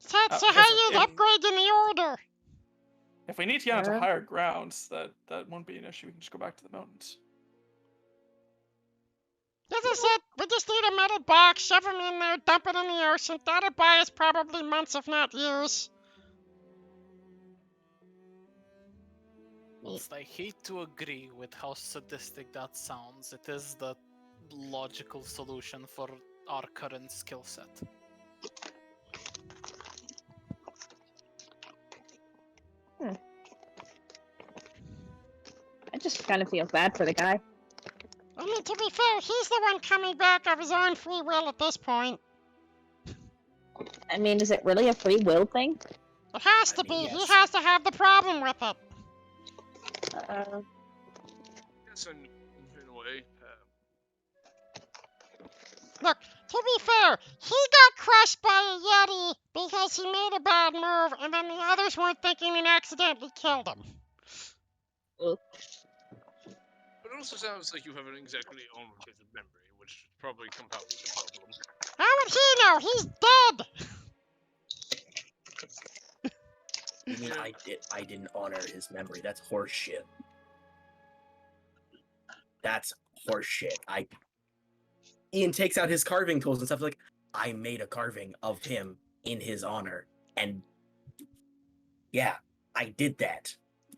That's because how you if- upgrade in the order. If we need to get onto Yeah. higher grounds, that won't be an issue. We can just go back to the mountains. As I said, we just need a metal box, shove them in there, dump it in the ocean. That'll buy us probably months, if not years. Whilst I hate to agree with how sadistic that sounds, it is the logical solution for our current skill set. I just kind of feel bad for the guy. I mean, to be fair, he's the one coming back of his own free will at this point. I mean, is it really a free will thing? It has to I mean, be. He yes. has to have the problem with it. Yes, in a way. Look, to be fair, he got crushed by a Yeti because he made a bad move, and then the others weren't thinking and accidentally killed him. But it also sounds like you haven't exactly own retentive memory, which probably compounded the problem. How would he know? He's dead! You mean I didn't honor his memory? That's horse shit. That's horse shit. Ian takes out his carving tools and stuff like, I made a carving of him in his honor. And yeah, I did that.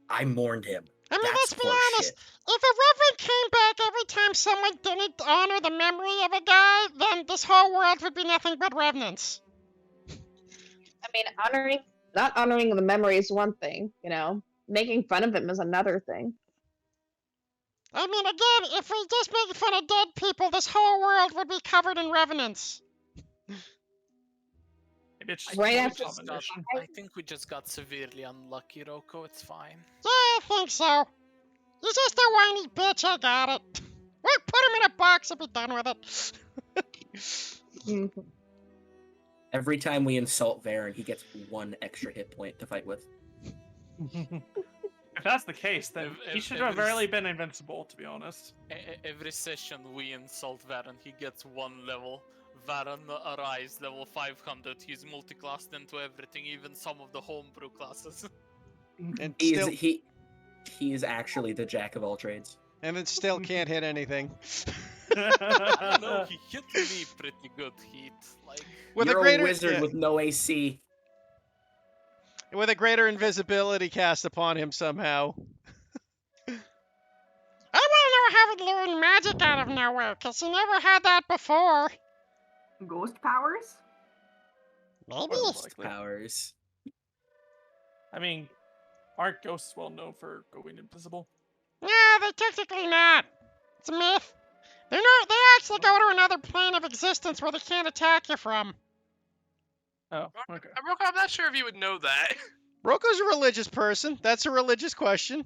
I mourned him. I mean, That's let's be horse honest. shit. If a reverend came back every time someone didn't honor the memory of a guy, then this whole world would be nothing but revenants. I mean, not honoring the memory is one thing, you know. Making fun of him is another thing. I mean, again, if we just make fun of dead people, this whole world would be covered in revenants. Maybe it's Right a after- combination. I think we just got severely unlucky, Roko. It's fine. Yeah, I think so. He's just a whiny bitch, I got it. We'll put him in a box and be done with it. Mhm. Every time we insult Varen, he gets 1 extra hit point to fight with. If that's the case, then he If- should if have it's- barely been invincible, to be honest. Every session we insult Varen, he gets 1 level. Varen Arise, level 500. He's multi-classed into everything, even some of the homebrew classes. And He still, is, he is actually the jack of all trades. and then still can't hit anything. I don't know, he hit me pretty good heat. Like, With You're a greater wizard yeah, with no AC. with a greater invisibility cast upon him somehow. I want to know how he learned magic out of nowhere, because he never had that before. Ghost powers? Maybe. More than likely. Powers. I mean, aren't ghosts well known for going invisible? Yeah, they're technically not. It's a myth. They're not. They actually go to another plane of existence where they can't attack you from. Oh, okay. I'm not sure if you would know that. Roko's a religious person. That's a religious question.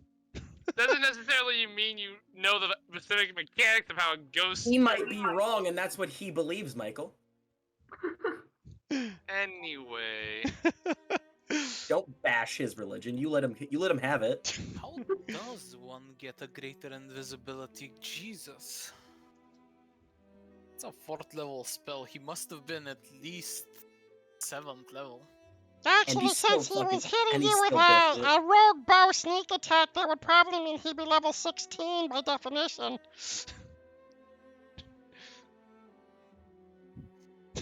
Doesn't necessarily mean you know the specific mechanics of how a ghost. He might be wrong, and that's what he believes, Michael. Anyway, Don't bash his religion. You let him have it. how does one get a greater invisibility? Jesus. It's a 4th level spell. He must have been at least 7th level. Actually, he's still since he fucking- was hitting and he's you with still a different. rogue bow sneak attack, that would probably mean he'd be level 16 by definition.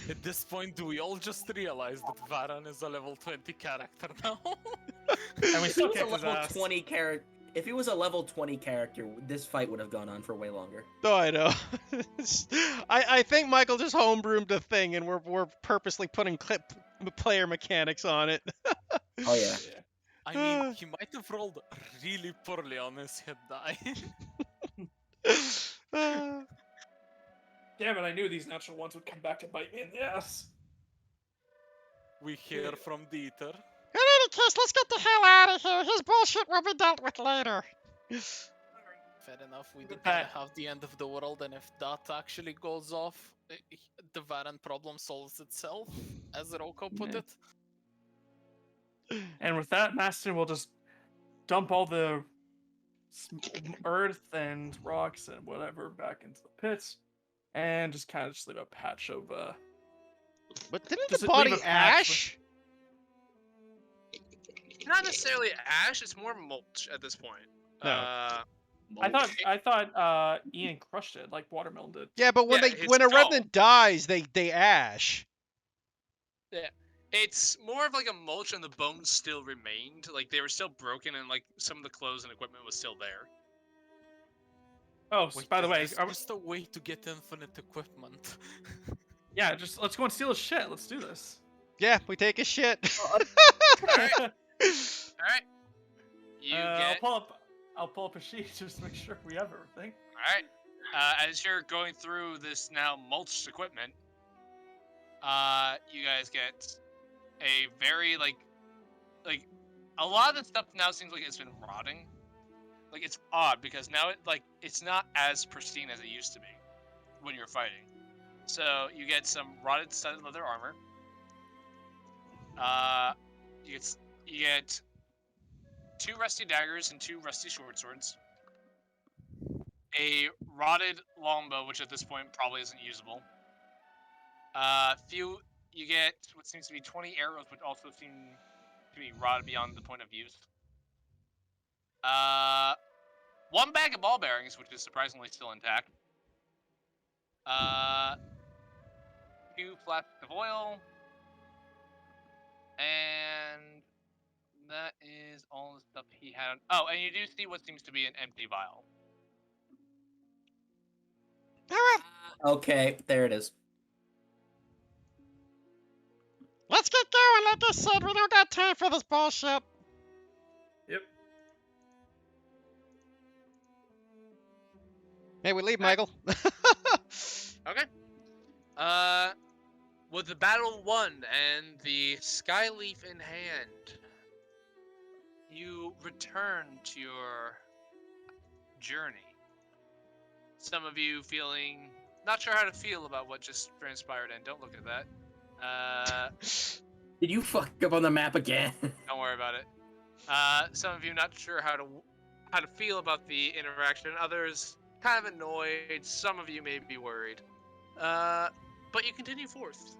At this point, do we all just realize that Varan is a level 20 character now? And we If he still was a kicked his level ass. 20 character, if he was a level 20 character, this fight would have gone on for way longer. Oh, I know. I think Michael just homebrewed the thing, and we're purposely putting player mechanics on it. Oh yeah. I mean, he might have rolled really poorly on his hit die. Damn it, I knew these natural ones would come back to bite me in the ass. We hear from Dieter. In any case, let's get the hell out of here. His bullshit will be dealt with later. Fair enough, we did Okay. have the end of the world, and if that actually goes off, the Varan problem solves itself, as Roko put Yeah. it. And with that, Maston will just dump all the earth and rocks and whatever back into the pits, and just kind of just leave a patch of But didn't Does the it leave body a patch ash? not necessarily ash. It's more mulch at this point. No. I thought Ian crushed it like Watermelon did. Yeah, but when Yeah, they his when a skull. revenant dies, they ash. It's more of like a mulch, and the bones still remained. Like they were still broken, and like some of the clothes and equipment was still there. Oh, Wait, by the is way, this are we- just a way to get infinite equipment. yeah, just let's go and steal his shit. Let's do this. Yeah, we take a shit. Alright. All right. You get. I'll pull up a sheet just to make sure we have everything. All right. As you're going through this now mulched equipment, you guys get a very like a lot of the stuff now seems like it's been rotting. Like it's odd because now it's not as pristine as it used to be when you're fighting. So you get some rotted studded leather armor. You get 2 rusty daggers and 2 rusty short swords. A rotted longbow, which at this point probably isn't usable. You get what seems to be 20 arrows, which also seem to be rotted beyond the point of use. 1 bag of ball bearings, which is surprisingly still intact. 2 flasks of oil. And that is all the stuff he had. Oh, and you do see what seems to be an empty vial. Okay, there it is. Let's get going. Like I said, we don't got time for this bullshit. Yep. Hey, we leave, Michael. Okay. With the battle won and the skyleaf in hand, you return to your journey. Some of you feeling not sure how to feel about what just transpired, and don't look at that. Did you fuck up on the map again? Don't worry about it. Some of you not sure how to feel about the interaction. Others kind of annoyed. Some of you may be worried. But you continue forth.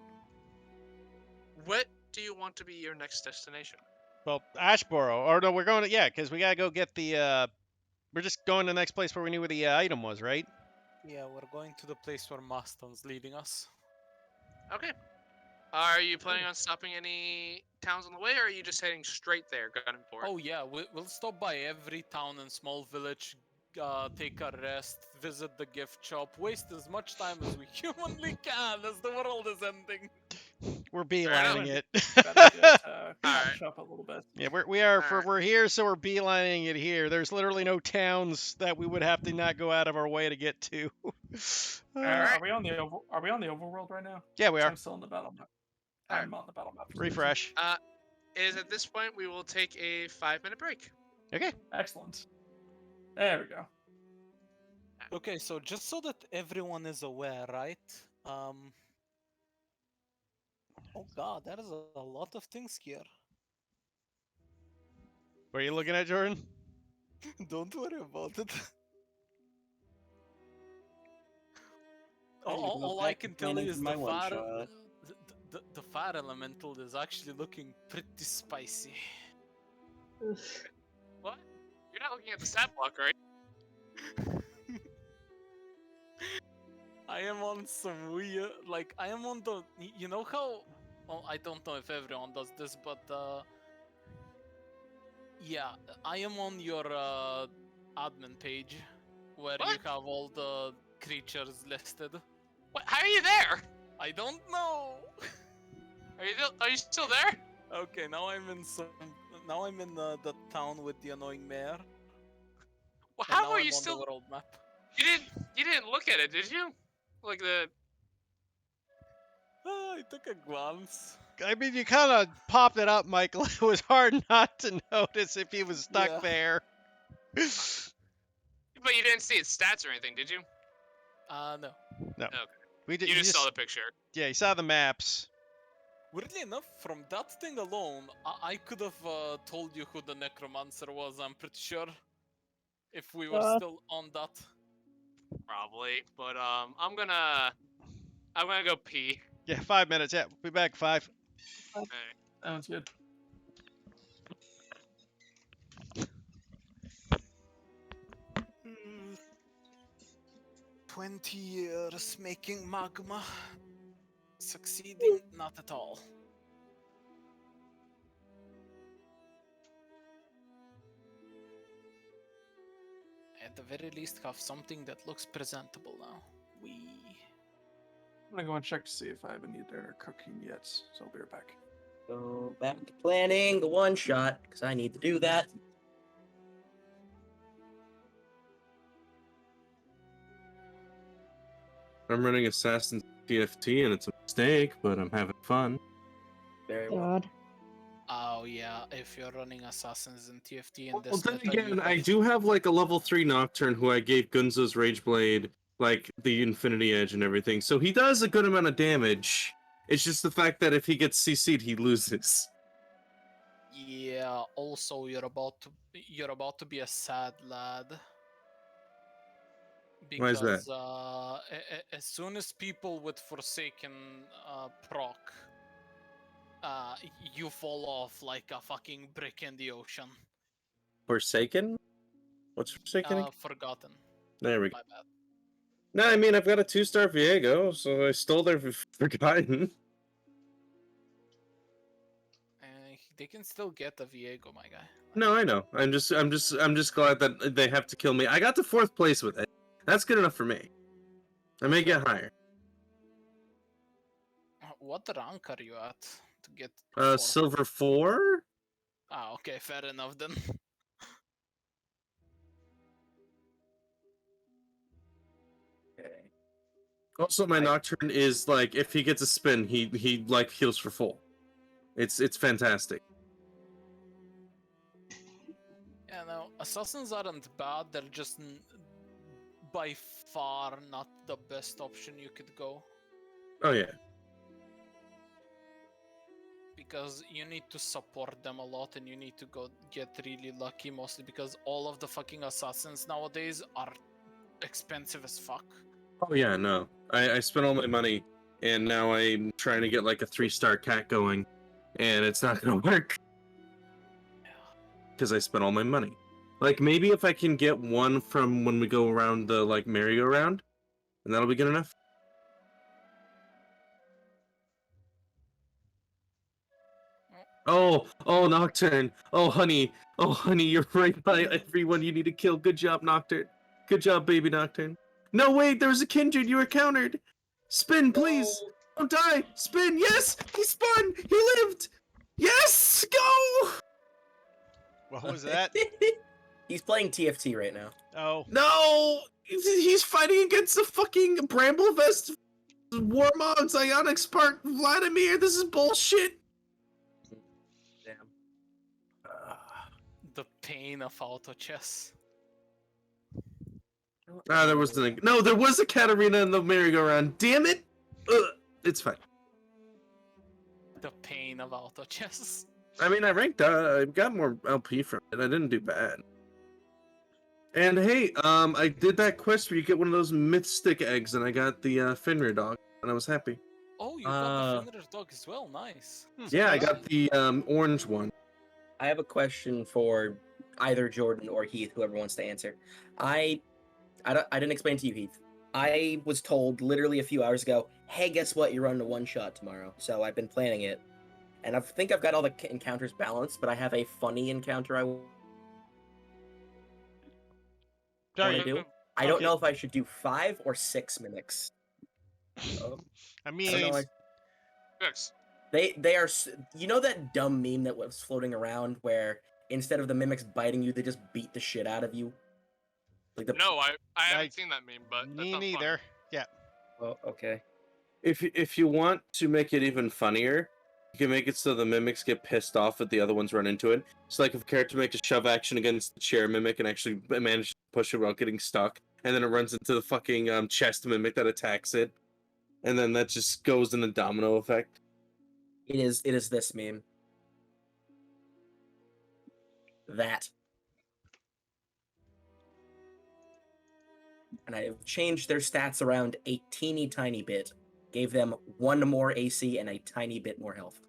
What do you want to be your next destination? Well, Ashboro. Or no, we're going to, yeah, because we got to go get the, we're just going to the next place where we knew where the item was, right? Yeah, we're going to the place where Maston's leading us. Okay. Are you planning on stopping any towns on the way, or are you just heading straight there, gunning for it? Oh yeah, we'll stop by every town and small village, take a rest, visit the gift shop, waste as much time as we humanly can as the world is ending. We're beelining it. Better get Alright. catch up a little bit. Yeah, Alright. we're here, so we're beelining it here. There's literally no towns that we would have to not go out of our way to get to. Are we on the overworld right now? Yeah, we are. I'm still in the battle map. Alright. I'm on the battle map. for some reason. Refresh. Is at this point we will take a 5-minute break. Okay. Excellent. There we go. Okay, so just so that everyone is aware, right? Oh god, there is a lot of things here. What are you looking at, Jordan? Don't worry about it. I need to go All I back can and tell plan you into is my the one fire, shot. the fire elemental is actually looking pretty spicy. What? You're not looking at the stat block, right? I am on some weird, like, I am on the, you know how, well, I don't know if everyone does this, but, yeah, I am on your, admin page, where you What? have all the creatures listed. What? How are you there? I don't know! Are you still there? Okay, now I'm in the town with the annoying mayor. Well, And how now are I'm you on still? the world map. You didn't look at it, did you? Like the. I took a glance. I mean, you kind of popped it up, Michael. It was hard not to notice if he was stuck Yeah. there. But you didn't see its stats or anything, did you? No. No. Okay. We did. You just saw the picture. Yeah, you saw the maps. Weirdly enough, from that thing alone, I could have told you who the necromancer was, I'm pretty sure. If we were still on that. Probably, but I'm gonna go pee. Yeah, 5 minutes. Yeah, we'll be back 5. Alright. Sounds good. Mm, 20 years making magma. Succeeding? Not at all. At the very least, have something that looks presentable now. I'm gonna go and check to see if I have any dinner cooking yet. So I'll be right back. Go back to planning the one shot, because I need to do that. I'm running Assassin's TFT and it's a mistake, but I'm having fun. Very well. God. Oh yeah, if you're running Assassins in TFT in Well, this then meta, you again, I have- do have like a level 3 Nocturne who I gave Gunzo's Rageblade, like the Infinity Edge and everything. So he does a good amount of damage. It's just the fact that if he gets CC'd, he loses. Yeah, also you're about to be a sad lad. Why is Because that? as soon as people with Forsaken proc, you fall off like a fucking brick in the ocean. Forsaken? What's Forsaken? Forgotten. There we go. My bad. No, I mean, I've got a 2-star Viego, so I stole their Forgotten. They can still get the Viego, my guy. No, I know. I'm just glad that they have to kill me. I got to 4th place with it. That's good enough for me. I may get higher. What rank are you at to get? four? Silver 4? Ah, okay, fair enough then. Okay. Also, my Nocturne is like, if he gets a spin, he like heals for full. It's fantastic. Yeah, no, assassins aren't bad. They're just by far not the best option you could go. Oh yeah. Because you need to support them a lot and you need to go get really lucky, mostly because all of the fucking assassins nowadays are expensive as fuck. Oh yeah, no. I spent all my money, and now I'm trying to get like a 3-star cat going, and it's not gonna work. Because I spent all my money. Like, maybe if I can get one from when we go around the, like, merry-go-round, and that'll be good enough. Oh, Nocturne. Oh, honey, you're right by everyone you need to kill. Good job, Nocturne. Good job, baby Nocturne. No, wait, there was a kindred. You were countered. Spin, please. Don't die. Spin. Yes, he spun. He lived. Yes, go. What was that? He's playing TFT right now. Oh. No, he's fighting against the fucking Bramblevest Warmogs Ionic Spark Vladimir. This is bullshit. Damn. The pain of auto chess. Ah, there wasn't. No, there was a Katarina in the merry-go-round. Damn it! Ugh, it's fine. The pain of auto chess. I mean, I ranked. I got more LP from it. I didn't do bad. And hey, I did that quest where you get one of those Mythstick eggs, and I got the Fenrir dog, and I was happy. Oh, you got the Fenrir dog as well. Nice. Yeah, I got the orange one. I have a question for either Jordan or Heath, whoever wants to answer. I didn't explain to you, Heath. I was told literally a few hours ago, hey, guess what? You're running a one-shot tomorrow. So I've been planning it. And I think I've got all the encounters balanced, but I have a funny encounter I want to do. I don't know if I should do 5 or 6 mimics. I mean, I don't know, Yes. they are. You know that dumb meme that was floating around where instead of the mimics biting you, they just beat the shit out of you? Like the... No, I haven't seen that meme, but me neither. Yeah. Well, okay. If you want to make it even funnier, you can make it so the mimics get pissed off that the other ones run into it. So like if a character makes a shove action against the chair mimic and actually manages to push it without getting stuck, and then it runs into the fucking chest mimic that attacks it, and then that just goes in a domino effect. It is this meme. That. And I have changed their stats around a teeny tiny bit. Gave them 1 more AC and a tiny bit more health.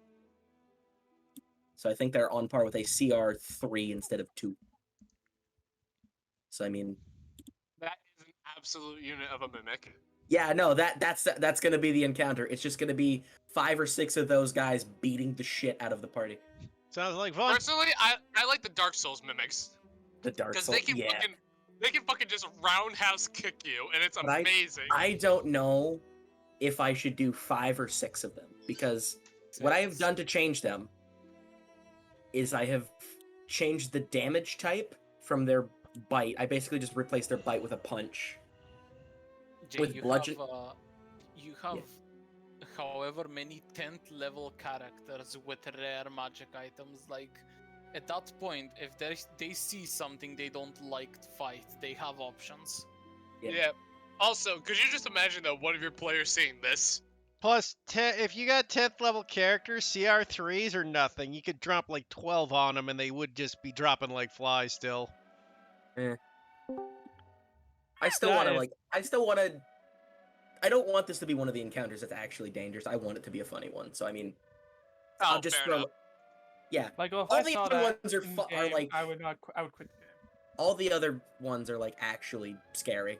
So I think they're on par with a CR 3 instead of 2. So I mean, that is an absolute unit of a mimic. yeah, no, that's gonna be the encounter. It's just gonna be 5 or 6 of those guys beating the shit out of the party. Sounds like fun. Personally, I like the Dark Souls mimics. The Dark Because Souls, they can fucking just roundhouse kick you, and it's But amazing. I don't know if I should do 5 or 6 of them, because what I have done to change them is I have changed the damage type from their bite. I basically just replaced their bite with a punch. Jay, With bludgeon. You have however many 10th level characters with rare magic items. Like at that point, if they see something they don't like to fight, they have options. Yeah. Also, could you just imagine though one of your players seeing this? Plus, if you got 10th level characters, CR3s are nothing. You could drop like 12 on them and they would just be dropping like flies still. I still want to I don't want this to be one of the encounters that's actually dangerous. I want it to be a funny one. So I mean, I'll just fair throw. enough. Yeah, Like, well, if all I the saw other that ones are in are game, like I would quit the game. all the other ones are like actually scary.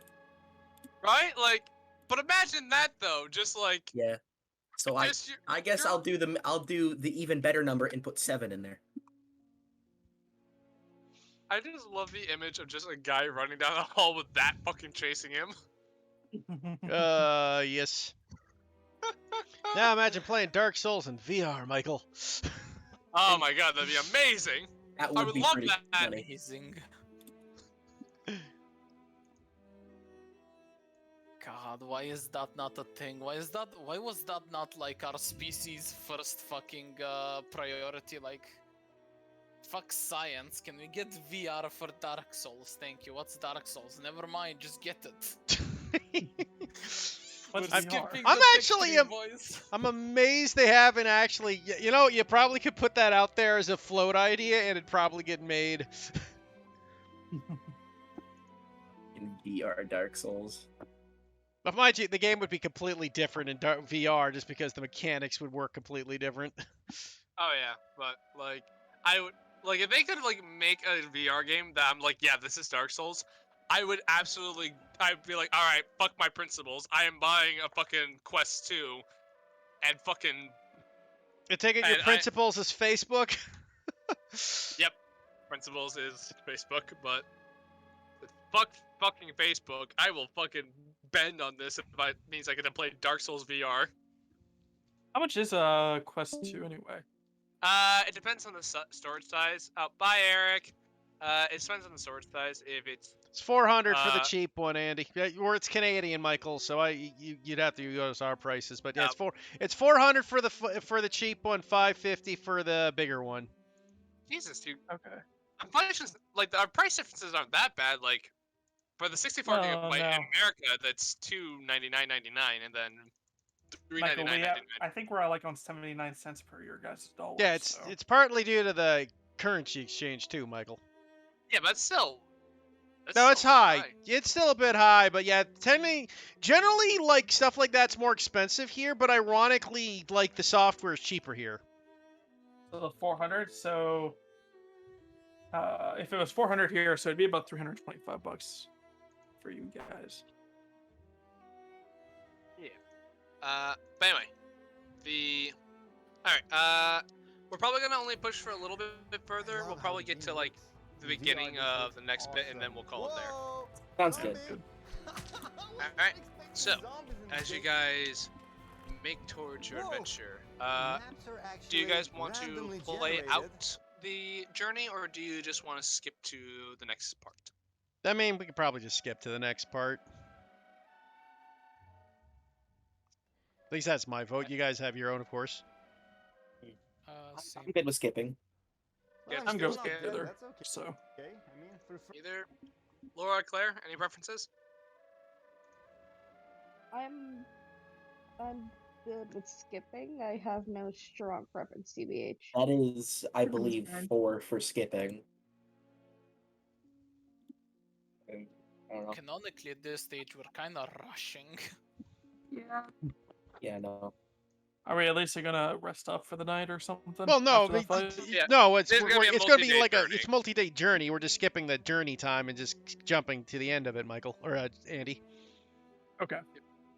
Right? Like, but imagine that though, just like Yeah. So just I guess I'll do the even better number and put 7 in there. I just love the image of just a guy running down the hall with that fucking chasing him. Yes. Now imagine playing Dark Souls in VR, Michael. Oh my god, that'd be amazing. That I would be love pretty that. funny. Amazing. God, why is that not a thing? Why was that not like our species' first fucking priority? Like, fuck science. Can we get VR for Dark Souls? Thank you. What's Dark Souls? Never mind, just get it. What's I'm, VR? Skipping I'm the actually victory, boys. I'm amazed they haven't actually. You know, you probably could put that out there as a float idea, and it'd probably get made. In VR Dark Souls. But mind you, the game would be completely different in VR, just because the mechanics would work completely different. Oh yeah, but like I would like if they could like make a VR game that I'm like, yeah, this is Dark Souls. I'd be like, all right, fuck my principles. I am buying a fucking Quest 2 and fucking I take it your and principles is Facebook. yep, principles is Facebook, but fuck fucking Facebook. I will fucking bend on this if it means I get to play Dark Souls VR. How much is Quest 2 anyway? It depends on the storage size. Bye, Eric. It depends on the storage size. If it's It's 400 for the cheap one, Andy. Or it's Canadian, Michael. So you'd have to go to our prices. But yeah, it's 400 for the cheap one, 550 for the bigger one. Jesus, dude. Okay. I'm probably just like our price differences aren't that bad. Like for the 64 gigabyte in America, that's $299.99, and then Michael, $399.99. I think we're like on 79 cents per your guys' dollar. Yeah, it's partly due to the currency exchange too, Michael. Yeah, but still. No, it's high. It's still a bit high, but yeah, generally, like stuff like that's more expensive here. But ironically, like the software is cheaper here. So 400. So if it was 400 here, so it'd be about $325 for you guys. Yeah. But anyway, all right. We're probably gonna only push for a little bit further. We'll probably get to like the beginning of the next bit, and then we'll call it there. Sounds good. Alright, so, as you guys make towards your adventure, do you guys want to play out the journey, or do you just want to skip to the next part? I mean, we could probably just skip to the next part. At least that's my vote. You guys have your own, of course. I'm good with skipping. Yeah, I'm good with skip. either. So. Okay, I mean, Either. Laura, Claire, any preferences? I'm good with skipping. I have no strong preference, TBH. That is, I believe, 4 for skipping. I don't know. Canonically, at this stage, we're kind of rushing. Yeah. Yeah, no. Are we at least gonna rest up for the night or something? Well, no, after the fight? no, it's There's gonna be a it's going to be multi-day like journey. it's multi-day journey. We're just skipping the journey time and just jumping to the end of it, Michael or Andy. Okay.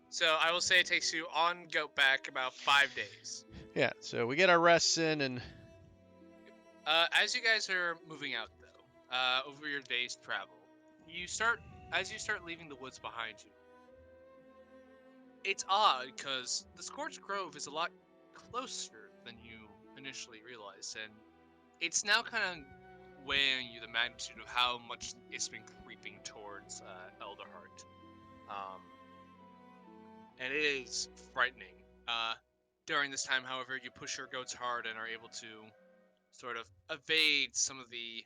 So I will say it takes you on go back about 5 days. Yeah, so we get our rests in and. As you guys are moving out, though, over your day's travel, as you start leaving the woods behind you. It's odd because the Scorched Grove is a lot closer than you initially realized, and it's now kind of weighing you the magnitude of how much it's been creeping towards Elderheart. And it is frightening. During this time, however, you push your goats hard and are able to sort of evade some of the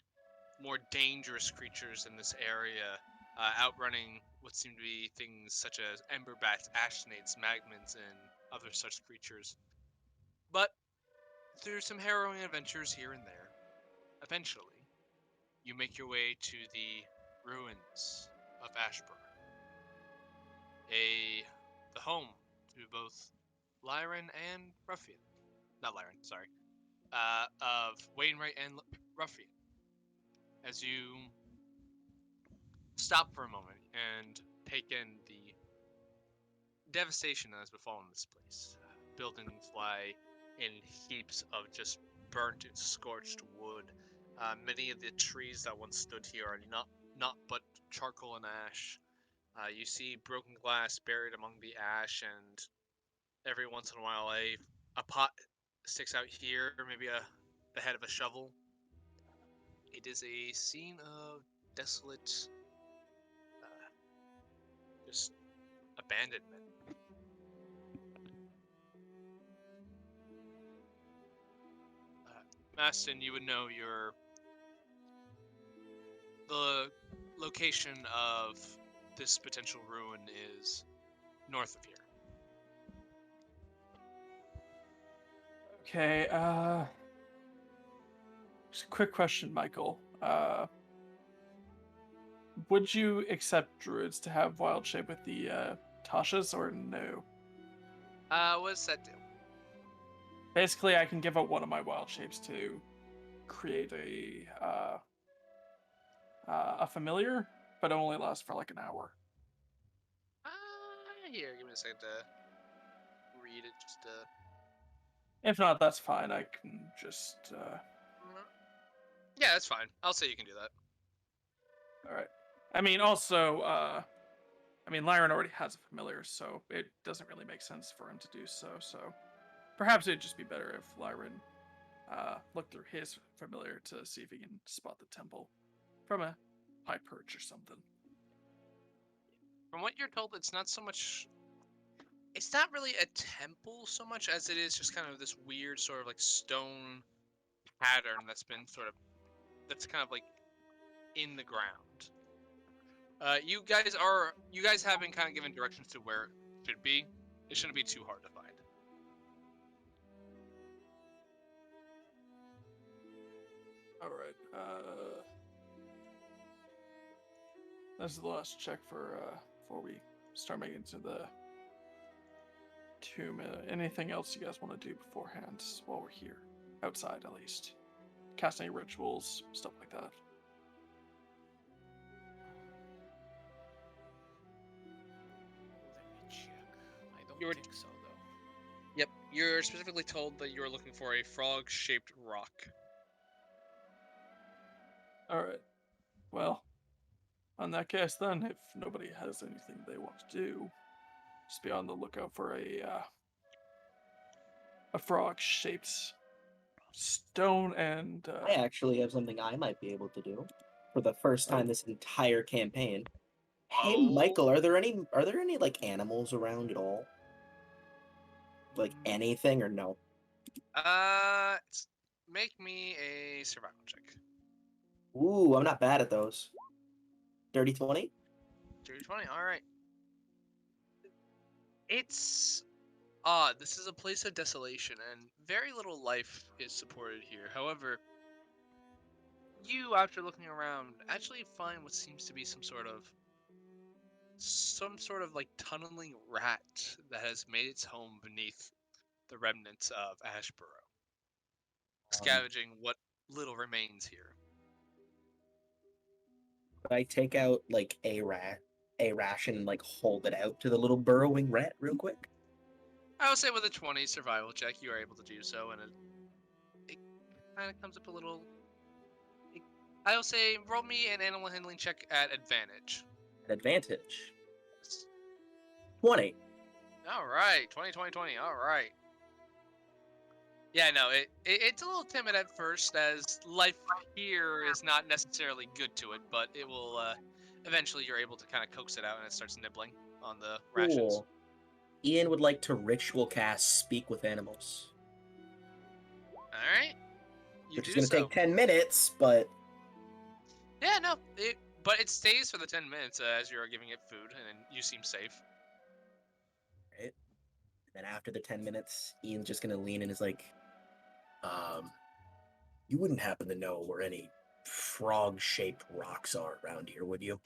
more dangerous creatures in this area, outrunning what seem to be things such as emberbats, ashnates, magmans, and other such creatures. But through some harrowing adventures here and there, eventually, you make your way to the ruins of Ashburn, the home to both Lyran and Ruffian. Not Lyran, sorry. Of Wainwright and Ruffian. As you stop for a moment and take in the devastation that has befallen this place. Buildings lie in heaps of just burnt and scorched wood. Many of the trees that once stood here are not but charcoal and ash. You see broken glass buried among the ash, and every once in a while a pot sticks out here, or maybe the head of a shovel. It is a scene of desolate, just abandonment. Maston, you would know the location of this potential ruin is north of here. Okay, just a quick question, Michael. Would you accept druids to have wild shape with the Tashas or no? What does that do? Basically, I can give up one of my wild shapes to create a familiar, but it only lasts for like an hour. Here, give me a second to read it. If not, that's fine. I can just. Yeah, that's fine. I'll say you can do that. All right. I mean, also, Lyron already has a familiar, so it doesn't really make sense for him to do so. So perhaps it'd just be better if Lyron looked through his familiar to see if he can spot the temple from a high perch or something. From what you're told, it's not so much. It's not really a temple so much as it is just kind of this weird sort of like stone pattern that's kind of like in the ground. You guys have been kind of given directions to where it should be. It shouldn't be too hard to find. All right. This is the last check for before we start making it to the tomb. Anything else you guys want to do beforehand while we're here, outside at least? Cast any rituals, stuff like that. Let me check. I don't You were- think so, though. Yep, you're specifically told that you're looking for a frog-shaped rock. All right. Well, on that case, then, if nobody has anything they want to do, just be on the lookout for a frog-shaped stone and. I actually have something I might be able to do for the first time this entire campaign. Hey, Michael, are there any like animals around at all? Like anything or no? Make me a survival check. Ooh, I'm not bad at those. Dirty 20? Dirty 20, alright. It's odd. This is a place of desolation, and very little life is supported here. However, you, after looking around, actually find what seems to be some sort of like tunneling rat that has made its home beneath the remnants of Ashborough, scavenging what little remains here. Could I take out like a ration and like hold it out to the little burrowing rat real quick? I will say with a 20 survival check, you are able to do so, and it kind of comes up a little. I will say roll me an animal handling check at advantage. An advantage. 20. All right, 20, 20, 20. All right. Yeah, no, it's a little timid at first, as life here is not necessarily good to it, but it will eventually you're able to kind of coax it out, and it starts nibbling on the rations. Cool. Ian would like to ritual cast Speak with Animals. All right. Which is going to take 10 minutes, but... Yeah, no, but it stays for the 10 minutes as you're giving it food, and you seem safe. Right. And then after the 10 minutes, Ian's just going to lean in and is like, you wouldn't happen to know where any frog-shaped rocks are around here, would you?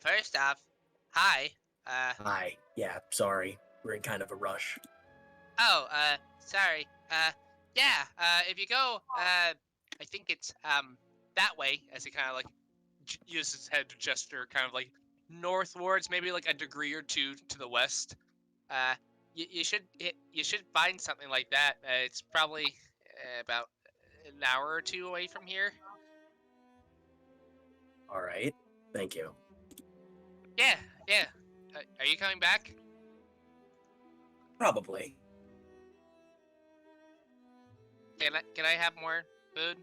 First off, hi. Hi. Yeah, sorry. We're in kind of a rush. Oh, sorry. Yeah, if you go, I think it's, that way, as he kind of, like, uses his head to gesture kind of, like, northwards, maybe, like, a degree or two to the west. You should find something like that. It's probably about an hour or two away from here. All right. Thank you. Yeah. Are you coming back? Probably. Can I have more food?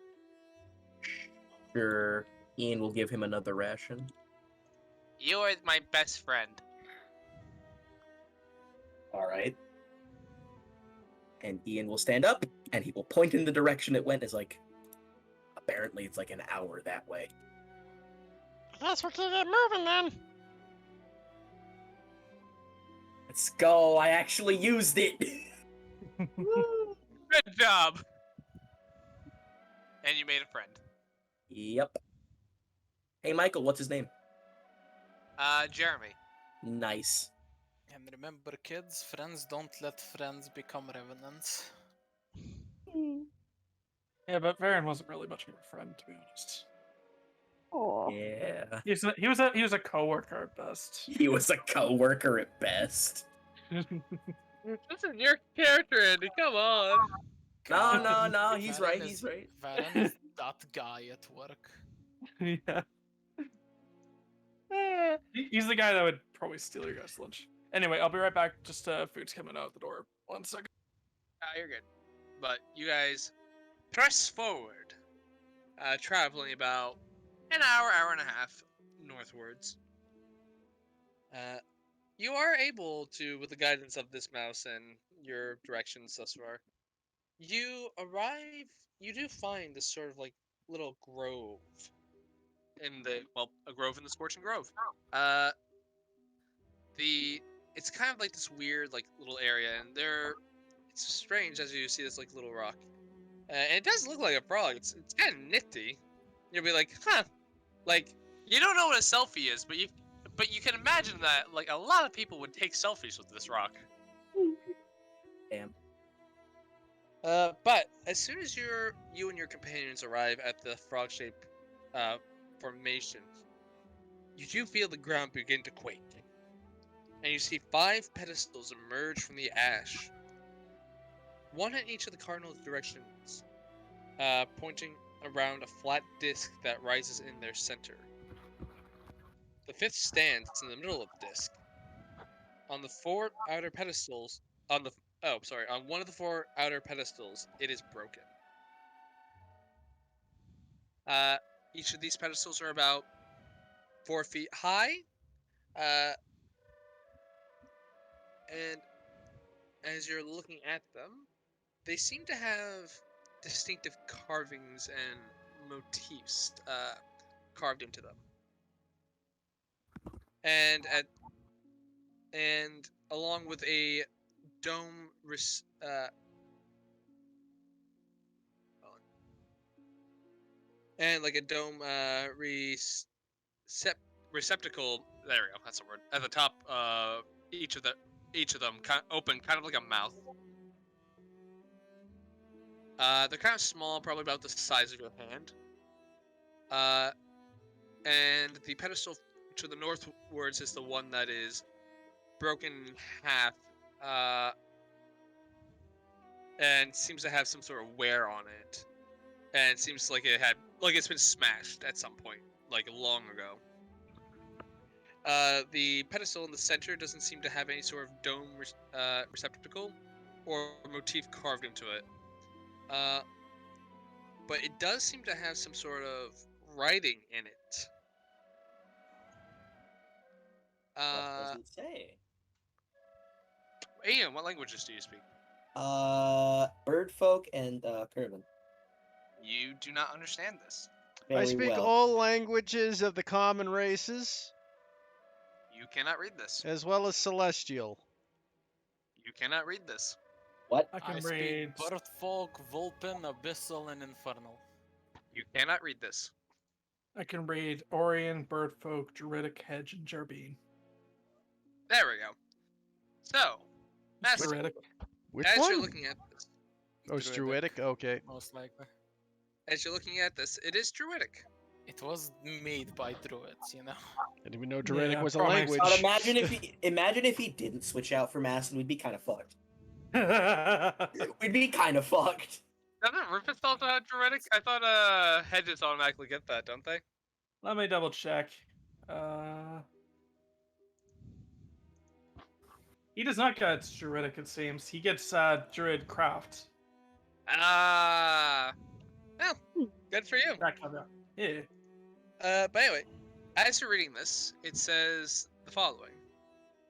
Sure. Ian will give him another ration. You are my best friend. All right. And Ian will stand up, and he will point in the direction it went. As like, apparently it's like an hour that way. I guess we can get moving then. Let's go! I actually used it. Good job. And you made a friend. Yep. Hey, Michael, what's his name? Jeremy. Nice. And remember, kids, friends don't let friends become revenants. Yeah, but Varen wasn't really much of a friend, to be honest. Oh. Yeah. He was a coworker at best. He was a co-worker at best. This is your character, Andy. Come on. No, he's Varen right, is- he's right. Varen is that guy at work. Yeah. He's the guy that would probably steal your guys' lunch. Anyway, I'll be right back. Just food's coming out the door. 1 second. You're good. But you guys press forward, traveling about an hour and a half northwards. You are able to, with the guidance of this mouse and your directions thus far, you do find this sort of like little grove a grove in the Scorching Grove. It's kind of like this weird like little area, and it's strange as you see this like little rock, and it does look like a frog. It's kind of nifty. You'll be like, huh, like you don't know what a selfie is, but you can imagine that like a lot of people would take selfies with this rock. Damn. But as soon as you and your companions arrive at the frog-shaped formation, you do feel the ground begin to quake, and you see 5 pedestals emerge from the ash, one in each of the cardinal directions, pointing around a flat disc that rises in their center. The 5th stands in the middle of the disc. On the 4 outer pedestals, on one of the 4 outer pedestals, it is broken. Each of these pedestals are about 4 feet high, and as you're looking at them, they seem to have distinctive carvings and motifs carved into them. And along with a dome and like a dome receptacle. There we go. That's the word. At the top, each of them kind of open, kind of like a mouth. They're kind of small, probably about the size of your hand. And the pedestal to the northwards is the one that is broken in half, and seems to have some sort of wear on it. And it seems like it's been smashed at some point, like long ago. The pedestal in the center doesn't seem to have any sort of dome receptacle or motif carved into it. But it does seem to have some sort of writing in it. What does it say? Ian, what languages do you speak? Birdfolk and Kerman. You do not understand this. Very I speak well. all languages of the common races, You cannot read this. as well as celestial. You cannot read this. What? I can I read. speak Birdfolk, Vulpin, Abyssal, and Infernal. You cannot read this. I can read Orion, Birdfolk, Druidic, Hedge, and Jarbine. There we go. So, Master, Druidic. Which as one? you're looking at this, Oh, it's Druidic? Okay. Most likely. It is Druidic. It was made by druids, you know. I didn't even know Druidic Yeah, was a probably. language. But imagine if he didn't switch out for Masson, we'd be kind of fucked. We'd be kind of fucked. Doesn't Rufus also have Druidic? I thought Hedges automatically get that, don't they? Let me double check. He does not get Druidic, it seems. He gets Druid Craft. Well, good for you. That kind of. Yeah. But anyway, as you're reading this, it says the following.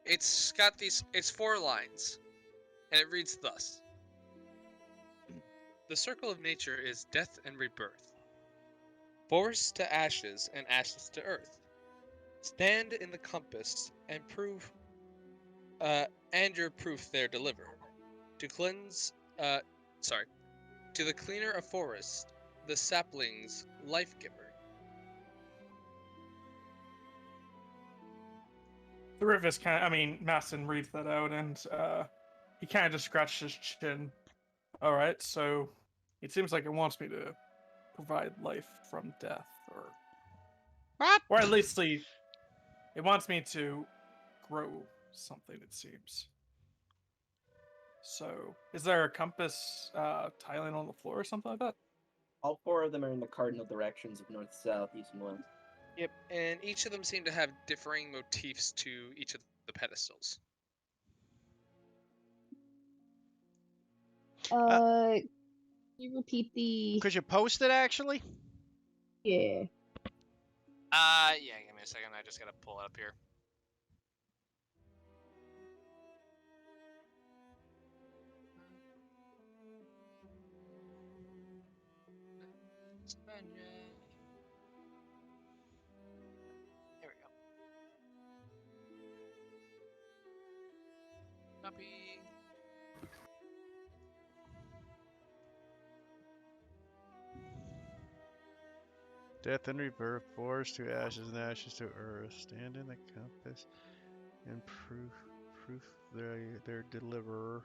It's got it's 4 lines, and it reads thus. The circle of nature is death and rebirth. Forest to ashes and ashes to earth. Stand in the compass and prove, and your proof there deliver. To cleanse, sorry, to the cleaner of forest, the sapling's life giver. The Rufus Maston reads that out and he kind of just scratches his chin. All right, so it seems like it wants me to provide life from death, What? or at least it wants me to grow something. It seems. So, is there a compass tiling on the floor or something like that? All 4 of them are in the cardinal directions of north, south, east, and west. Yep, and each of them seem to have differing motifs to each of the pedestals. Can you repeat the? Could you post it actually? Yeah. Yeah, give me a second. I just gotta pull it up here. Here we go. Copy. Death and rebirth, forest to ashes and ashes to earth. Stand in the compass and proof their deliverer.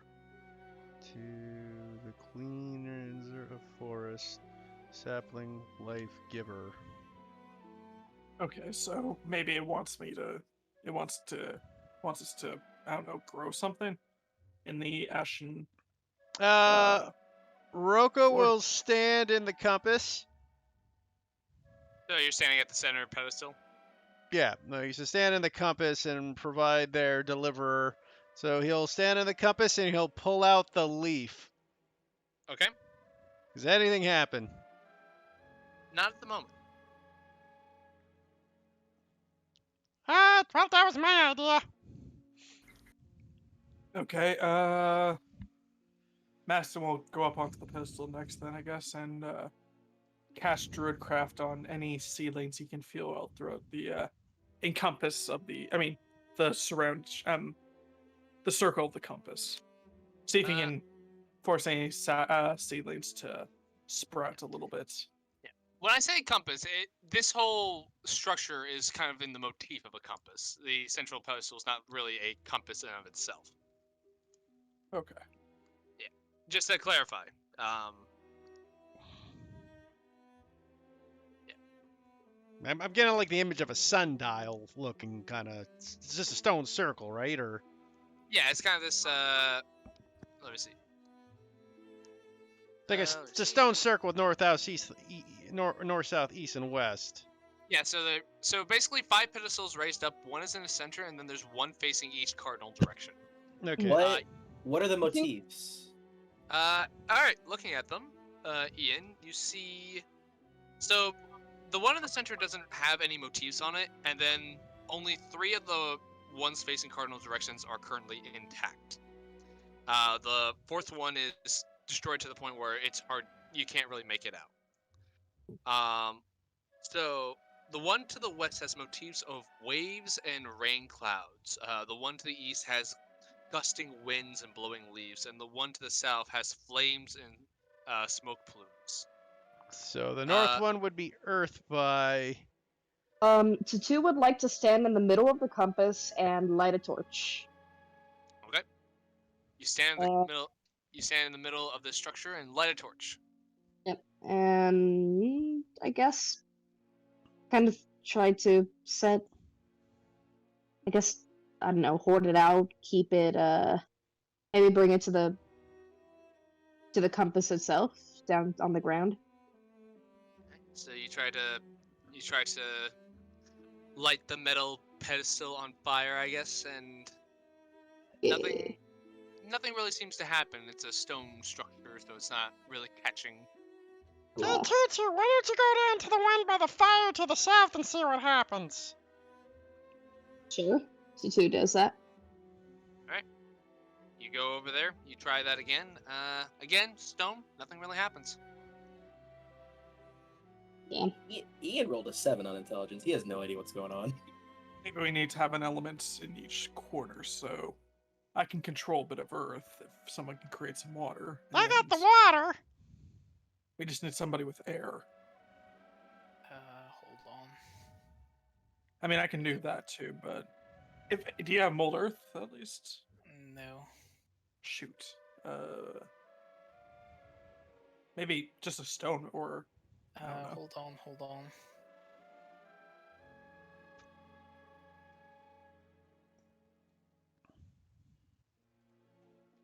To the cleanser of forest, sapling life giver. Okay, so maybe it wants us to, I don't know, grow something in the ashen. Rocco floor. will stand in the compass. So you're standing at the center pedestal? Yeah, no, he's to stand in the compass and provide their deliverer. So he'll stand in the compass and he'll pull out the leaf. Okay. Does anything happen? Not at the moment. Well, that was my idea. Okay, Maston will go up onto the pedestal next, then I guess, and cast Druidcraft on any seedlings he can feel out throughout the encompass of the circle of the compass. See if he can force any seedlings to sprout a little bit. Yeah. When I say compass, this whole structure is kind of in the motif of a compass. The central pedestal is not really a compass in and of itself. Okay. Yeah. Just to clarify. I'm getting like the image of a sundial looking kind of. It's just a stone circle, right? Or Yeah, it's kind of this. Let me see. it's a stone circle with north, south, east, and west. Yeah, so basically 5 pedestals raised up. One is in the center, and then there's one facing each cardinal direction. Okay. What are the motifs? All right. Looking at them, Ian, you see. So, the one in the center doesn't have any motifs on it, and then only 3 of the ones facing cardinal directions are currently intact. The 4th one is destroyed to the point where it's hard. You can't really make it out. So the one to the west has motifs of waves and rain clouds. The one to the east has gusting winds and blowing leaves, and the one to the south has flames and smoke plumes. So the north one would be Earth by. Tutu would like to stand in the middle of the compass and light a torch. Okay. You stand in the middle. You stand in the middle of the structure and light a torch. Yep. And I guess kind of try to set. I guess I don't know, hoard it out, keep it. Maybe bring it to the compass itself down on the ground. So you try to light the metal pedestal on fire, I guess, and nothing really seems to happen. It's a stone structure, so it's not really catching. Hey, Tutu, why don't you go down to the one by the fire to the south and see what happens? Sure. Tutu does that. You go over there. You try that again. Again, stone. Nothing really happens. Damn. Ian rolled a 7 on intelligence. He has no idea what's going on. Maybe we need to have an element in each corner, so I can control a bit of earth if someone can create some water. I got the and water. We just need somebody with air. Hold on. I mean, I can do that too, but do you have mold earth at least? No. Shoot. Maybe just a stone or. I don't know. Hold on.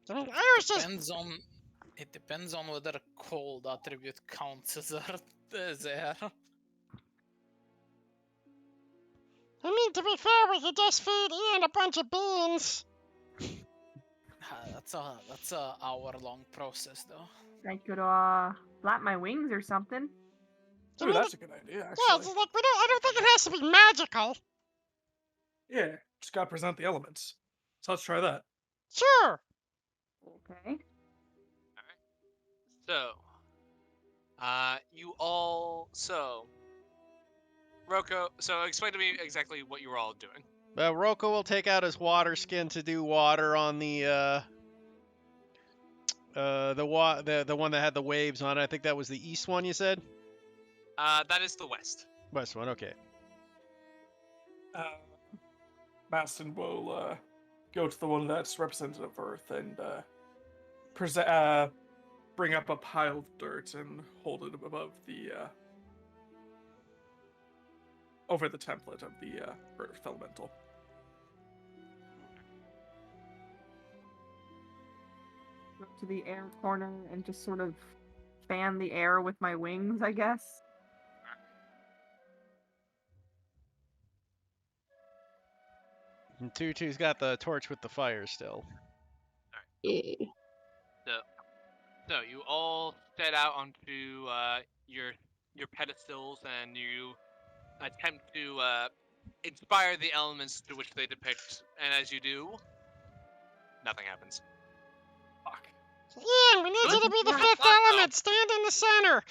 I mean, I was just. It depends on whether a cold attribute counts as air. I mean, to be fair, we could just feed Ian a bunch of beans. That's a hour-long process, though. I could flap my wings or something. Ooh, that's a good idea, actually. Yeah, it's like I don't think it has to be magical. Yeah, just gotta present the elements. So let's try that. Sure. Okay. So, Rocco, so explain to me exactly what you were all doing. Rocco will take out his water skin to do water on the one that had the waves on it. I think that was the east one you said? That is the west. West one, okay. Maston will go to the one that's representative of Earth and bring up a pile of dirt and hold it above the over the template of the Earth Elemental. Go to the air corner and just sort of fan the air with my wings, I guess. And Tutu's got the torch with the fire still. Yeah. So you all set out onto your pedestals and you attempt to inspire the elements to which they depict, and as you do, nothing happens. Fuck. Ian, we need you to be the fifth element. Stand in the center.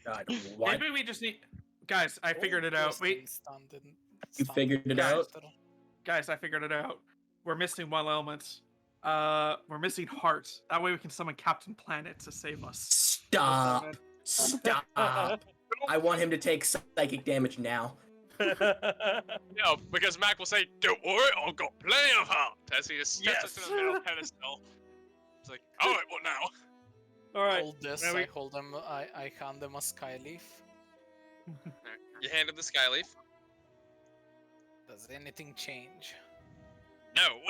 God, what? Maybe we just need. Guys, I figured it out. Wait. You figured it out? Guys, I figured it out. We're missing one element. We're missing heart. That way we can summon Captain Planet to save us. Stop. Stop. I want him to take psychic damage now. No, because Mac will say, "Don't worry, I've got plenty of heart." As he just steps up to the middle pedestal. It's like, all right, what now? All right. Hold this. Now we- I hold them. I hand them a skyleaf. You hand him the skyleaf. Does anything change? No.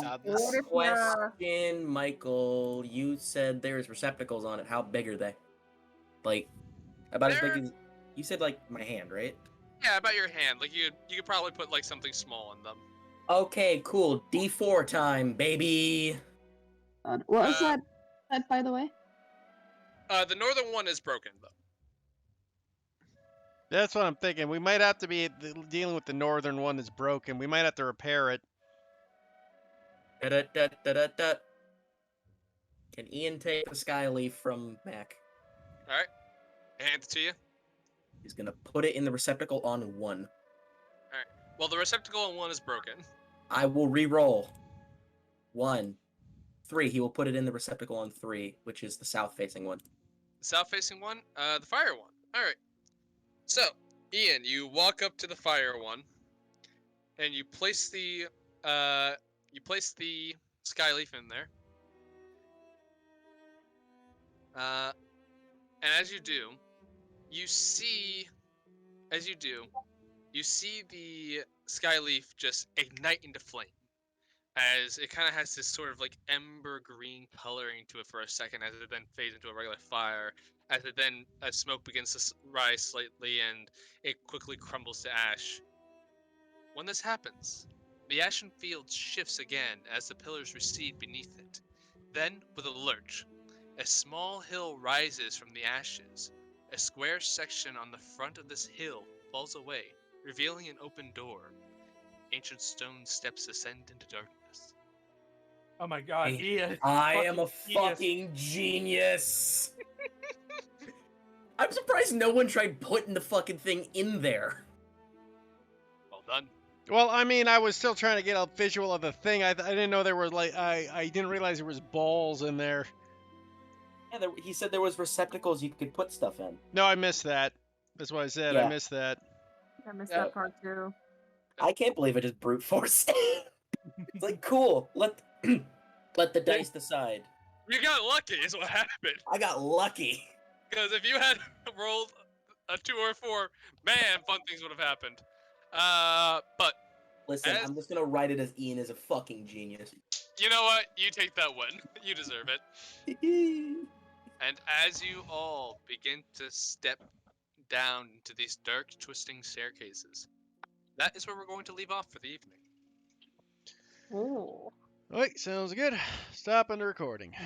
Sadness. What if Question, Michael. You said there's receptacles on it. How big are they? Like, about as big as you said, like my hand, right? Yeah, about your hand. Like you could probably put like something small in them. Okay, cool. D4 time, baby. What was that, by the way? The northern one is broken though. That's what I'm thinking. We might have to be dealing with the northern one that's broken. We might have to repair it. Da-da-da-da-da-da. Can Ian take the skyleaf from Mac? All right, hand it to you. He's gonna put it in the receptacle on 1. Well, the receptacle on 1 is broken. I will re-roll. 1, 3. He will put it in the receptacle on 3, which is the south-facing one. The south-facing one, the fire one. All right. So, Ian, you walk up to the fire one, and you place the skyleaf in there. And as you do, you see the skyleaf just ignite into flame, as it kind of has this sort of like ember green coloring to it for a second, as it then fades into a regular fire, as smoke begins to rise slightly, and it quickly crumbles to ash. When this happens, the ashen field shifts again as the pillars recede beneath it. Then, with a lurch, A small hill rises from the ashes. A square section on the front of this hill falls away, revealing an open door. Ancient stone steps ascend into darkness. Oh my god, Hey, Ian. I am a genius. fucking genius. I'm surprised no one tried putting the fucking thing in there. Well done. Well, I mean, I was still trying to get a visual of the thing. I didn't know there were like I didn't realize there was balls in there. Yeah, he said there was receptacles you could put stuff in. No, I missed that. That's what I said. I Yeah. missed that. I missed Yeah. that part too. I can't believe I just brute forced it. It's like, cool. Let the dice decide. You got lucky, is what happened. I got lucky. Because if you had rolled a 2 or a 4, man, fun things would have happened. But Listen, I'm just gonna write it as Ian is a fucking genius. you know what? You take that win. You deserve it. And as you all begin to step down into these dark, twisting staircases, that is where we're going to leave off for the evening. Ooh. All right, sounds good. Stopping the recording.